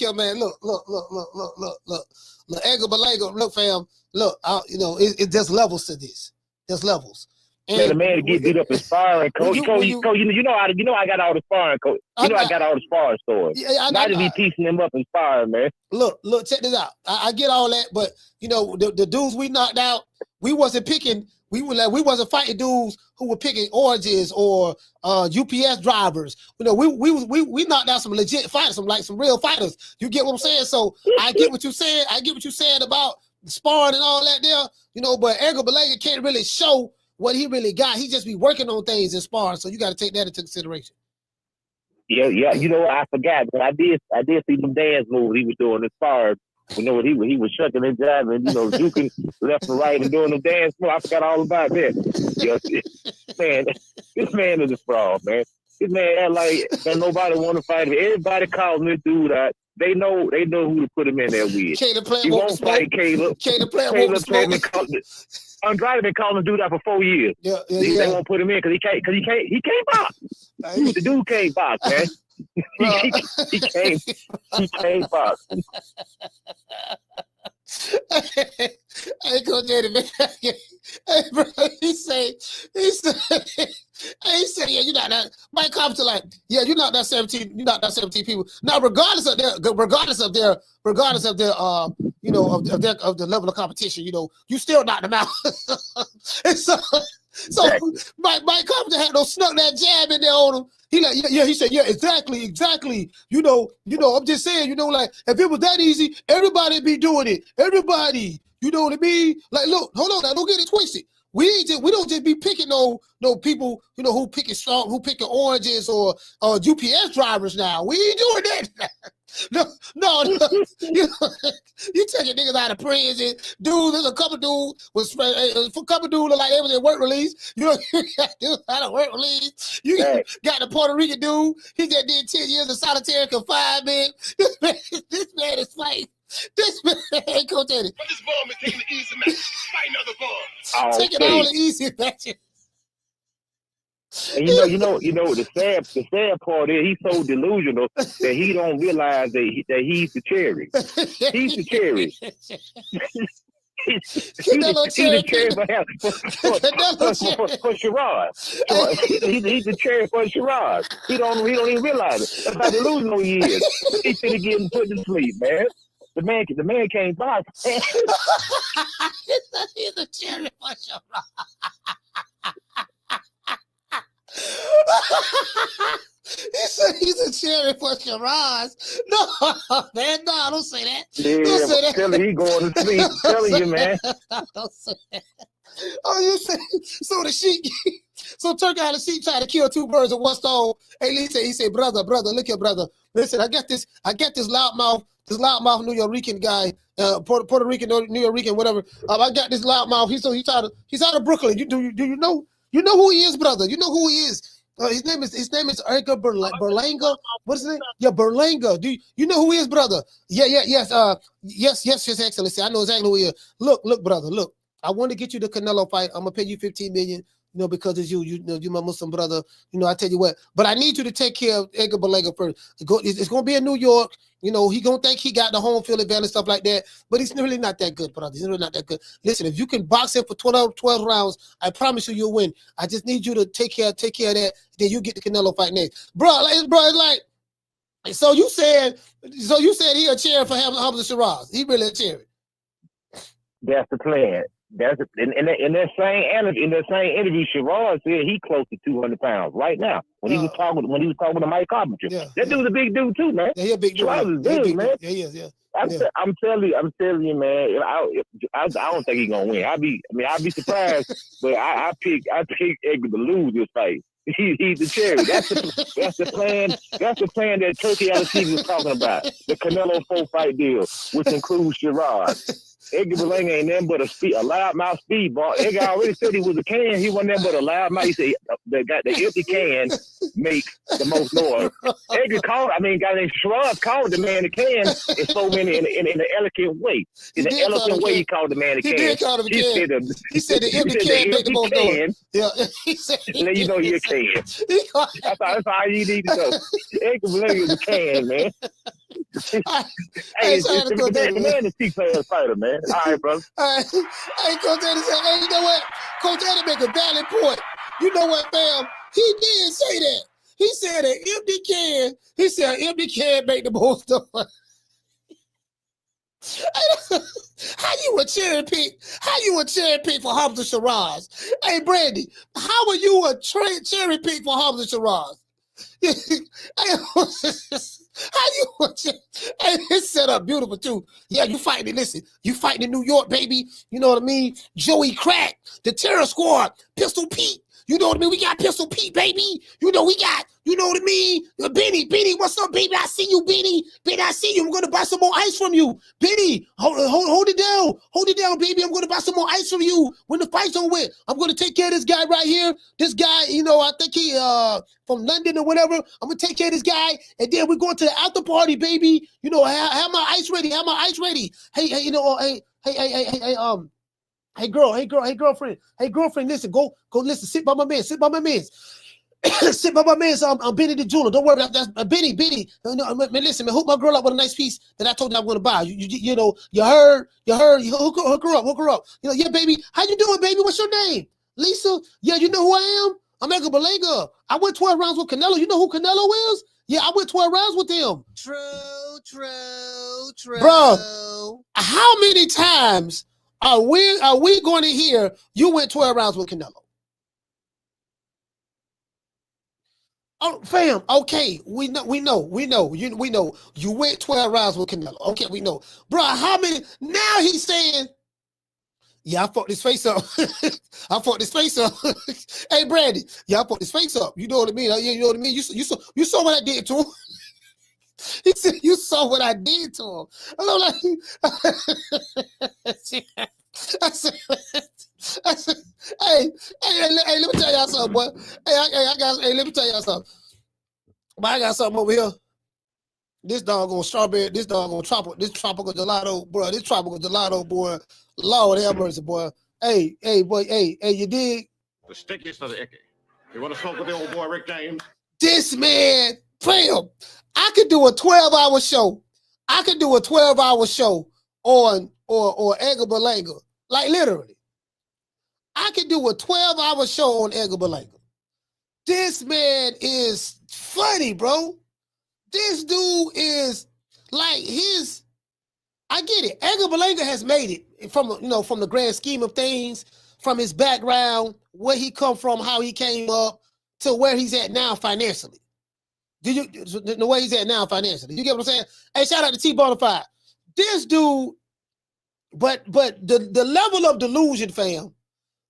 Edgar Berlanga, look, fam. Look, it just levels to this. There's levels. Man, the man get beat up in sparring, Coach. You know I got all the sparring, Coach. I got all the sparring stories. Not to be piecing them up in sparring, man. Look, check this out. I get all that, but the dudes we knocked out, we wasn't picking. We wasn't fighting dudes who were picking oranges or UPS drivers. We knocked out some legit fighters, some real fighters. You get what I'm saying? So I get what you said. I get what you said about sparring and all that there. But Edgar Berlanga can't really show what he really got. He just be working on things in sparring. So you got to take that into consideration. Yeah. I forgot, but I did see them dance moves he was doing in sparring. He was shucking and jiving, juking left and right and doing the dance move. I forgot all about that. Man, this man is a fraud, man. This man like nobody want to fight him. Everybody calling this dude out. They know who to put him in there with. He won't fight Caleb. Caleb Andrade been calling the dude out for 4 years. They won't put him in because he can't box. The dude can't box, man. he can't box. Hey, Coach Eddie, man. Hey, bro, he say, yeah, you're not that. Mike Compton, like, yeah, you're not that 17. You're not that 17 people. Now, regardless of their, of the level of competition, you still knock them out. And so Mike Compton had no snuck that jab in there on him. He like, yeah, he said, yeah, exactly. I'm just saying, like, if it was that easy, everybody'd be doing it. Everybody, you know what I mean? Like, look, hold on now, don't get it twisted. We don't just be picking no people, who picking oranges or UPS drivers now. We ain't doing that. No. You taking niggas out of prison. Dude, there's a couple dudes look like they was in work release. You got dudes out of work release. You got the Puerto Rican dude. He just did 10 years of solitary confinement. This man is fighting. This man ain't Coach Eddie. But this ball is taking the easy match. Fight another ball. Taking all the easy matches. And the sad part is he's so delusional that he don't realize that he's the cherry. He's the cherry. He's the cherry for Sheeraz. He's the cherry for Sheeraz. He don't even realize it. That's how delusional he is. He's finna get put to sleep, man. The man can't box. He's a cherry for Sheeraz. He said he's a cherry for Sheeraz. No, man, no, don't say that. Yeah, don't say that. Tell he going to sleep. Telling you, man. Don't say that. Oh, you say so the sheep. So Turkey had a sheep trying to kill two birds with one stone. Hey, he said, brother, look here, brother. Listen, I got this loudmouth New Yorker guy, Puerto Rican, New Yorker, whatever. I got this loudmouth. He's out of Brooklyn. Do you know who he is, brother? You know who he is? His name is Edgar Berlanga. What is his name? Yeah, Berlanga. Do you know who he is, brother? Yes. Yes, Excellency. I know exactly who he is. Look, brother. Look, I want to get you the Canelo fight. I'm gonna pay you $15 million. Because it's you. You my Muslim brother. I tell you what. But I need you to take care of Edgar Berlanga first. It's gonna be in New York. He gonna think he got the home field advantage, stuff like that. But he's really not that good, brother. He's really not that good. Listen, if you can box him for 12 rounds, I promise you'll win. I just need you to take care of that. Then you get the Canelo fight next, bro. Like, so you said he a cherry for Hamzah Sheeraz. He really a cherry. That's the plan. That's in that same interview, Sheeraz said he close to 200 pounds right now. When he was talking to Mike Carpenter, that dude's a big dude too, man. Yeah, he a big dude. Sheeraz is big, man. Yeah, he is. Yeah. I'm telling you, man. I don't think he's gonna win. I'd be surprised, but I pick Edgar to lose this fight. He's the cherry. That's the plan. That's the plan that Turkey LC was talking about. The Canelo 4-fight deal, which includes Sheeraz. Edgar Berlanga ain't nothing but a loudmouth speedball. Edgar already said he was a can. He wasn't nothing but a loudmouth. He said the empty can make the most noise. Edgar Sheeraz called the man the can in so many in an elegant way. In an elegant way, he called the man the can. He did call him a can. He said the empty can make the most noise. Yeah, he said. And then you know you're a can. That's all you need to know. Edgar Berlanga is a can, man. The man is C-class fighter, man. All right, brother. All right. Hey, Coach Eddie said, hey, you know what? Coach Eddie make a valid point. You know what, fam? He did say that. He said an empty can. He said an empty can make the most noise. How you a cherry pick? How you a cherry pick for Hamzah Sheeraz? Hey, Brandy, how are you a cherry pick for Hamzah Sheeraz? How you want you? Hey, it's set up beautiful too. Yeah, you fighting. Listen, you fighting in New York, baby. You know what I mean? Joey Crack, the Terror Squad, Pistol Pete. You know what I mean? We got Pistol Pete, baby. We got, you know what I mean? Benny, what's up, baby? I see you, Benny. Benny, I see you. I'm gonna buy some more ice from you. Benny, hold it down. Hold it down, baby. I'm gonna buy some more ice from you when the fight's over. I'm gonna take care of this guy right here. This guy, I think he from London or whatever. I'm gonna take care of this guy, and then we're going to the after party, baby. Have my ice ready. Hey, Hey, girlfriend. Hey, girlfriend, listen, go listen. Sit by my man. Sit by my man. Sit by my man. I'm Benny the jeweler. Don't worry about that. Benny. Listen, man, hook my girl up with a nice piece that I told you I'm going to buy. You heard. You hook her up. Yeah, baby. How you doing, baby? What's your name? Lisa. Yeah, you know who I am? I'm Edgar Berlanga. I went 12 rounds with Canelo. You know who Canelo is? Yeah, I went 12 rounds with him. True. Bro, how many times are we going to hear you went 12 rounds with Canelo? Oh, fam, okay, we know. You went 12 rounds with Canelo. Okay, we know. Bro, how many? Now he's saying, yeah, I fucked his face up. Hey, Brandy, yeah, I fucked his face up. You know what I mean? You know what I mean? You saw what I did to him. He said, you saw what I did to him. And I'm like, I said, hey, let me tell y'all something, boy. Hey, let me tell y'all something. But I got something over here. This doggone strawberry, this tropical gelato, bro. This tropical gelato, boy. Lord have mercy, boy. Hey, boy, hey, you dig? The stickiest of the icky. You want to smoke with the old boy Rick James? This man, fam, I could do a 12-hour show. On Edgar Berlanga. Like literally. I could do a 12-hour show on Edgar Berlanga. This man is funny, bro. This dude is like I get it. Edgar Berlanga has made it from the grand scheme of things, from his background, where he come from, how he came up, to where he's at now financially. The way he's at now financially. You get what I'm saying? Hey, shout out to T-Bonafide. This dude, but the level of delusion, fam,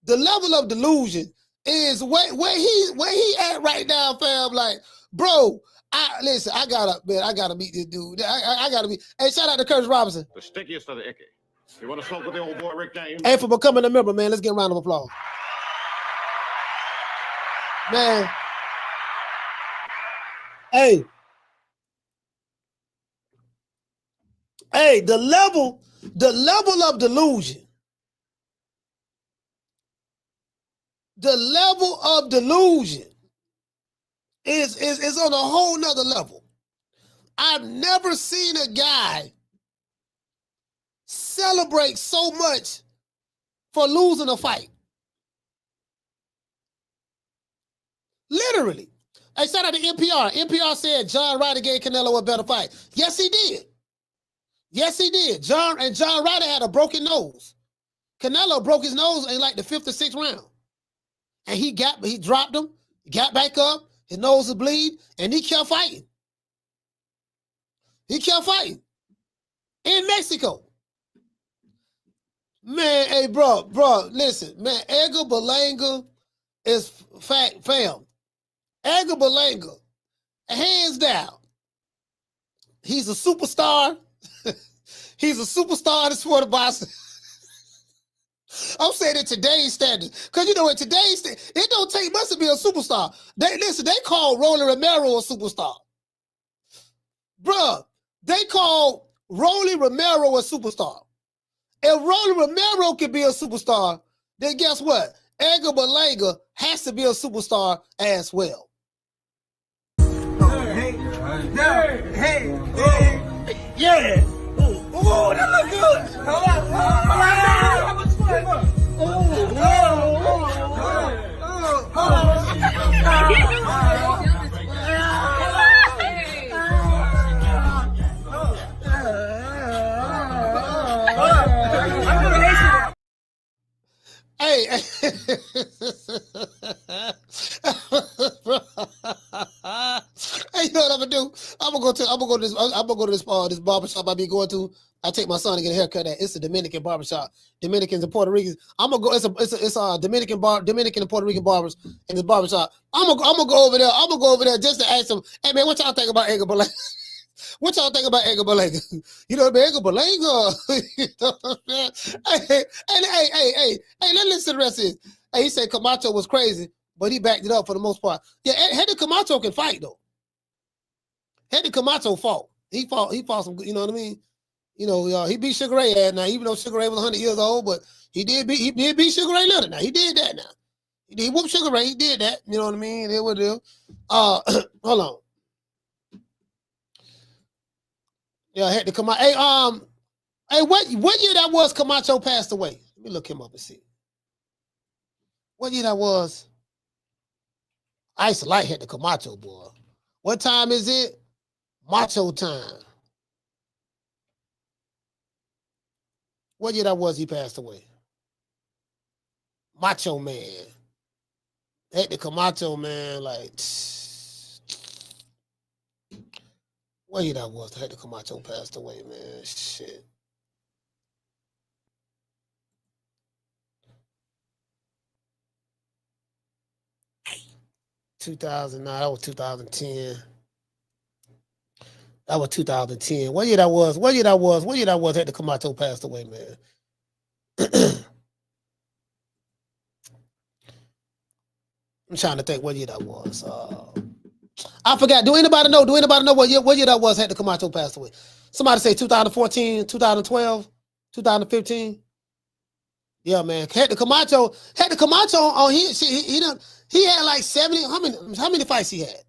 the level of delusion is where he at right now, fam. Like, bro, I gotta meet this dude. I gotta meet. Hey, shout out to Curtis Robinson. The stickiest of the icky. You want to smoke with the old boy Rick James? Hey, for becoming a member, man. Let's get a round of applause. Man. Hey, the level of delusion. The level of delusion is on a whole nother level. I've never seen a guy celebrate so much for losing a fight. Literally. Hey, shout out to NPR. NPR said John Ryder gave Canelo a better fight. Yes, he did. Yes, he did. John Ryder had a broken nose. Canelo broke his nose in like the 5th or 6th round. And he dropped him, got back up, his nose was bleeding, and he kept fighting. He kept fighting. In Mexico. Man, hey, bro, listen, man, Edgar Berlanga is fam. Edgar Berlanga, hands down, he's a superstar. He's a superstar in the sport of boxing. I'm saying in today's standards, because in today's it don't take much to be a superstar. They call Rolly Romero a superstar. Bruh, they call Rolly Romero a superstar. If Rolly Romero can be a superstar, then guess what? Edgar Berlanga has to be a superstar as well. Hey. Yeah. Ooh, that look good. How much fun? Hey, you know what I'm gonna do? I'm gonna go to this barbershop I be going to. I take my son to get a haircut at. It's a Dominican barbershop. Dominicans and Puerto Ricans. I'm gonna go. It's a Dominican and Puerto Rican barbers in this barbershop. I'm gonna go over there. I'm gonna go over there just to ask them. Hey man, what y'all think about Edgar Berlanga? What y'all think about Edgar Berlanga? You know what I mean? Edgar Berlanga. You know what I'm saying? Hey, let's listen to the rest of this. Hey, he said Camacho was crazy, but he backed it up for the most part. Yeah, Hector Camacho can fight though. Hector Camacho fought. He fought some. You know what I mean? You know, he beat Sugar Ray now, even though Sugar Ray was 100 years old, but he did beat Sugar Ray Leonard. Now he did that. Now he whooped Sugar Ray. He did that. You know what I mean? It would do. Hold on. Yeah, I had to come out. Hey, what year that was Camacho passed away? Let me look him up and see. What year that was? I used to like Hector Camacho, boy. What time is it? Macho time. What year that was he passed away? Macho Man. Hector Camacho, man, like... What year that was? Hector Camacho passed away, man. Shit. $2009, that was 2010. That was 2010. What year that was? What year that was Hector Camacho passed away, man? I'm trying to think what year that was. I forgot. Do anybody know what year that was Hector Camacho passed away? Somebody say 2014, 2012, 2015. Yeah, man. Hector Camacho on he had like 70. How many fights he had?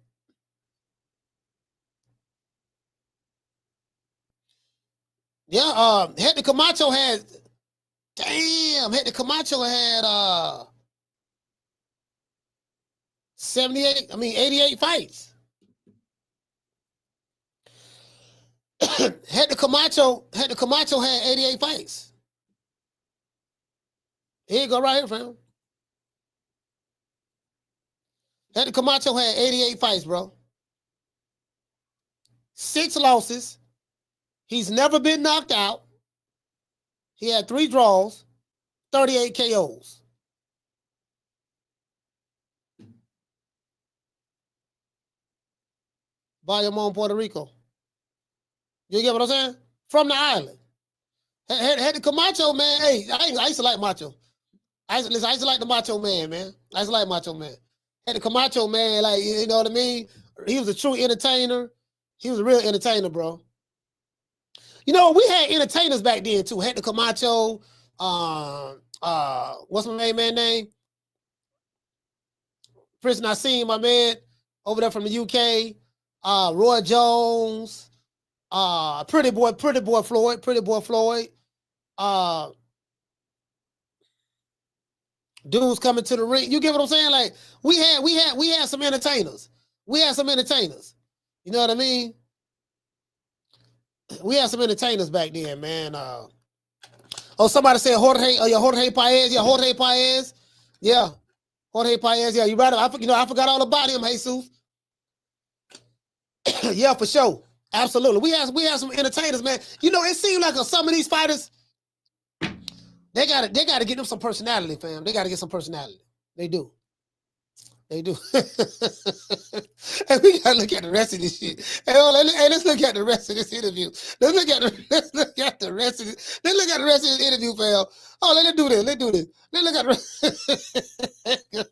Yeah, Hector Camacho had Damn, Hector Camacho had 88 fights. Hector Camacho had 88 fights. Here you go right here, fam. Hector Camacho had 88 fights, bro. 6 losses. He's never been knocked out. He had 3 draws, 38 KOs. Bayamon, Puerto Rico. You get what I'm saying? From the island. Hector Camacho, man. Hey, I used to like Macho. I used to like the Macho Man, man. I used to like Macho Man. Hector Camacho, man, like, you know what I mean? He was a true entertainer. He was a real entertainer, bro. You know, we had entertainers back then, too. Hector Camacho, what's my man name? Prince Nassim, my man, over there from the UK. Roy Jones. Pretty boy Floyd. Dudes coming to the ring. You get what I'm saying? Like, we had some entertainers. You know what I mean? We had some entertainers back then, man. Somebody said Jorge Paez. Yeah, Jorge Paez. Yeah. Jorge Paez. Yeah, you right. I forgot all about him, Jesus. Yeah, for sure. Absolutely. We had some entertainers, man. You know, it seemed like some of these fighters, they gotta get them some personality, fam. They gotta get some personality. They do. And we gotta look at the rest of this shit. Hey, let's look at the rest of this interview. Let's look at the rest of this interview, fam. Oh, let's do this. Let's look at the rest.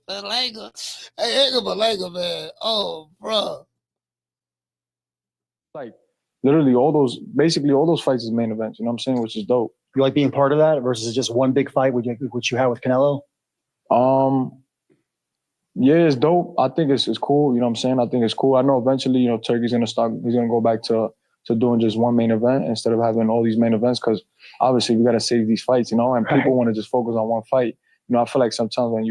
Berlanga. Hey, Edgar Berlanga, man. Oh, bro. Like, literally all those fights is main events, you know what I'm saying, which is dope. You like being part of that versus just one big fight, which you had with Canelo? Yeah, it's dope. I think it's cool, you know what I'm saying? I think it's cool. I know eventually, you know, Turkey's gonna go back to doing just one main event instead of having all these main events, because obviously we gotta save these fights, you know, and people want to just focus on one fight. You know, I feel like sometimes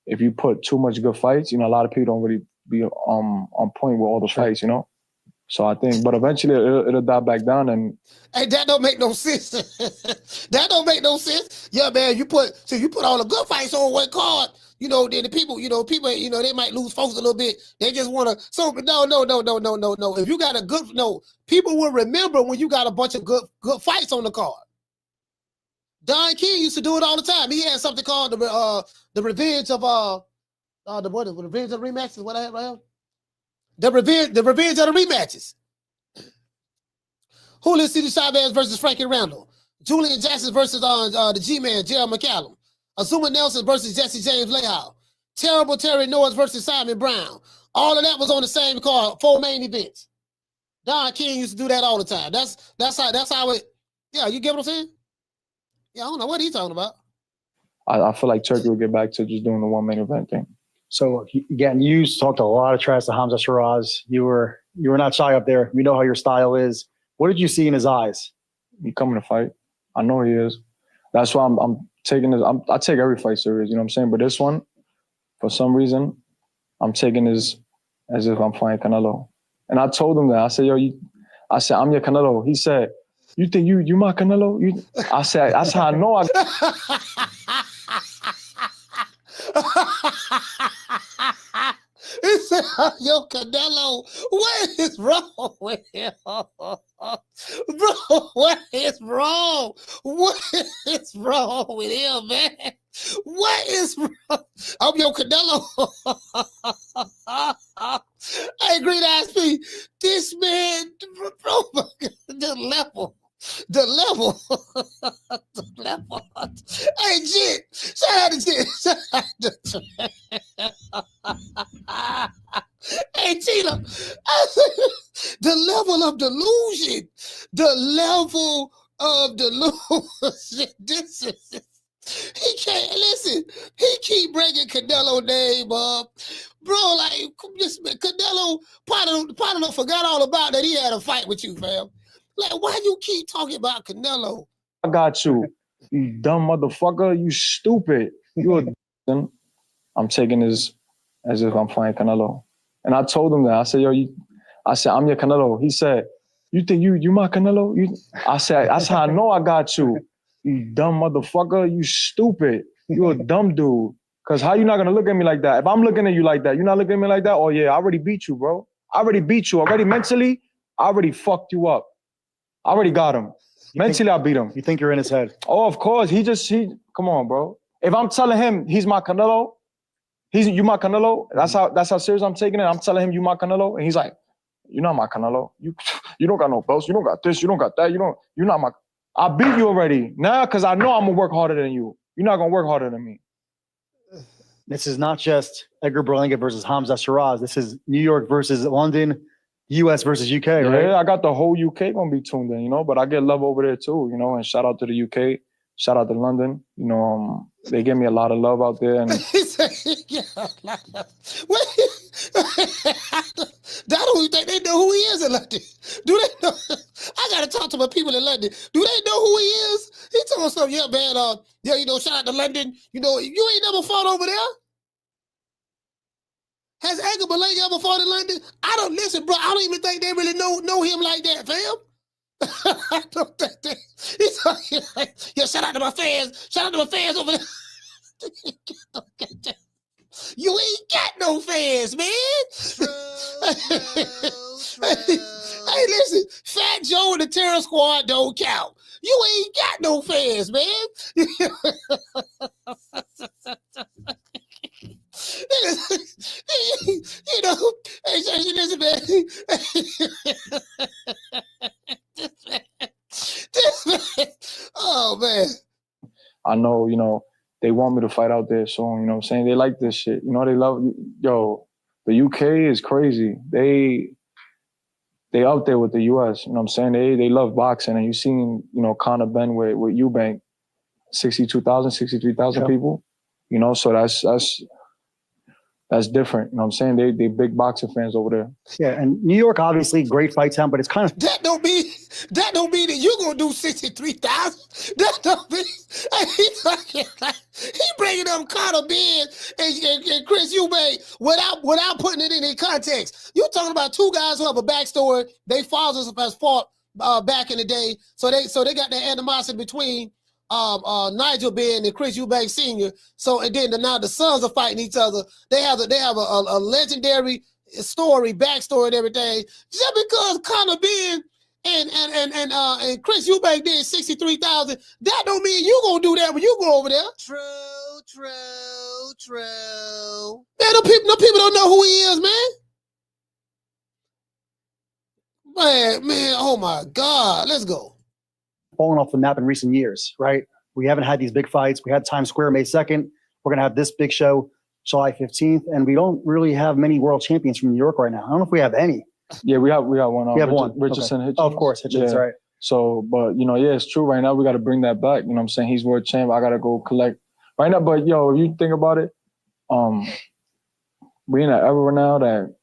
if you put too much good fights, you know, a lot of people don't really be on point with all those fights, you know? So I think, but eventually it'll die back down. And hey, that don't make no sense. That don't make no sense. Yeah, man, you put all the good fights on one card. You know, then the people, they might lose focus a little bit. They just want to. So no. If you got people will remember when you got a bunch of good fights on the card. Don King used to do it all the time. He had something called the Revenge of the Revenge of the Rematches. What I have right here? The revenge of the rematches. Julio Cesar Chavez versus Frankie Randall. Julian Jackson versus the G-Man, Gerald McCallum. Azuma Nelson versus Jesse James Lehow. Terrible Terry Norris versus Simon Brown. All of that was on the same card, 4 main events. Don King used to do that all the time. That's how it. Yeah, you get what I'm saying? Yeah, I don't know what he's talking about. I feel like Turkey will get back to just doing the one main event thing. So again, you talked a lot of trash to Hamzah Sheeraz. You were not shy up there. We know how your style is. What did you see in his eyes? He coming to fight. I know he is. That's why I'm taking this. I take every fight serious. You know what I'm saying? But this one, for some reason, I'm taking this as if I'm fighting Canelo. And I told him that. I said, yo, I'm your Canelo. He said, you think you my Canelo? I said, that's how I know He said, yo, Canelo, what is wrong with him? Bro, what is wrong? What is wrong with him, man? What is wrong? I'm your Canelo. Hey, Green Eyes P, this man, bro, the level. Hey, Jit, shout out to Jit. Hey, Tina, the level of delusion. This is, he can't listen. He keep bringing Canelo name up, bro. Like this man, Canelo probably forgot all about that he had a fight with you, fam. Like, why you keep talking about Canelo? I got you. You dumb motherfucker. You stupid. You a I'm taking this as if I'm fighting Canelo. And I told him that. I said, yo, I said, I'm your Canelo. He said, you think you my Canelo? I said, that's how I know I got you. You dumb motherfucker. You stupid. You a dumb dude. Because how you not going to look at me like that? If I'm looking at you like that, you're not looking at me like that? Oh, yeah, I already beat you, bro. I already beat you. Already mentally, I already fucked you up. I already got him. Mentally, I beat him. You think you're in his head? Oh, of course. He come on, bro. If I'm telling him he's my Canelo, you my Canelo, that's how serious I'm taking it. I'm telling him you my Canelo, and he's like, you're not my Canelo. You don't got no belts. You don't got this. You don't got that. You're not my. I beat you already. Now, because I know I'm gonna work harder than you. You're not gonna work harder than me. This is not just Edgar Berlanga versus Hamzah Sheeraz. This is New York versus London, US versus UK, right? Yeah, I got the whole UK gonna be tuned in, but I get love over there too, and shout out to the UK, shout out to London. They give me a lot of love out there. And I don't even think they know who he is in London. Do they know? I gotta talk to my people in London. Do they know who he is? He told me something, yeah, man. Shout out to London. You ain't never fought over there. Has Edgar Berlanga ever fought in London? I don't listen, bro. I don't even think they really know him like that, fam. I don't think they. He's like, yeah, shout out to my fans. Shout out to my fans over there. You ain't got no fans, man. Hey, listen, Fat Joe and the Terror Squad don't count. You ain't got no fans, man. Hey, listen, man. This man. Oh, man. I know, they want me to fight out there soon, what I'm saying? They like this shit. They love, the UK is crazy. They up there with the US, what I'm saying? They love boxing. And you seen, Conor Ben with Eubank, 62,000, 63,000 people, so that's different. What I'm saying? They big boxing fans over there. Yeah, and New York, obviously, great fight town, but it's kind of... That don't mean that you're going to do 63,000. That don't mean... He bringing up Conor Ben and Chris Eubank without putting it in context. You're talking about two guys who have a backstory. They fathers has fought back in the day, so they got that animosity between Nigel Ben and Chris Eubank Sr. So and then now the sons are fighting each other. They have a legendary story, backstory, and everything. Just because Conor Ben and Chris Eubank did 63,000, that don't mean you gonna do that when you go over there. True. Man, no people don't know who he is, man. Man, oh my God, let's go. Fallen off the map in recent years, right? We haven't had these big fights. We had Times Square May 2nd. We're going to have this big show July 15th. And we don't really have many world champions from New York right now. I don't know if we have any. Yeah, we have one. We have one. Richardson. Okay. Oh, of course, Hitchens, right. So, but, it's true. Right now, we got to bring that back. You know what I'm saying? He's world champ. I got to go collect. Right now, but, if you think about it, we in an era now that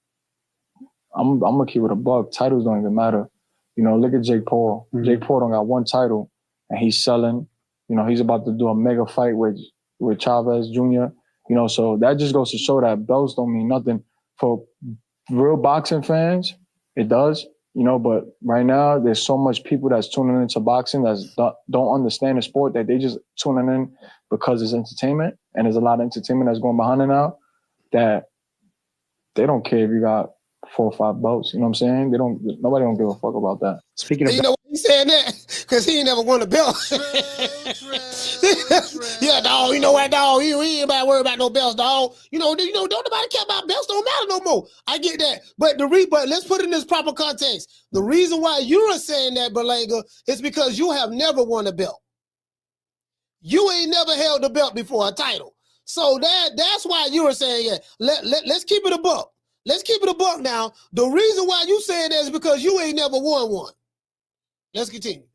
I'm going to keep it a buck. Titles don't even matter. Look at Jake Paul. Mm-hmm. Jake Paul don't got one title, and he's selling. He's about to do a mega fight with Chavez Jr. So that just goes to show that belts don't mean nothing for real boxing fans. It does, But right now, there's so much people that's tuning into boxing that don't understand the sport that they just tuning in because it's entertainment, and there's a lot of entertainment that's going behind it now. That they don't care if you got 4 or 5 belts, you know what I'm saying? Nobody don't give a fuck about that. Speaking of, you know why he's saying that? Because he ain't never won a belt. Yeah, dog. You know what, dog? He ain't about worry about no belts, dog. Don't nobody care about belts. Don't matter no more. I get that, but but let's put it in this proper context. The reason why you are saying that, Berlanga, is because you have never won a belt. You ain't never held a belt before, a title. So that's why you were saying, yeah. Let's keep it a buck. Let's keep it a buck now. The reason why you saying that is because you ain't never won one. Let's continue.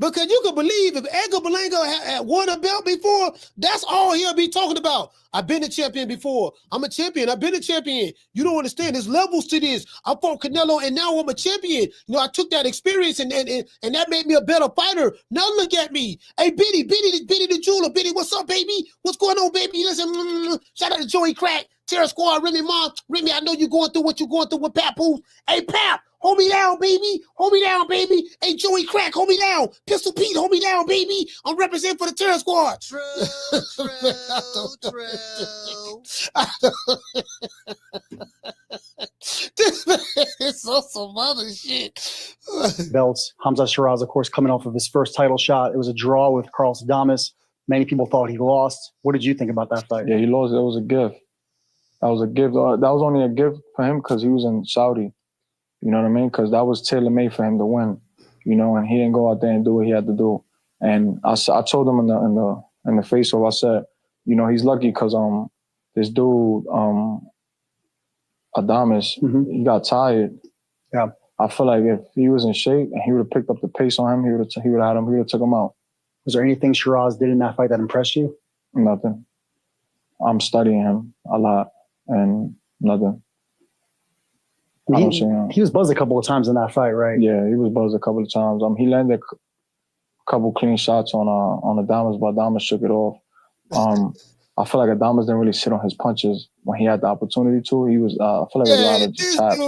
Because you can believe if Edgar Berlanga had won a belt before, that's all he'll be talking about. I've been a champion before. I'm a champion. I've been a champion. You don't understand. There's levels to this. I fought Canelo, and now I'm a champion. You know, I took that experience, and that made me a better fighter. Now look at me. Hey, Biddy the jeweler. Biddy, what's up, baby? What's going on, baby? Listen, shout out to Joey Crack, Terror Squad, Remy Mom. Remy, I know you're going through what you're going through with Papoose. Hey, Pap. Hold me down, baby. Hold me down, baby. Hey, Joey Crack, hold me down. Pistol Pete, hold me down, baby. I'm representing for the Terror Squad. True. This man is on some other shit. Belts. Hamzah Sheeraz, of course, coming off of his first title shot. It was a draw with Carlos Adames. Many people thought he lost. What did you think about that fight? Yeah, he lost. It was a gift. That was a gift. That was only a gift for him because he was in Saudi. You know what I mean? Because that was tailor-made for him to win, you know, and he didn't go out there and do what he had to do. And I told him in the face-off, I said, you know, he's lucky because this dude, Adames, he got tired. Yeah. I feel like if he was in shape and he would have picked up the pace on him, he would have took him out. Was there anything Sheeraz did in that fight that impressed you? Nothing. I'm studying him a lot and nothing. He was buzzed a couple of times in that fight, right? Yeah, he was buzzed a couple of times. He landed a couple clean shots on Adames, but Adames shook it off. I feel like Adames didn't really sit on his punches when he had the opportunity to. He was, I feel like a lot of just tapped.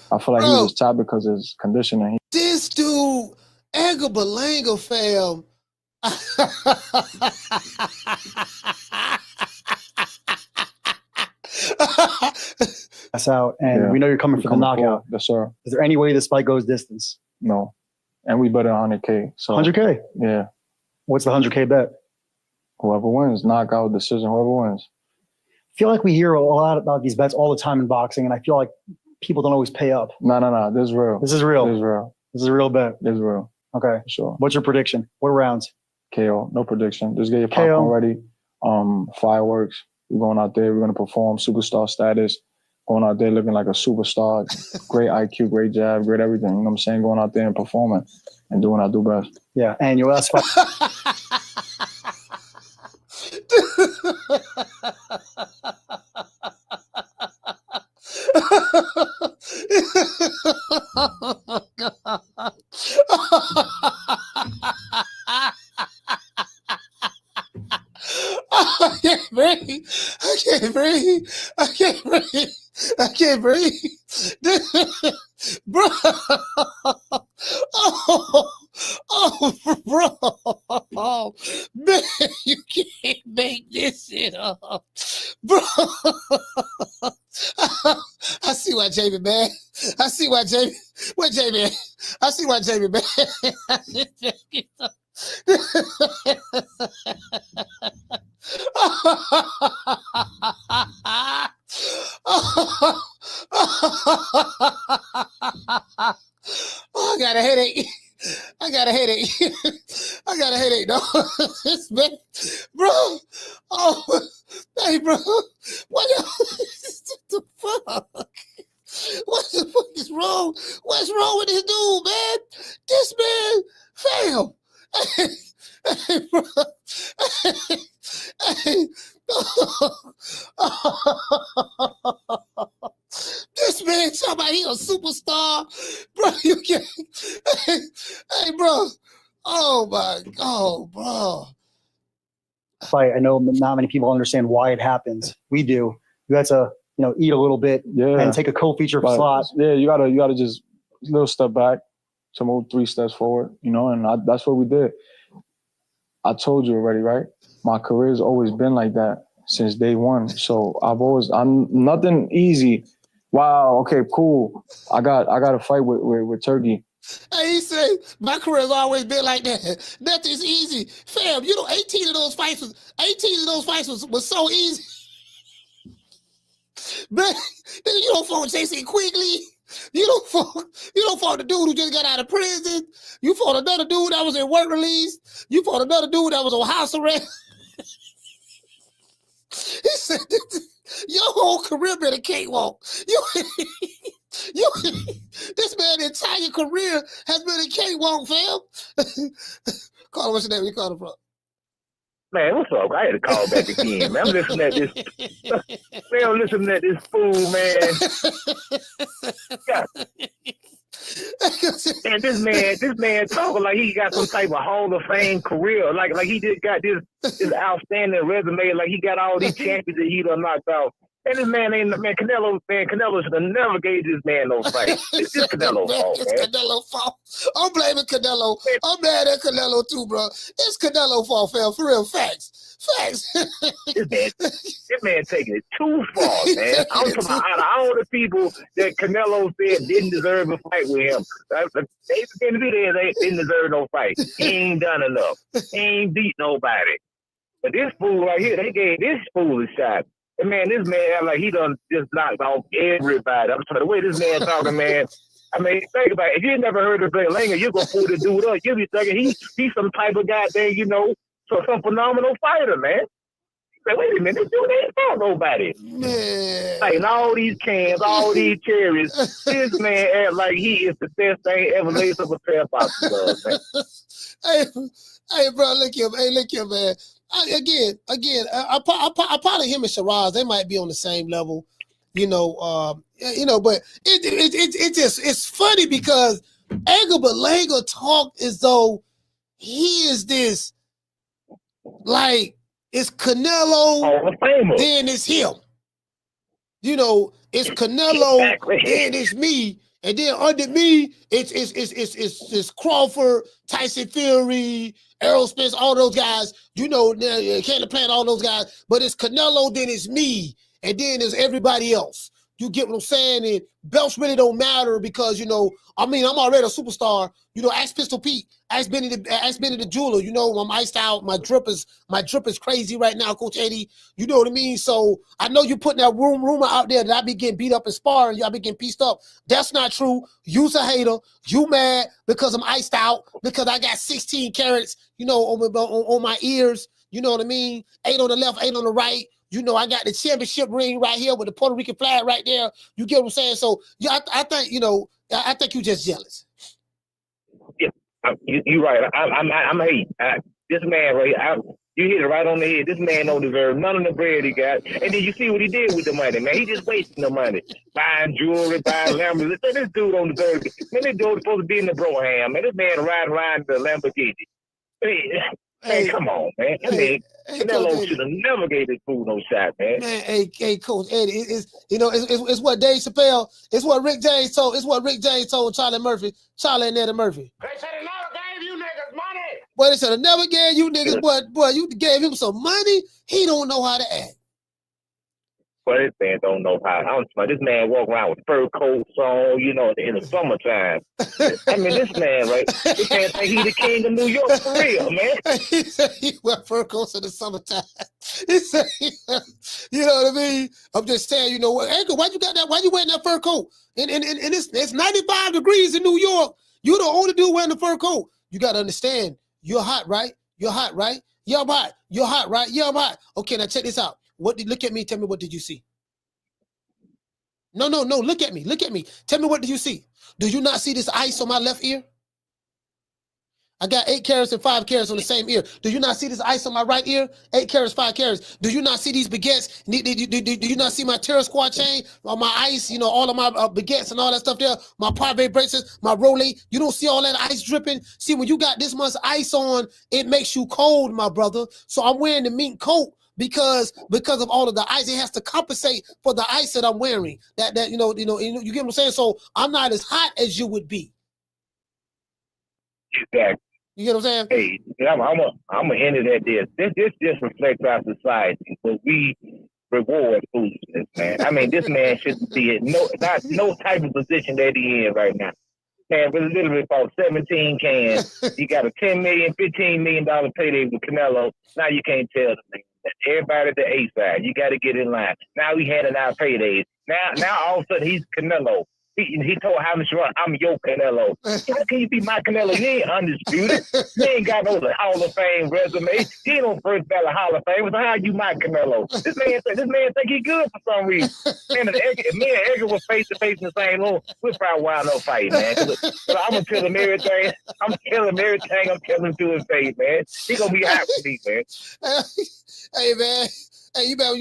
I feel like he was tapped because of his conditioning. This dude, Edgar Berlanga, fam. That's out, and we know you're coming for the knockout. Yes, sir. Is there any way this fight goes distance? No, and we bet it 100K. So 100K. Yeah. What's the 100K bet? Whoever wins, knockout decision. Whoever wins. I feel like we hear a lot about these bets all the time in boxing, and I feel like people don't always pay up. No. This is real. This is real. This is real. This is a real bet. This is real. Okay. For sure. What's your prediction? What rounds? KO. No prediction. Just get your popcorn ready. Fireworks. We're going out there. We're going to perform superstar status. Going out there looking like a superstar. Great IQ, great jab, great everything. You know what I'm saying? Going out there and performing and doing what I do best. Yeah. And your last fight. I can't breathe. Bro. Bro. Man, you can't make this shit up. Bro. I see why Jamie, man. I see why Jamie man. I got a headache. No, this man, bro. Oh, hey, bro. What the fuck? What the fuck is wrong? What's wrong with this dude, man? This man, fam. Hey, bro. Hey. This man talking about he a superstar, bro. You can't. Hey, bro. Oh my God, bro. Fight. I know not many people understand why it happens. We do. You have to, eat a little bit and take a co-feature slot. Yeah, you gotta just a little step back to move 3 steps forward. And that's what we did. I told you already, right? My career's always been like that since day one. So I'm nothing easy. Wow. Okay. Cool. I got a fight with Turkey. Hey, he said my career's always been like that. Nothing's easy, fam. 18 of those fights was so easy. But you don't fought Jason Quigley. You don't fought the dude who just got out of prison. You fought another dude that was in work release. You fought another dude that was on house arrest. He said, your whole career been a cakewalk. This man's entire career has been a cakewalk, fam. Call him, what's your name? You call him from? Man, what's up? I had to call back again, man. I'm listening at this. Man, I'm listening at this fool, man. Yeah. And this man talking like he got some type of Hall of Fame career, like he just got this outstanding resume, like he got all these champions that he done knocked out. And this man Canelo should have never gave this man no fight. It's just Canelo's fault, man. It's Canelo's fault. I'm blaming Canelo. I'm mad at Canelo too, bro. It's Canelo's fault, fam. For real, facts. This man taking it too far, man. I'm talking about out of all the people that Canelo said didn't deserve a fight with him. They didn't deserve no fight. He ain't done enough. He ain't beat nobody. But this fool right here, they gave this fool a shot. And man, this man, like he done just knocked off everybody. I'm sorry, the way this man talking, man. I mean, think about it. If you never heard of Berlanga, you're gonna pull the dude up. You'll be thinking he's some type of goddamn, some phenomenal fighter, man. Like, wait a minute, this dude ain't fought nobody. Man. Like, all these cans, all these cherries, this man act like he is the best thing ever laid up a pair of boxing gloves, man. Hey, bro, look here, man. Again, I probably him and Sheeraz, they might be on the same level, but it's funny because Edgar Berlanga talked as though he is this, like, it's Canelo, then it's him. It's Canelo, then it's me, and then under me, it's Crawford, Tyson Fury, Errol Spence, all those guys, Canelo Plant, all those guys, but it's Canelo, then it's me, and then there's everybody else. You get what I'm saying? And belts really don't matter because, I'm already a superstar. Ask Pistol Pete, ask Benny the Jeweler. I'm iced out. My drip is crazy right now, Coach Eddie. You know what I mean? So I know you're putting that rumor out there that I be getting beat up in sparring. Y'all be getting pieced up. That's not true. You's a hater. You mad because I'm iced out, because I got 16 carats, on my ears. You know what I mean? 8 on the left, 8 on the right. I got the championship ring right here with the Puerto Rican flag right there. You get what I'm saying? So, yeah, I think you're just jealous. Yeah, you're right. I'm hate. This man, right? You hit it right on the head. This man don't deserve none of the bread he got. And then you see what he did with the money, man. He just wasting the money. Buying jewelry, buying Lamborghini. This dude don't deserve it. Man, this dude supposed to be in the Broham. Man, this man riding around the Lamborghini. Hey, come on, man. Canelo should have never gave this fool no shot, man. Man, hey, Coach Eddie, it's what Dave Chappelle, it's what Rick James told Charlie and Eddie Murphy. They said they never gave you niggas money. Boy, they should have never gave you niggas, boy, you gave him some money. He don't know how to act. Well, this man don't know how. This man walk around with fur coats on, in the summertime. I mean, this man, right? This man think he the king of New York for real, man. He said he wear fur coats in the summertime. He said, you know what I mean? I'm just saying, Edgar, why you got that? Why you wearing that fur coat? And it's 95 degrees in New York. You the only dude wearing the fur coat. You got to understand, you're hot, right? You're hot, right? Yeah, I'm hot. You're hot, right? Yeah, I'm hot. Okay, now check this out. Look at me. Tell me, what did you see? No. Look at me. Tell me, what do you see? Do you not see this ice on my left ear? I got 8 carats and 5 carats on the same ear. Do you not see this ice on my right ear? 8 carats, 5 carats. Do you not see these baguettes? Do you not see my Terra Squad chain on my ice? All of my baguettes and all that stuff there. My Parve bracelets, my Rolay. You don't see all that ice dripping? See, when you got this much ice on, it makes you cold, my brother. So I'm wearing the mink coat because of all of the ice. It has to compensate for the ice that I'm wearing. You get what I'm saying? So I'm not as hot as you would be. Exactly. You get what I'm saying? Hey, I'm gonna end it at this. This just reflects our society, but we reward foolishness, man. I mean, this man shouldn't be in no type of position that he in right now. Man, but literally bought 17 cans. You got a $10 million, $15 million payday with Canelo. Now you can't tell the man. Everybody at the A side, you got to get in line. Now we handing out paydays. Now all of a sudden he's Canelo. He told Hamzah Sheeraz, I'm your Canelo. How can you be my Canelo? You ain't undisputed. You ain't got no Hall of Fame resume. He ain't no first ballot Hall of Fame. So how you my Canelo? This man think he good for some reason. Man, if me and Edgar was face to face in the same room, we'd probably wind up fighting, man. Cause I'm gonna tell him everything. I'm telling him everything. I'm telling him to his face, man. He gonna be happy for me, man. Hey, man. Hey, you better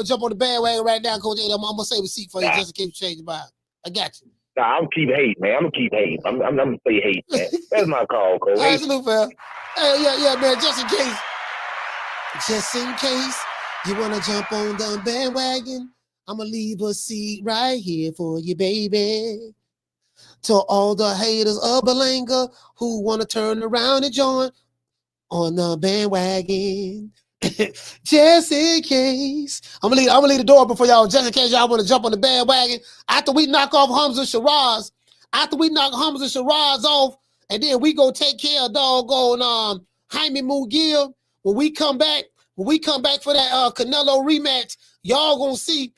jump on the bandwagon right now, Coach. I'm gonna save a seat for you just in case you change your mind. I got you. Nah, I'm gonna keep hating, man. I'm gonna keep hating. I'm gonna say hate, man. That's my call, Coach. Absolute, man. Hey, yeah, man. Just in case you wanna jump on the bandwagon, I'm gonna leave a seat right here for you, baby. To all the haters of Berlanga who wanna turn around and join on the bandwagon. Just in case. I'm gonna leave the door before y'all, just in case y'all want to jump on the bandwagon. After we knock off Hamzah Sheeraz, off, and then we go take care of doggone Jaime Munguia. When we come back for that Canelo rematch, y'all gonna see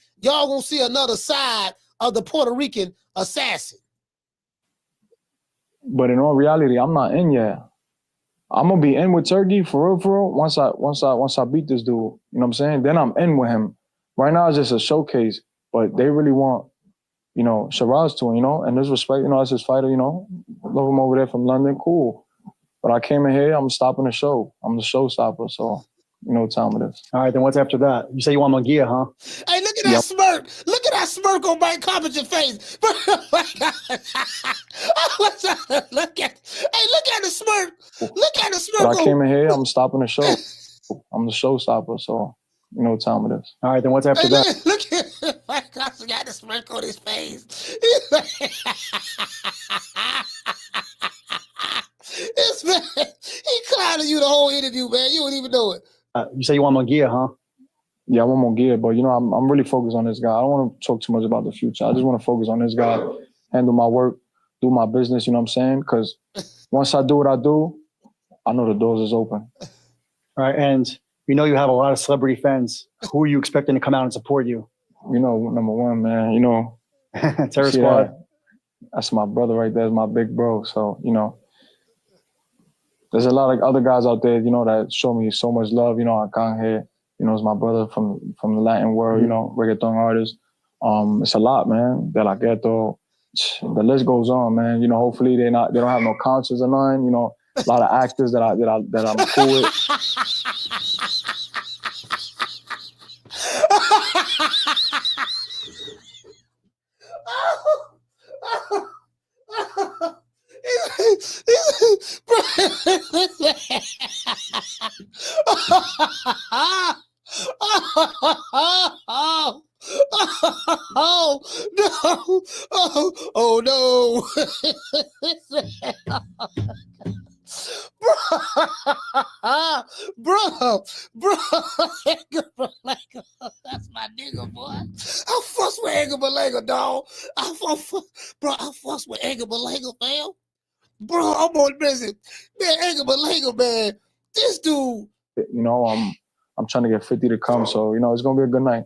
another side of the Puerto Rican assassin. But in all reality, I'm not in yet. I'm gonna be in with Turkey for real. Once I beat this dude, you know what I'm saying? Then I'm in with him. Right now it's just a showcase, but they really want, you know, Sheeraz to, you know, and there's respect, you know, as his fighter, you know, love him over there from London, cool. But I came in here, I'm stopping the show. I'm the showstopper, so you know what time it is. All right, then what's after that? You say you want Munguia, huh? Hey, look at that smirk. Look at that smirk on Mike Covington's face. Look at the smirk. Look at the smirk. But I came in here, I'm stopping the show. I'm the showstopper, so you know what time it is. All right, then what's after that? Look at Mike Covington got the smirk on his face. This man, he clowning you the whole interview, man. You don't even know it. You say you want Munguia, huh? Yeah, I want Munguia, but you know, I'm really focused on this guy. I don't want to talk too much about the future. I just want to focus on this guy, handle my work, do my business, you know what I'm saying? Because once I do what I do, I know the doors is open. All right, and you know you have a lot of celebrity fans. Who are you expecting to come out and support you? You know, number one, man, you know. Terror Squad. That's my brother right there. That's my big bro. So, you know, there's a lot of other guys out there, you know, that show me so much love. You know, I can't hear, you know, it's my brother from the Latin world, you know, reggaeton artist. It's a lot, man. De La Ghetto. The list goes on, man. You know, hopefully they don't have no concerts or nothing. You know, a lot of actors that I'm cool with. Oh no. Bro, that's my nigga, boy. I fuss with Edgar Berlanga, dog. I fuss with Edgar Berlanga, fam. Bro, I'm on visit. Man, Edgar Berlanga, man. This dude. You know, I'm trying to get 50 to come, so you know it's gonna be a good night.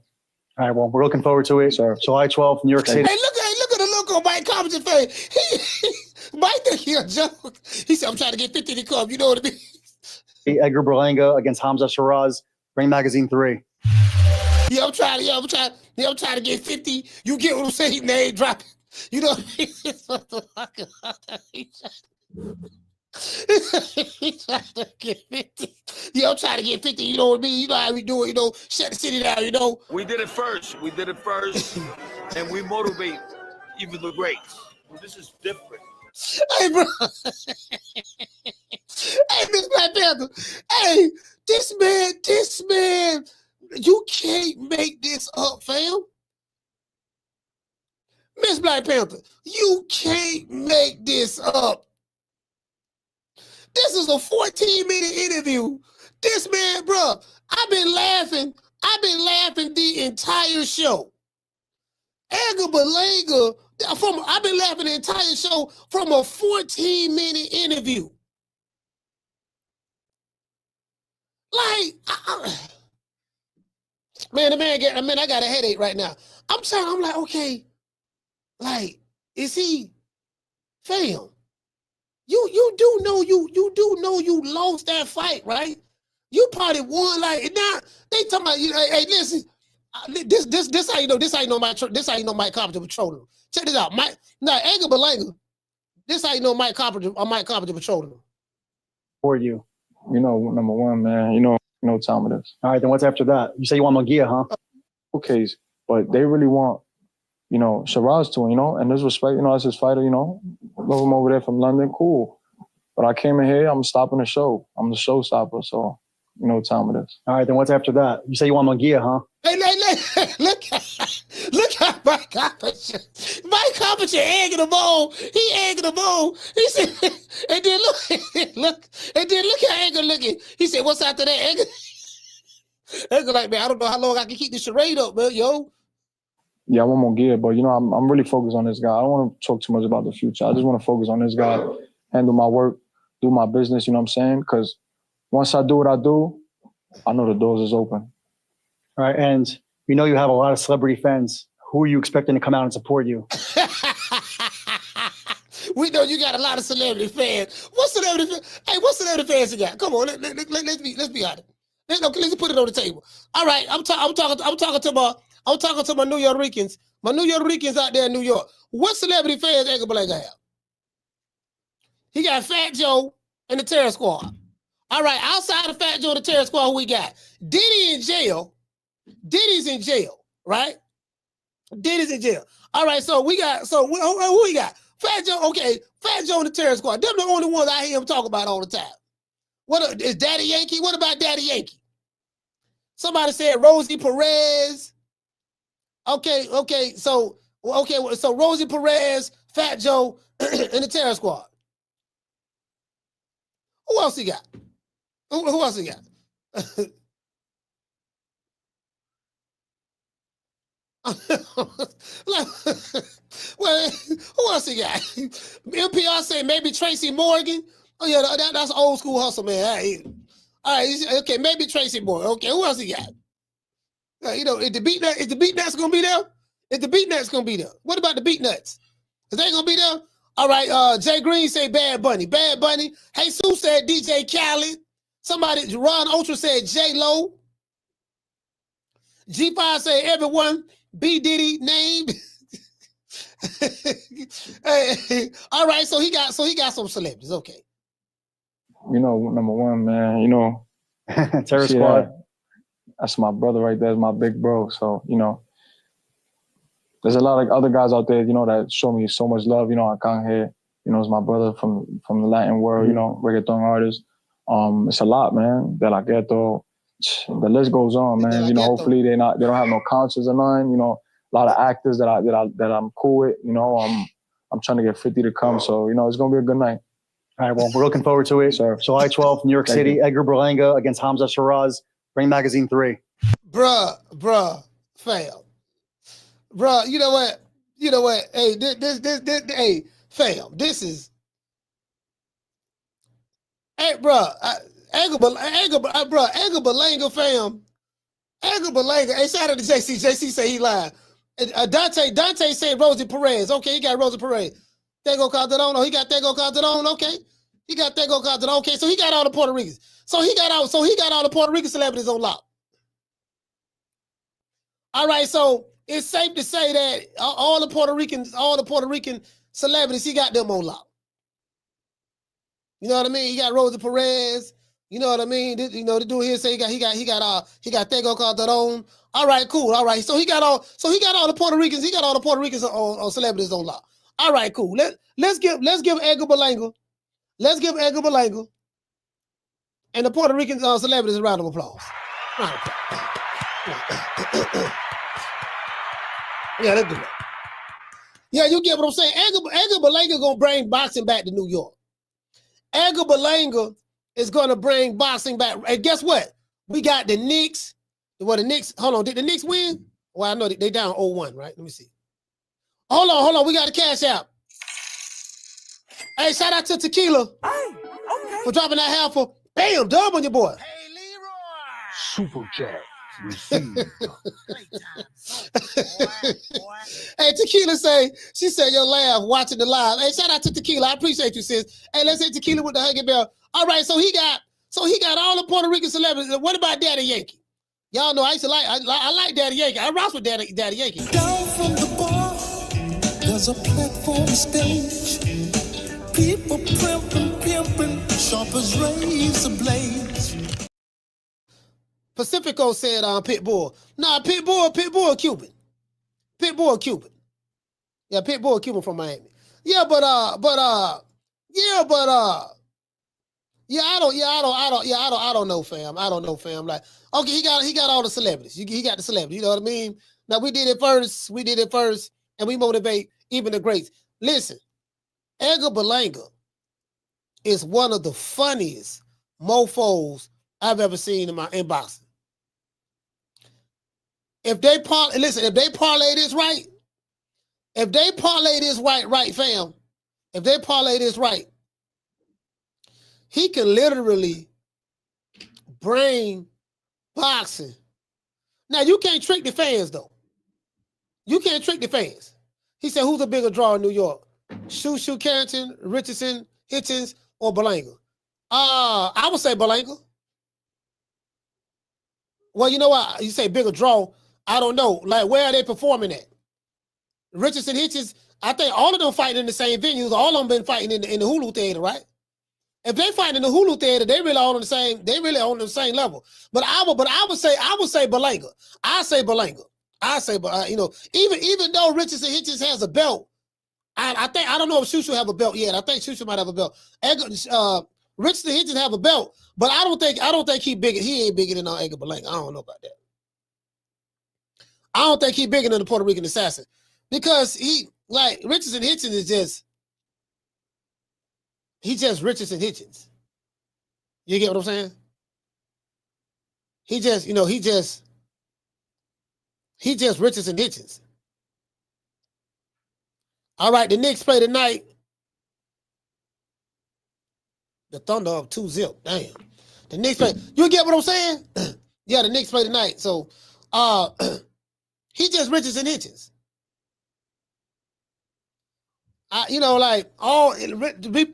All right, well, we're looking forward to it. Sure. July 12th, New York City. Hey, look at the look on Mike Covington's face. Mike think he a joke. He said, I'm trying to get 50 to come. You know what I mean? Edgar Berlanga against Hamzah Sheeraz, Ring Magazine 3. Yeah, I'm trying to get 50. You get what I'm saying? Name dropping. You know what I mean? He's trying to get 50. Yeah, I'm trying to get 50. You know what I mean? You know how we do it. You know, shut the city down. You know. We did it first, and we motivate even the greats. Well, this is different. Hey, bro. Hey, Miss Black Panther. Hey, this man. You can't make this up, fam. Miss Black Panther, you can't make this up. This is a 14-minute interview. This man, bro, I've been laughing the entire show. Edgar Berlanga, I've been laughing the entire show from a 14-minute interview. Like, I got a headache right now. I'm like, okay, like, is he, fam? You do know you lost that fight, right? You probably won. Like now they talking about you. Hey, listen, this how you know. This how you know Mike Carpenter patrolling him. Check this out, Edgar Berlanga. This how you know Mike Carpenter patrolling him. For you, number one, man. You know time it is. All right, then what's after that? You say you want Munguia, huh? Okay, but they really want, Sheeraz to win, and there's respect, as his fighter, love him over there from London, cool. But I came in here, I'm stopping the show. I'm the showstopper, so time it is. All right, then what's after that? You say you want Munguia, huh? Hey, look at Mike Carpenter. Mike Carpenter egging the ball. He egging the ball. He said, and then look at Edgar looking. He said, what's after that, Edgar like, man, I don't know how long I can keep this charade up, man, yo. Yeah, I want more gear, but I'm really focused on this guy. I don't want to talk too much about the future. I just want to focus on this guy, handle my work, do my business, you know what I'm saying? Because once I do what I do, I know the doors is open. All right, and you know you have a lot of celebrity fans. Who are you expecting to come out and support you? We know you got a lot of celebrity fans. What celebrity fans you got? Come on, let's be honest. Let's put it on the table. All right, I'm talking to my New Yorkers. My New Yorkers out there in New York. What celebrity fans Edgar Berlanga have? He got Fat Joe and the Terror Squad. All right, outside of Fat Joe and the Terror Squad, who we got? Diddy in jail. Diddy's in jail, right? Diddy's in jail. All right, who we got? Fat Joe, okay. Fat Joe and the Terror Squad. Them the only ones I hear him talk about all the time. What is Daddy Yankee? What about Daddy Yankee? Somebody said Rosie Perez. Okay, so Rosie Perez, Fat Joe, and the Terror Squad. Who else he got? Who else he got? Well, who else he got? NPR say maybe Tracy Morgan. Oh yeah, that's old school hustle, man. All right, okay, maybe Tracy Morgan. Okay, who else he got? Is the beat nuts gonna be there? Is the beat nuts gonna be there? What about the beat nuts? Is they gonna be there? All right, Jay Green say Bad Bunny. Bad Bunny. Hey Sue said DJ Khaled. Somebody, Ron Ultra said J-Lo. G5 said everyone. B Diddy named. Hey, all right, so he got some celebrities. Okay. Number one, man. Terror Squad. That's my brother right there. That's my big bro. So there's a lot of other guys out there, that show me so much love. I can't hear. It's my brother from the Latin world. Reggaeton artist. It's a lot, man. De La Ghetto. The list goes on, man. Hopefully they don't have no concerts or nothing. A lot of actors that I'm cool with. I'm trying to get 50 to come. So it's gonna be a good night. All right, well, we're looking forward to it. Sure. July 12th, New York City. Edgar Berlanga against Hamzah Sheeraz. Ring Magazine 3. Bruh, fam. Bruh, you know what? Hey, hey, fam, this is. Hey, bruh, Edgar Berlanga, fam. Edgar Berlanga. Hey, shout out to JC. JC say he lied. Dante said Rosie Perez. Okay, he got Rosie Perez. Tego Calderon. Oh, he got Tego Calderon. Okay, he got Tego Calderon. Okay, so he got all the Puerto Ricans. So he got all the Puerto Rican celebrities on lock. All right, so it's safe to say that all the Puerto Rican celebrities, he got them on lock. You know what I mean? He got Rosie Perez. You know what I mean? The dude here say he got Tego Calderon. All right, cool. All right, so he got all the Puerto Ricans. He got all the Puerto Ricans on celebrities on lock. All right, cool. Let's give Edgar Berlanga. Let's give Edgar Berlanga and the Puerto Rican celebrities a round of applause. Yeah, let's do that. Yeah, you get what I'm saying? Edgar Berlanga gonna bring boxing back to New York. Edgar Berlanga is gonna bring boxing back. And guess what? We got the Knicks. Hold on, did the Knicks win? Well, I know they down 0-1, right? Let me see. Hold on. We got a cash out. Hey, shout out to Tequila for dropping that half for bam, dub on your boy. Hey, Leroy. Super chat. Hey, Tequila she said your laugh watching the live. Hey, shout out to Tequila. I appreciate you, sis. Hey, let's say Tequila with the Huggy Bell. All right, so he got all the Puerto Rican celebrities. What about Daddy Yankee? Y'all know I like Daddy Yankee. I rock with Daddy Yankee. Down from the bar, there's a platform stage. People pimping, sharp as razor blades. Pacifico said Pitbull. Nah, Pitbull Cuban. Pitbull Cuban. Yeah, Pitbull Cuban from Miami. Yeah, I don't know, fam. I don't know, fam. Like, okay, he got all the celebrities. He got the celebrities. You know what I mean? Now we did it first, and we motivate even the greats. Listen, Edgar Berlanga is one of the funniest mofos I've ever seen in boxing. If they parlay this right, fam, if they parlay this right, he can literally bring boxing. Now, you can't trick the fans, though. You can't trick the fans. He said, who's a bigger draw in New York? Shushu, Carrington, Richardson, Hitchens, or Berlanga? I would say Berlanga. Well, you know what? You say bigger draw. I don't know. Like, where are they performing at? Richardson, Hitchens, I think all of them fighting in the same venues. All of them been fighting in the Hulu Theater, right? If they fight in the Hulu Theater, they really on the same. They really on the same level. But I would say Berlanga. I say Berlanga. Even though Richardson Hitchens has a belt, I don't know if Shushu have a belt yet. I think Shushu might have a belt. Richardson Hitchens have a belt, but I don't think he bigger. He ain't bigger than Edgar Berlanga. I don't know about that. I don't think he's bigger than the Puerto Rican assassin because Richardson Hitchens is just. He's just Richardson Hitchens. You get what I'm saying? He just Richardson Hitchens. All right, the Knicks play tonight. The Thunder up 2-0. Damn. The Knicks play. You get what I'm saying? Yeah, the Knicks play tonight. So he just Richardson Hitchens. To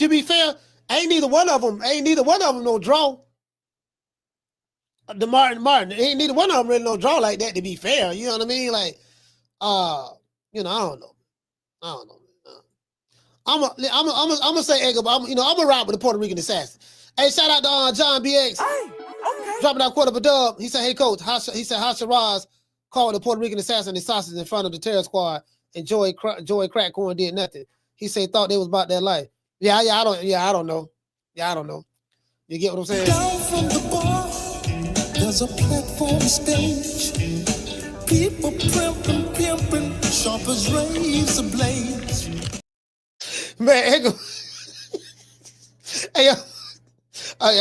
be fair, ain't neither one of them no draw. The Martin, ain't neither one of them really no draw like that. To be fair, you know what I mean? Like, I don't know. I'm gonna say Edgar, but I'm gonna ride with the Puerto Rican assassin. Hey, shout out to John BX. Hey, okay. Dropping out quarter of a dub. He said, "Hey, coach." He said, Hamzah Sheeraz called the Puerto Rican assassin his sausage in front of the terror squad, and Joey Crackcorn did nothing. He said thought they was about their life. I don't know. You get what I'm saying? Down from the bar, there's a platform stage. People pimping, sharp as razor blades. Man, Edgar. Hey, I'm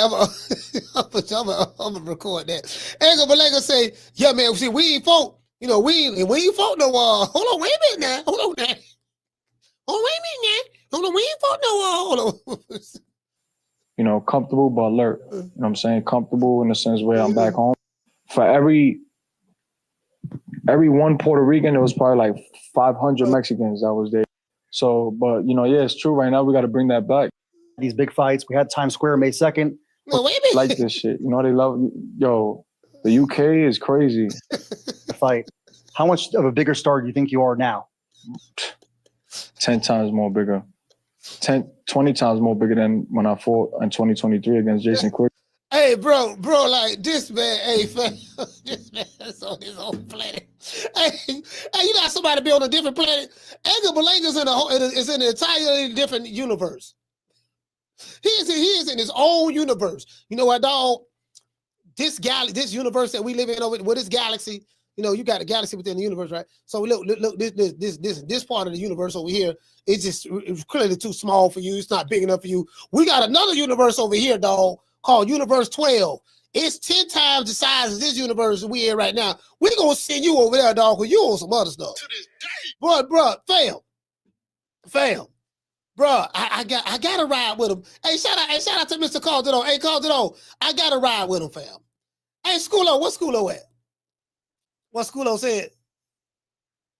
gonna record that. Edgar Berlanga say, "Yeah, man. See, we ain't folk. We ain't folk no. Hold on, wait a minute now. Hold on now. Oh, wait a minute now. Hold on, we ain't fought no wall. Comfortable but alert. You know what I'm saying? Comfortable in the sense where I'm back home. For every one Puerto Rican, there was probably like 500 Mexicans that was there. So, but it's true. Right now, we got to bring that back. These big fights. We had Times Square May 2nd. No, wait a minute. Like this shit. They love. The UK is crazy. Fight. How much of a bigger star do you think you are now? 10 times more bigger. 20 times more bigger than when I fought in 2023 against Jason Quick. Hey, bro, like this man, this man is on his own planet. Hey, you got somebody be on a different planet. Edgar Berlanga is in an entirely different universe. He is in his own universe. You know what, dog? This universe that we live in over this galaxy. You got a galaxy within the universe, right? So look, this part of the universe over here, it's clearly too small for you. It's not big enough for you. We got another universe over here, dog, called Universe 12. It's 10 times the size of this universe we in right now. We gonna send you over there, dog, because you on some other stuff. To this day. Bro, fam. Bro, I gotta ride with him. Hey, shout out to Mr. Calderon. Hey, Calderon, I gotta ride with him, fam. Hey, Schoolo, what's Schoolo at? What Schoolo said?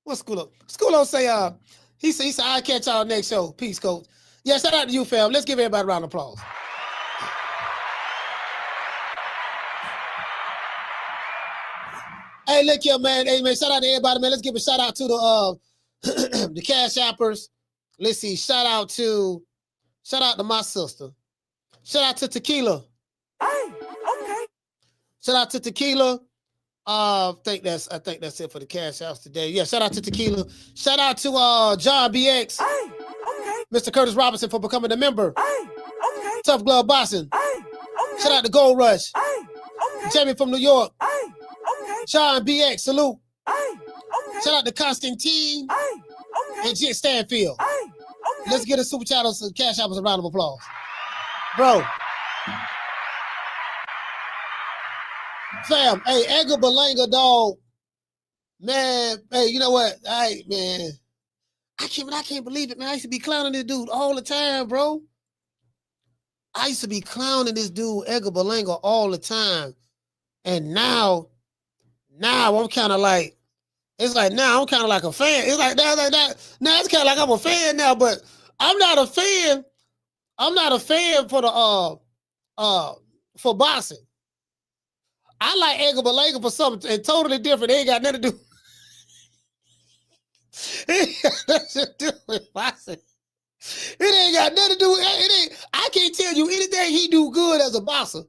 What's Schoolo? Schoolo say, he said, I'll catch y'all next show. Peace, coach. Yeah, shout out to you, fam. Let's give everybody a round of applause. Hey, look here, man. Hey, man, shout out to everybody, man. Let's give a shout out to the the Cash Appers. Let's see. Shout out to my sister. Shout out to Tequila. Hey, okay. Shout out to Tequila. I think that's it for the Cash Apps today. Yeah, shout out to Tequila. Shout out to John BX. Hey, okay. Mr. Curtis Robinson for becoming a member. Hey, okay. Tough Glove Boxing. Hey, okay. Shout out to Gold Rush. Hey, okay. Jamie from New York. Hey, okay. John BX, salute. Hey, okay. Shout out to Constantine. Hey, okay. And Jet Stanfield. Hey, okay. Let's get a super chat on some Cash Appers a round of applause. Bro. Fam, hey, Edgar Berlanga, dog. Man, hey, you know what? Hey, man. I can't believe it, man. I used to be clowning this dude all the time, bro. I used to be clowning this dude, Edgar Berlanga, all the time. And now I'm kind of like, it's like now I'm kind of like a fan. It's like that. Now it's kind of like I'm a fan now, but I'm not a fan. I'm not a fan for the for boxing. I like Edgar Berlanga for something totally different. It ain't got nothing to do. It ain't got nothing to do with boxing. It ain't got nothing to do with it. I can't tell you anything he do good as a boxer.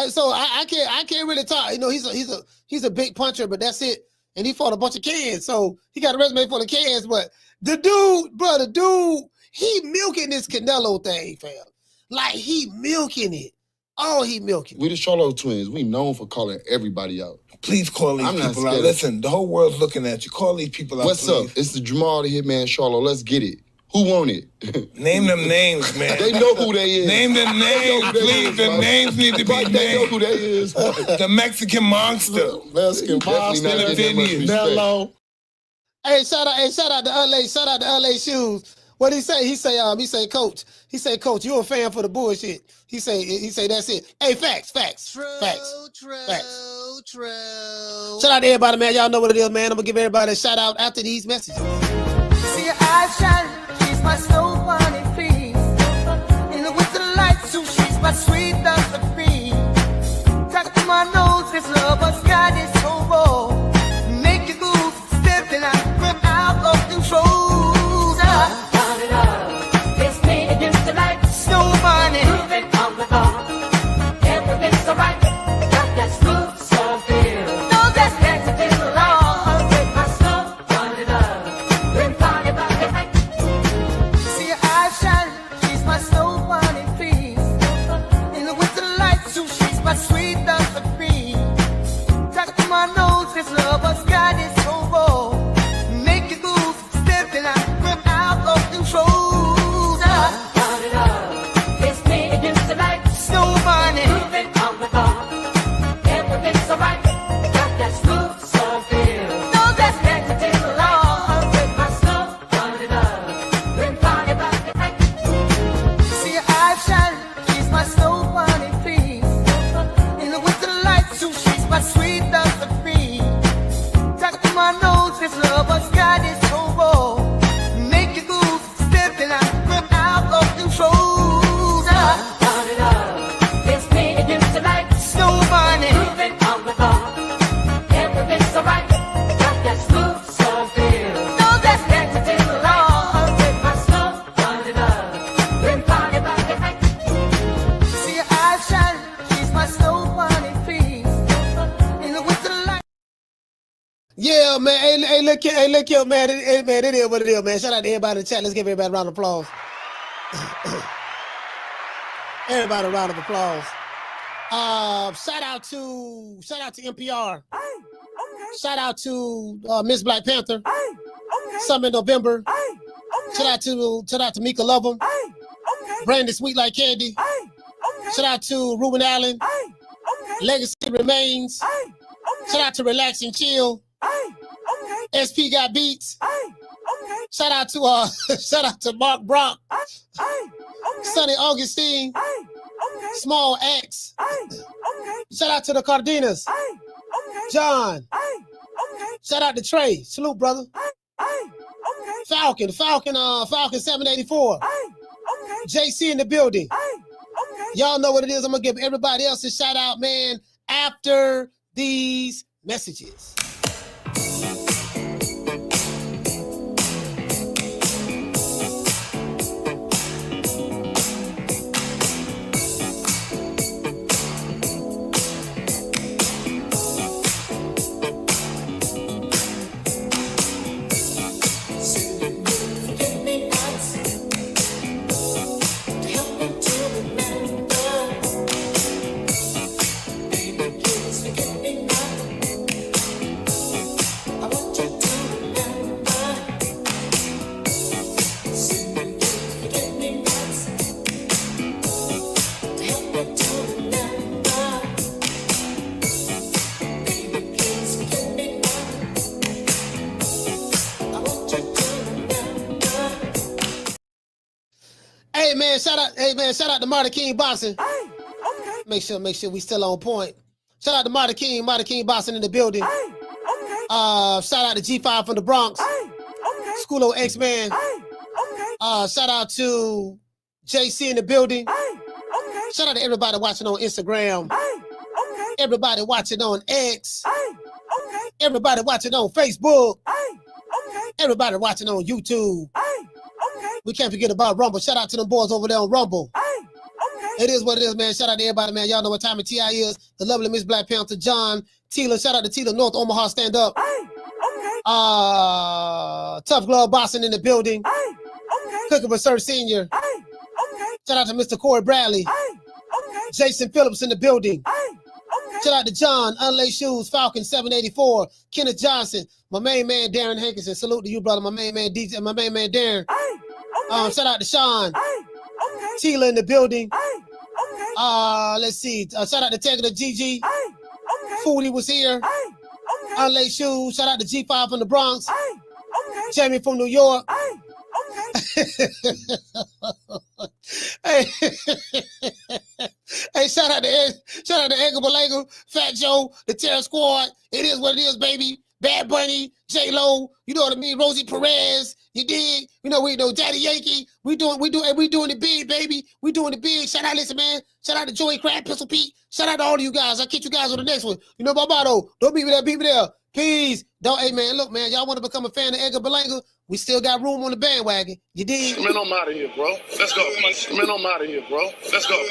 So I can't really talk. You know, he's a big puncher, but that's it. And he fought a bunch of cans, so he got a resume full of cans. But the dude, he milking this Canelo thing, fam. Like he milking it. Oh, he milking. We the Charlo twins. We known for calling everybody out. Please call these people out. Listen, the whole world's looking at you. Call these people out. What's up? It's the Jamal the Hitman Charlo. Let's get it. Who want it? Name them names, man. They know who they is. Name them names, please. The names need to be named. They know who they is. The Mexican monster. Mexican monster. Hello. Hey, shout out to LA. Shout out to LA Shoes. What he say? He say, coach. He say, coach, you a fan for the bullshit. He say that's it. Hey, facts. True. Shout out to everybody, man. Y'all know what it is, man. I'm gonna give everybody a shout out after these messages. See your eyes shine, she's my snow bunny, please. In the winter lights, too, she's my sweet Dr. Free. Talk to my nose, this lover's got is so raw. Make you goose, stepping out of control. It's me against the light, snow bunny. Moving on the bar, everything's alright. Got that smooth, so feel. No, that's next to the law. With my snow bunny love, been party about the night. See your eyes shine, she's my snow bunny, please. In the winter lights, too, she's my sweet Dr. Free. Talk to my nose, this lover's got it so raw. Make you goose, stepping out of control. It's me against the light, snow bunny. Moving on the bar, everything's alright. Got that smooth, so feel. No, that's next to the law. With my snow bunny love, been party about the night. See your eyes shine, she's my snow bunny, please. In the winter lights, too, she's my sweet Dr. Free. Talk to my nose, this lover's got it so raw. Make you goose, stepping out of control. It's me against the light, snow bunny. Moving on the bar, everything's alright. Got that smooth, so feel. No, that's next to the law. With my snow bunny love, been party about the night. See your eyes shine, she's my snow bunny, please. In the winter light. Yeah, man. Hey, look here, man. Hey, man, it is what it is, man. Shout out to everybody in the chat. Let's give everybody a round of applause. Everybody a round of applause. Shout out to NPR. Hey, okay. Shout out to Miss Black Panther. Hey, okay. Some in November. Hey, okay. Shout out to Mika Lovem. Hey, okay. Brandon Sweet Like Candy. Hey, okay. Shout out to Ruben Allen. Hey, okay. Legacy Remains. Hey, okay. Shout out to Relax and Chill. Hey, okay. SP Got Beats. Hey, okay. Shout out to Mark Brock. Hey, okay. Sonny Augustine. Hey, okay. Small X. Hey, okay. Shout out to the Cardenas. Hey, okay. John. Hey, okay. Shout out to Trey. Salute, brother. Hey, Falcon 784. JC in the building. Y'all know what it is. I'm gonna give everybody else a shout out, man, after these messages. Shout out to Marty King Boxing. Make sure we still on point. Shout out to Marty King Boxing in the building. Shout out to G5 from the Bronx. School of X-Man. Shout out to JC in the building. Shout out to everybody watching on Instagram. Everybody watching on X. Everybody watching on Facebook. Everybody watching on YouTube. We can't forget about Rumble. Shout out to them boys over there on Rumble. It is what it is, man. Shout out to everybody, man. Y'all know what time of TI is. The lovely Miss Black Panther, John, Tila. Shout out to Tila, North Omaha, stand up. Tough Glove Boxing in the building. Cooking for Sir Senior. Shout out to Mr. Corey Bradley. Jason Phillips in the building. Shout out to John, Unlaced Shoes, Falcon 784, Kenneth Johnson, my main man Darren Hankinson. Salute to you, brother. My main man DJ, my main man Darren. Shout out to Sean. Tila in the building. Let's see. Shout out to Tegra GG. Foodie was here. Unlaced Shoes. Shout out to G5 from the Bronx. Jamie from New York. Hey, shout out to Edgar Berlanga, Fat Joe, the Terror Squad. It is what it is, baby. Bad Bunny, J-Lo, you know what I mean? Rosie Perez, you dig? You know, we know Daddy Yankee. We doing the big, baby. We doing the big. Shout out, listen, man. Shout out to Joey Crab, Pistol Pete. Shout out to all of you guys. I'll catch you guys on the next one. You know, Barbado, don't beat me there, Peace. Don't, hey, man, look, man, y'all want to become a fan of Edgar Berlanga? We still got room on the bandwagon. You dig? Man, I'm out of here, bro. Let's go. Man, I'm out of here, bro. Let's go.